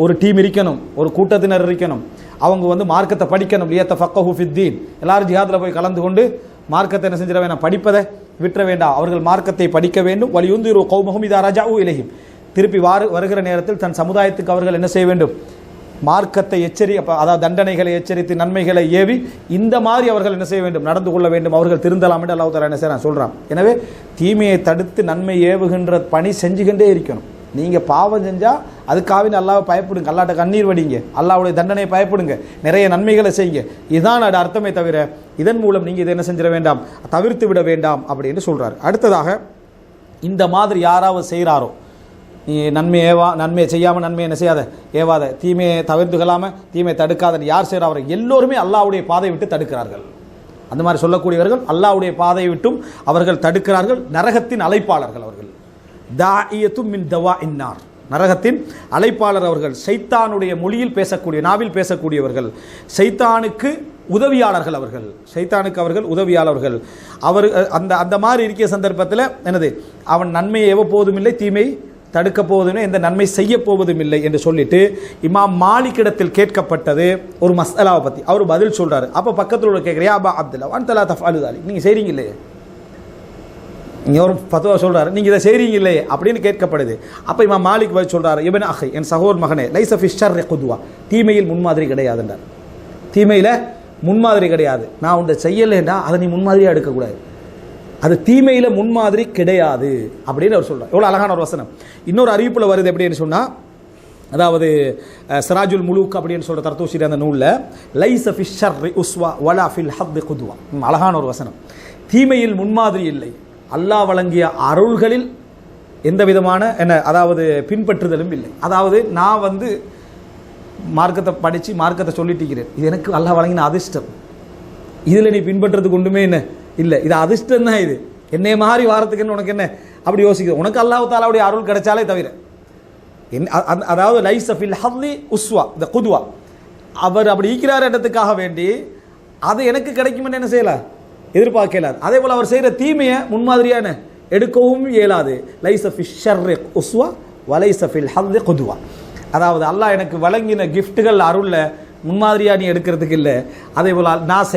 ஒரு டீம் இருக்கணும், ஒரு கூட்டத்தினர் இருக்கணும். அவங்க வந்து மார்க்கத்தை படிக்கணும். லியத்தஃபக்கஹு ஃபித்தீன், எல்லாரும் ஜிஹாதில் போய் கலந்து கொண்டு மார்க்கத்தை என்ன செஞ்சிட வேண்டாம், படிப்பதை விட்டுற வேண்டாம். அவர்கள் மார்க்கத்தை படிக்க வேண்டும். வலியுந்திரு கௌமஹும் இதா ரஜஉ இலைஹிம், திருப்பி வருகிற நேரத்தில் தன் சமுதாயத்துக்கு அவர்கள் என்ன செய்ய வேண்டும், மார்க்கத்தை அதாவது தண்டனைகளை எச்சரித்து நன்மைகளை ஏவி இந்த மாதிரி அவர்கள் என்ன செய்ய வேண்டும், நடந்து கொள்ள வேண்டும். அவர்கள் திருந்தலாம் என்று அல்லாஹ் தஆலா என்ன செய்யறான் சொல்றான். எனவே தீமையை தடுத்து நன்மை ஏவுகின்ற பணி செஞ்சுக்கிட்டே இருக்கணும். நீங்கள் பாவம் செஞ்சால் அதுக்காக அல்லாஹ்வை பயப்படுங்க, அல்லாஹ்ட்ட கண்ணீர் வடிங்க, அல்லாஹ்வுடைய தண்டனையை பயப்படுங்க, நிறைய நன்மைகளை செய்யுங்க. இதுதான் அது அர்த்தமே தவிர இதன் மூலம் நீங்கள் இதை என்ன செஞ்சிட வேண்டாம், தவிர்த்து விட வேண்டாம் அப்படின்னு சொல்கிறார். அடுத்ததாக இந்த மாதிரி யாராவது செய்கிறாரோ, நீ நன்மையை செய்யாமல் நன்மையை என்ன செய்யாத ஏவாத, தீமையை தவிர்த்துக்கலாமல் தீமையை தடுக்காத யார் செய்கிறாரோ எல்லோருமே அல்லாஹ்வுடைய பாதையை விட்டு தடுக்கிறார்கள். அந்த மாதிரி சொல்லக்கூடியவர்கள் அல்லாஹ்வுடைய பாதையை விட்டும் அவர்கள் தடுக்கிறார்கள். நரகத்தின் அழைப்பாளர்கள் அவர்கள். தாஇயத்தும் மின் தவாஇன் நார், நரகத்தின் அழைப்பாளர் அவர்கள். ஷைத்தானுடைய மொழியில் பேசக்கூடிய, நாவில் பேசக்கூடியவர்கள். ஷைத்தானுக்கு உதவியாளர்கள் அவர்கள். ஷைத்தானுக்கு அவர்கள் உதவியாளர்கள். அவர் அந்த மாதிரி இருக்கிற சந்தர்ப்பத்தில் என்னது, அவன் நன்மையை ஏவ போவதும் இல்லை, தீமை தடுக்க போவதும் எந்த நன்மை செய்ய போவதும் இல்லை என்று சொல்லிட்டு இமாம் மாலிக்கிடத்தில் கேட்கப்பட்டது ஒரு மஸ்அலாவை பற்றி அவர் பதில் சொல்றாரு. அப்போ பக்கத்தில் உள்ள கேட்குறியா அபா அப்துல்லா அன்தலா தஃஅலு தாலிக், நீங்கள் செய்கிறீங்க இல்லையே, நீங்கள் ஒரு ஃபத்வா சொல்கிறாரு, நீங்கள் இதை செய்கிறீங்க இல்லையே அப்படின்னு கேட்கப்படுது. அப்போ இமாம் மாலிக் பதில் சொல்கிறாரு, இப்னு அஹி, என் சகோதர மகனே, லைஸ ஃபி ஷர்ரி குதுவா, தீமையில் முன்மாதிரி கிடையாதுன்றார். தீமையில் முன்மாதிரி கிடையாது. நான் உன்னை செய்யலைண்டா அதை நீ முன்மாதிரியாக எடுக்கக்கூடாது, அது தீமையில் முன்மாதிரி கிடையாது அப்படின்னு அவர் சொல்கிறார். எவ்வளோ அழகான ஒரு வசனம். இன்னொரு அறிவிப்பில் வருது எப்படின்னு சொன்னால், அதாவது சிராஜுல் முலூக் அப்படின்னு சொல்கிற தர்தூஷிரி அந்த நூலில் லைஸ ஃபி ஷர்ரி உஸ்வா வலா ஃபில் ஹத்தி குதுவா, அழகான ஒரு வசனம். தீமையில் முன்மாதிரி இல்லை, அல்லாஹ் வழங்கிய அருள்களில் எந்த விதமான அதாவது பின்பற்றுதலும் இல்லை. அதாவது நான் வந்து மார்க்கத்தை படித்து மார்க்கத்தை சொல்லிட்டு இருக்கிறேன், இது எனக்கு அல்லாஹ் வழங்கின அதிர்ஷ்டம், இதில் நீ பின்பற்றுறதுக்கு ஒன்றுமே என்ன இல்லை, இது அதிர்ஷ்டம் தான். இது என்னை மாதிரி வாரத்துக்குன்னு உனக்கு என்ன அப்படி யோசிக்குது, உனக்கு அல்லாஹ் தஆலாவுடைய அருள் கிடைச்சாலே தவிர. அதாவது லைஸ ஃபில் ஹத்தி உஸ்வா, இந்த குதுவா, அவர் அப்படி ஈக்கிறார் இடத்துக்காக வேண்டி அது எனக்கு கிடைக்கும்னு என்ன செய்யலாம், எதிர்பார்க்கலாது. அதே போல் அவர் செய்கிற தீமையை முன்மாதிரியான எடுக்கவும் இயலாது. லைஸ ஃபி ஷர்ரி உஸ்வா வலைஸ ஃபில் ஹத்தி குதுவா, அதாவது அல்லாஹ் எனக்கு வழங்கின கிஃப்ட்டுகள் அருளில் முன்மாதிரியாக நீ எடுக்கிறதுக்கு இல்லை, அதே போல் நான்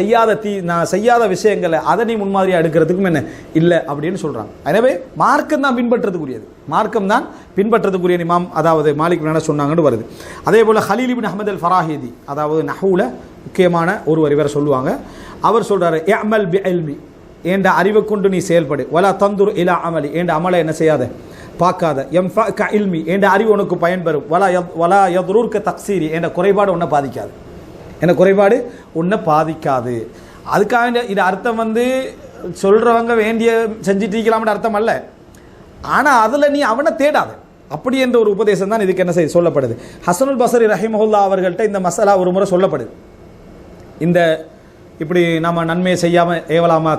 செய்யாத விஷயங்களை அதை நீ முன்மாதிரியாக எடுக்கிறதுக்கும் என்ன இல்லை அப்படின்னு சொல்கிறாங்க. எனவே மார்க்கம் தான் பின்பற்றதுக்குரியது, மார்க்கம் தான் பின்பற்றதுக்குரிய இமாம் அதாவது மாலிக் என்ன சொன்னாங்கன்னு வருது. அதே போல் ஹலீல் இப்னு அஹ்மத் அல் ஃபராஹிதி, அதாவது நஹூல முக்கியமான ஒருவர் இவரை சொல்லுவாங்க. அவர் சொல்கிறாரு, இஅமல் பிஇல்மி, ஏண்ட அறிவை கொண்டு நீ செயல்படு, வலா தந்துர் இலா அமலி, ஏண்ட அமலை என்ன செய்யாத பார்க்காத, எம்ஃபஅக இல்மி, என்ற அறிவு உனக்கு பயன்பெறும், வலா யதுருர்க தக்சீரி, என்ற குறைபாடு உன்னை பாதிக்காது, என்ற குறைபாடு உன்னை பாதிக்காது. அதுக்காக இது அர்த்தம் வந்து சொல்கிறவங்க வேண்டிய செஞ்சுட்டு இருக்கலாம்னு அர்த்தம் அல்ல. ஆனால் அதில் நீ அவனை தேடாது, அப்படி என்ற ஒரு உபதேசம் தான் இதுக்கு என்ன செய்ய சொல்லப்படுது. ஹசனுல் பஸ்ரி ரஹிமஹுல்லா அவர்கள்ட்ட இந்த மசாலா ஒரு முறை சொல்லப்படுது. இந்த இப்படி நம்ம நன்மையை செய்யாமல் ஏவலாமா,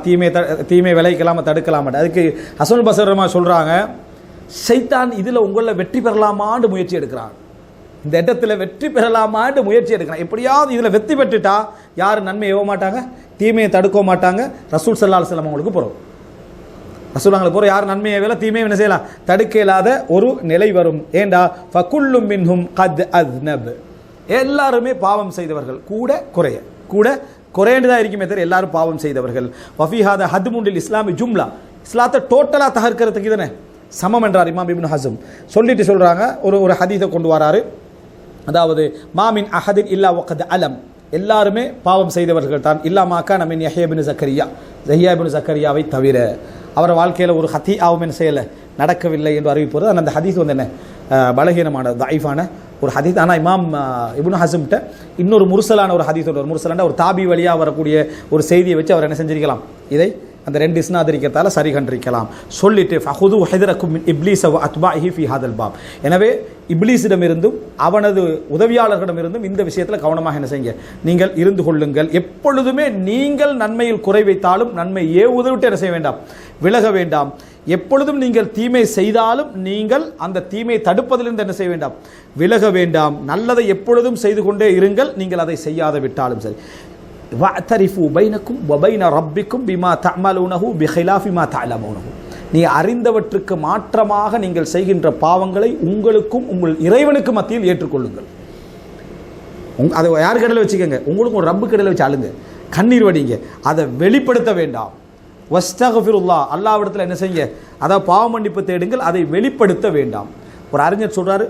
தீமை விளைவிக்கலாமல் தடுக்கலாமா. அதுக்கு ஹசனுல் பஸ்ரி ரஹ்மா சொல்கிறாங்க, ஷைத்தான் இதில் உங்களில் வெற்றி பெறலாமான்னு முயற்சி எடுக்கிறான், இந்த இடத்துல வெற்றி பெறலாமான்னு முயற்சி எடுக்கிறான். எப்படியாவது இதில் வெற்றி பெற்றுட்டா யாரும் நன்மை ஏவ மாட்டாங்க, தீமையை தடுக்க மாட்டாங்க. ரசூல் ஸல்லல்லாஹு அலைஹி வஸல்லம் அவங்களுக்கு போகிறோம், ரசூலுல்லாஹ்ங்களுக்கு போகிற யாரும் நன்மையை வேலை தீமையை என்ன செய்யலாம், தடுக்க இல்லாத ஒரு நிலை வரும். ஏண்டா ஃபகுல்லு மின்ஹும் கத் அஸ்னப், எல்லாருமே பாவம் செய்தவர்கள், கூட குறையண்டு தான் இருக்குமே தவிர எல்லாரும் பாவம் செய்தவர்கள். வஃபீஹாத ஹத்முல் இஸ்லாமி ஜும்லா, இஸ்லாத்தை டோட்டலாக தகர்க்கிறதுக்கு தானே சமம் என்றார் இமாம் இப்னு ஹஸம். சொல்லிட்டு சொல்கிறாங்க, ஒரு ஹதீஸை கொண்டு வராரு. அதாவது மாமின் அஹதின் இல்லா வகத் அலம், எல்லாருமே பாவம் செய்தவர்கள் தான், இல்லா மாக்கா நமின் யஹ்யா இப்னு ஜக்கரியாவை தவிர. அவர் வாழ்க்கையில் ஒரு ஹதீஆவும் செயலை நடக்கவில்லை என்று அறிவிப்பது. அந்த ஹதீஸ் வந்து என்ன பலகீனமான தஈஃபான ஒரு ஹதீஸ். ஆனால் இமாம் இப்னு ஹஸம்கிட்ட இன்னொரு முர்சலான ஒரு ஹதீஸ், ஒரு முர்சலான ஒரு தாபி வழியாக வரக்கூடிய ஒரு செய்தியை வச்சு அவர் என்ன செஞ்சிருக்கலாம், இதை அந்த 2 இஸ்னாத் இருக்கிறதால சரி கண்டிருக்கலாம். சொல்லிட்டு ஃபஹுது ஹிதரக்கும் மின் இப்லீஸ வ அத்பாஇஹி ஃபீ ஹாதல் பாப். எனவே இப்லீஸிடமிருந்தும் அவனது உதவியாளர்களிடமிருந்தும் இந்த விஷயத்தில் கவனமாக என்ன செய்யுங்க, நீங்கள் இருந்து கொள்ளுங்கள். எப்பொழுதுமே நீங்கள் நன்மையில் குறை வைத்தாலும் நன்மை ஏவுவதை விட்டு என்ன செய்ய வேண்டாம், விலக வேண்டாம். எப்பொழுதும் நீங்கள் தீமை செய்தாலும் நீங்கள் அந்த தீமையை தடுப்பதிலிருந்து என்ன செய்ய வேண்டாம், விலக வேண்டாம். நல்லதை எப்பொழுதும் செய்து கொண்டே இருங்கள், நீங்கள் அதை செய்யாத விட்டாலும் சரி. வஅதரிஃபு பைனக்கும் வ பைன ரப்பிக்கும் பிமா தஅமலூனஹு பிகிலாஃபி மா தஅலமூனஹு. நீ அறிந்தவற்றுக்கு மாற்றமாக நீங்கள் செய்கின்ற பாவங்களை உங்களுக்கும் உங்கள் இறைவனுக்கு மத்தியில் ஏற்றுக்கொள்ளுங்கள். அதை யார் கடையில் வச்சுக்கோங்க, உங்களுக்கு ஒரு ரப்பு கடையில் வச்சு அழுங்க, கண்ணீர் வடிங்க, அதை வெளிப்படுத்த வேண்டாம். வஸ்தக்ஃபிருல்லாஹ், அல்லாஹ்விடத்தில் என்ன செய்ய, அதாவது பாவ மன்னிப்பு தேடுங்கள், அதை வெளிப்படுத்த வேண்டாம். ஒரு அறிஞர் சொல்றாரு,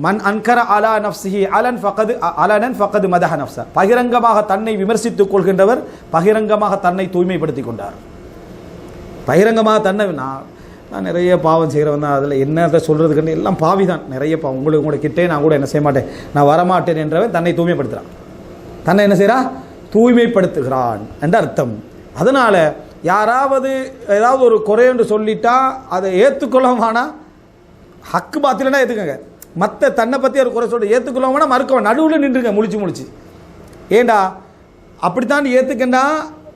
மன் அன்கர அலா நஃப்ஸிஹி அலனன் ஃபகத் மதஹ நஃப்ஸ. பகிரங்கமாக தன்னை விமர்சித்துக் கொள்கின்றவர் பகிரங்கமாக தன்னை தூய்மைப்படுத்திக் கொண்டார். பகிரங்கமாக தன்னை நான் நிறைய பாவம் செய்கிறவன் தான், அதில் என்னத்தை சொல்கிறதுக்குன்னு எல்லாம் பாவி தான், நிறைய பாவம் உங்களை கிட்டே நான் கூட என்ன செய்ய மாட்டேன், நான் வரமாட்டேன் என்றவன் தன்னை தூய்மைப்படுத்துகிறான். தன்னை என்ன செய்கிறான், தூய்மைப்படுத்துகிறான் என்ற அர்த்தம். அதனால் யாராவது ஏதாவது ஒரு குறை என்று சொல்லிட்டா அதை ஏற்றுக்கொள்ளவானா, ஹக்கு பாத்திலனா ஏற்றுக்கங்க. மற்ற தன்னை பற்றி ஒரு குறை சொல்லிட்டு ஏற்றுக்கொள்ளவானா மறுக்கவன், நடுவில் நின்றுங்க முழிச்சு. ஏண்டா அப்படித்தான் ஏற்றுக்கண்டா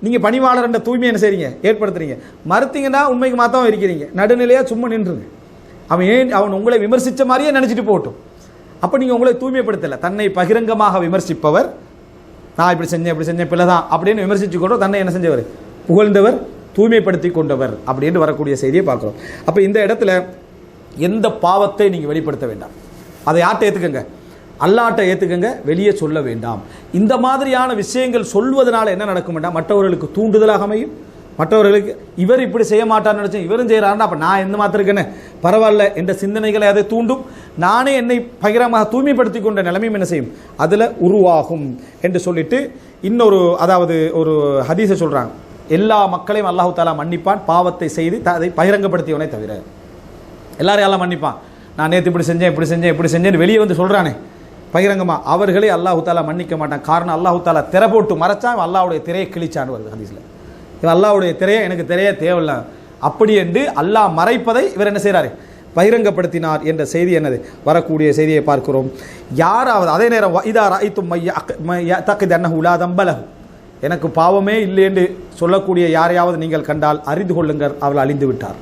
நீங்கள் பணிவாளர்ன்ற தூய்மை என்ன செய்றீங்க, ஏற்படுத்துறீங்க. மறுத்தீங்கன்னா உண்மைக்கு மாத்தவும் இருக்கிறீங்க, நடுநிலையாக சும்மா நின்றுங்க. அவன் உங்களை விமர்சித்த மாதிரியே நினச்சிட்டு போகட்டும். அப்போ நீங்கள் உங்களை தூய்மைப்படுத்தலை. தன்னை பகிரங்கமாக விமர்சிப்பவர், நான் இப்படி செஞ்சேன் பிள்ளைதான் அப்படின்னு விமர்சித்து கொண்டோம், தன்னை என்ன செஞ்சவர், புகழ்ந்தவர், தூய்மைப்படுத்தி கொண்டவர் அப்படின்னு வரக்கூடிய செய்தியை பார்க்குறோம். அப்போ இந்த இடத்துல எந்த பாவத்தை நீங்கள் வெளிப்படுத்த வேண்டாம், அதை யார்கிட்ட ஏற்றுக்கங்க, அல்லாட்ட ஏற்றுக்கங்க, வெளியே சொல்ல வேண்டாம். இந்த மாதிரியான விஷயங்கள் சொல்வதனால என்ன நடக்கும் வேண்டாம், மற்றவர்களுக்கு தூண்டுதலாக அமையும். மற்றவர்களுக்கு இவர் இப்படி செய்ய மாட்டார்னு நினச்சேன், இவரும் செய்கிறாருன்னா அப்போ நான் எந்த மாத்திருக்கேன்னு பரவாயில்ல என்ற சிந்தனைகளை அதை தூண்டும். நானே என்னை பகிரமாக தூய்மைப்படுத்தி கொண்ட நிலைமையும் என்ன செய்யும், அதில் உருவாகும் என்று சொல்லிட்டு இன்னொரு, அதாவது ஒரு ஹதீஸை சொல்கிறாங்க, எல்லா மக்களையும் அல்லாஹு தாலா மன்னிப்பான் பாவத்தை செய்து அதை பகிரங்கப்படுத்தியவனே தவிர. எல்லாரையும் எல்லாம் மன்னிப்பான். நான் நேற்று இப்படி செஞ்சேன்னு வெளியே வந்து சொல்கிறானே பகிரங்கமாக, அவர்களே அல்லாஹு தாலா மன்னிக்க மாட்டான். காரணம் அல்லாஹு தாலா திரை போட்டு மறைச்சான், அல்லாஹ்வுடைய திரையை கிழிச்சான்னு வருது ஹதீஸில். இவன் அல்லாஹ்வுடைய திரையை எனக்கு திரையே தேவையில்லை அப்படி என்று அல்லாஹ் மறைப்பதை இவர் என்ன செய்கிறாரு, பகிரங்கப்படுத்தினார் என்ற செய்தி என்னது வரக்கூடிய செய்தியை பார்க்கிறோம். யாராவது அதே நேரம் இதா ரஅய்தும் யஅதகிது அன்னஹு லா தம்ப லஹு, எனக்கு பாவமே இல்லை என்று சொல்லக்கூடிய யாரையாவது நீங்கள் கண்டால் அறிந்து கொள்ளுங்கள், அவள் அழிந்து விட்டார்.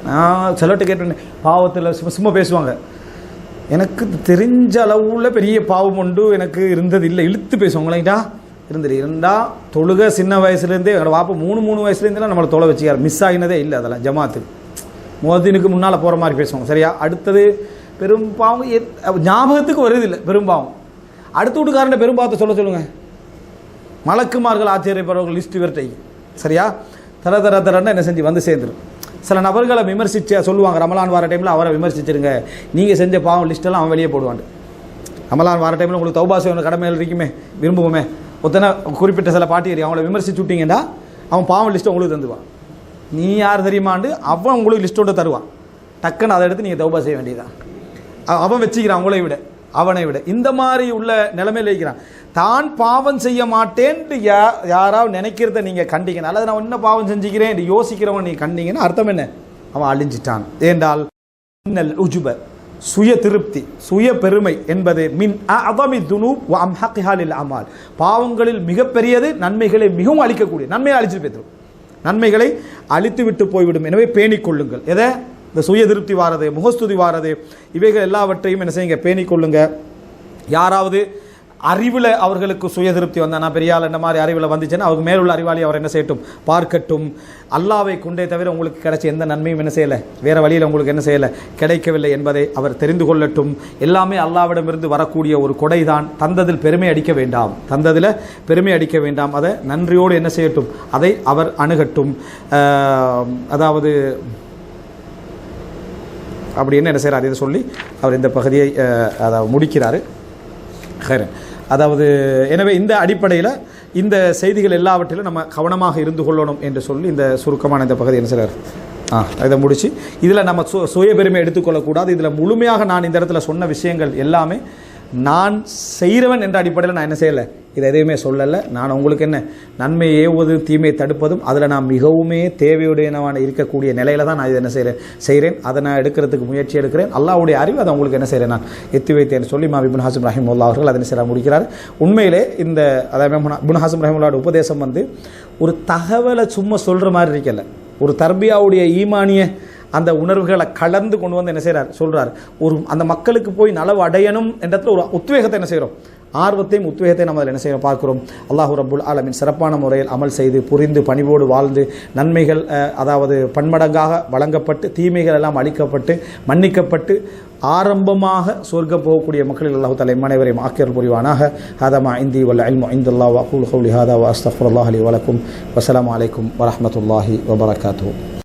நான் சிலர்கிட்ட கேட்டேன், பாவத்தில் சும்மா பேசுவாங்க, எனக்கு தெரிஞ்ச அளவில் பெரிய பாவம் ஒன்று எனக்கு இருந்தது இல்லை, இழுத்து பேசுவாங்களேடா இருந்தால் தொழுக சின்ன வயசுலேருந்தே என்னோட வாப்பா 3 வயசுலேருந்துலாம் நம்மளை தொலை வச்சுக்கார், மிஸ் ஆகினதே இல்லை. அதெல்லாம் ஜமாத்துக்கு முஅத்தினுக்கு முன்னால் போகிற மாதிரி பேசுவாங்க. சரியா, அடுத்தது பெரும்பாவம் ஞாபகத்துக்கு வருது இல்லை, பெரும்பாவம் அடுத்த வீட்டுக்காரண்ட பெரும்பாவத்தை சொல்லுங்கள். மலக்குமார்கள் ஆச்சரியப்படுறவர்கள் லிஸ்ட்டு விரட்டை. சரியா, தரன்னு என்ன செஞ்சு வந்து சேர்ந்துடும். சில நபர்களை விமர்சித்து சொல்லுவாங்க, ரமலான் வார டைமில் அவரை விமர்சிச்சிருங்க, நீங்கள் செஞ்ச பாவம் லிஸ்ட்டெல்லாம் அவன் வெளியே போடுவான். ரமலான் வார டைமில் உங்களுக்கு தௌபா செய்யணும் கடமையில் இருக்குமே, விரும்புவோமே, ஒத்தனை குறிப்பிட்ட சில பாட்டி அவங்கள விமர்சிச்சு விட்டீங்கன்னா அவன் பாவம் லிஸ்ட்டை உங்களுக்கு தந்துவான். நீ யார் தெரியுமாண்டு அவன் உங்களுக்கு லிஸ்ட்டோடு தருவான். டக்குன்னு அதை எடுத்து நீங்கள் தௌபா செய்ய வேண்டியதான். அவன் வச்சுக்கிறான் உங்களை விட, அவனை விட. இந்த மாதிரி உள்ள நிலைமையில் இருக்கிறான். தான் பாவம் செய்ய மாட்டேன்ட்டு யாராவது நினைக்கிறத நீங்கள் கண்டிங்கன்னா, அல்லது நான் என்ன பாவம் செஞ்சுக்கிறேன் என்று யோசிக்கிறவன் நீங்கள் கண்டிங்கன்னா அர்த்தம் என்ன, அவன் அழிஞ்சிட்டான். ஏண்டால் உஜுப, சுய திருப்தி, சுய பெருமை என்பது மின் அஅதமி துனூப் வ அம்ஹகிஹா லில் அமால், பாவங்களில் மிகப்பெரியது, நன்மைகளை மிகவும் அழிக்கக்கூடிய, நன்மையை அழிச்சு பேத்துரும், நன்மைகளை அழித்து விட்டு போய்விடும். எனவே பேணிக்கொள்ளுங்கள். எதை, இந்த சுய திருப்தி வாரது, முகஸ்துதி வாரது, இவைகள் எல்லாவற்றையும் என்ன செய்யுங்க, பேணிக்கொள்ளுங்க. யாராவது அறிவில் அவர்களுக்கு சுய திருப்தி வந்தால், நான் பெரிய ஆள் என்ன மாதிரி அறிவில் வந்துச்சுன்னா அவருக்கு மேலுள்ள அறிவாளி அவர் என்ன செய்யட்டும், பார்க்கட்டும். அல்லாவை கொண்டே தவிர உங்களுக்கு கிடைச்ச எந்த நன்மையும் என்ன செய்யலை, வேறு வழியில் உங்களுக்கு என்ன செய்யலை, கிடைக்கவில்லை என்பதை அவர் தெரிந்து கொள்ளட்டும். எல்லாமே அல்லாவிடமிருந்து வரக்கூடிய ஒரு கொடை தான். தந்ததில் பெருமை அடிக்க வேண்டாம், தந்ததில் பெருமை அடிக்க வேண்டாம். அதை நன்றியோடு என்ன செய்யட்டும், அதை அவர் அணுகட்டும். அதாவது அப்படின்னு என்ன செய்கிறார், இதை சொல்லி அவர் இந்த பகுதியை அதாவது முடிக்கிறார். அதாவது எனவே இந்த அடிப்படையில் இந்த செய்திகள் எல்லாவற்றிலும் நம்ம கவனமாக இருந்து கொள்ளணும் என்று சொல்லி இந்த சுருக்கமான இந்த பகுதி என்ன செய்கிறார், இதை முடித்து இதில் நம்ம சுய பெருமை எடுத்துக்கொள்ளக்கூடாது. இதில் முழுமையாக நான் இந்த இடத்துல சொன்ன விஷயங்கள் எல்லாமே நான் செய்கிறவன் என்ற அடிப்படையில் நான் என்ன செய்யலை, இது எதையுமே சொல்லலை. நான் உங்களுக்கு என்ன நன்மையை ஏவுவது தீமையை தடுப்பதும் அதில் நான் மிகவுமே தேவையுடையனவான இருக்கக்கூடிய நிலையில் தான் நான் இதை என்ன செய்கிறேன். அதை நான் எடுக்கிறதுக்கு முயற்சி எடுக்கிறேன். அல்லாஹ்வுடைய அறிவு அதை உங்களுக்கு என்ன செய்கிறேன், நான் எத்தி வைத்தேன் சொல்லி இமாம் இப்னு ஹஸம் ரஹிமஹுல்லாஹ் அவர்கள் அதனை செய்ய முடிக்கிறார். உண்மையிலே இந்த அதாவது இப்னு ஹஸம் ரஹிமஹுல்லாஹ்வுடைய உபதேசம் ஒரு தகவலை சும்மா சொல்கிற மாதிரி இருக்கல, ஒரு தர்பியாவுடைய ஈமானிய அந்த உணர்வுகளை கலந்து கொண்டு வந்து என்ன செய்கிறார் சொல்கிறார். அந்த மக்களுக்கு போய் நலவு அடையணும் என்றத்தில் ஒரு உத்வேகத்தை என்ன செய்கிறோம், ஆர்வத்தையும் உத்வேகத்தை நம்ம அதில் என்ன செய்ய பார்க்கிறோம். அல்லாஹு ரப்புல் ஆலமீன் சிறப்பான முறையில் அமல் செய்து புரிந்து பணிவோடு வாழ்ந்து நன்மைகள் அதாவது பன்மடங்காக வழங்கப்பட்டு தீமைகள் எல்லாம் அளிக்கப்பட்டு மன்னிக்கப்பட்டு ஆரம்பமாக சொர்க்கம் போகக்கூடிய மக்களில் அல்லாஹு தஆலா அனைவரையும் ஆக்கியர் புரிவானாக. ஹதமா இந்தி வல் இல்மு இன்தல்லாஹ் வ அகூலு கௌலி ஹாதா வ அஸ்தக்ஃபிருல்லாஹ் லி வ லக்கும். வஸ்ஸலாமு அலைக்கும் வ ரஹ்மத்துல்லாஹி வ பரகாத்துஹு.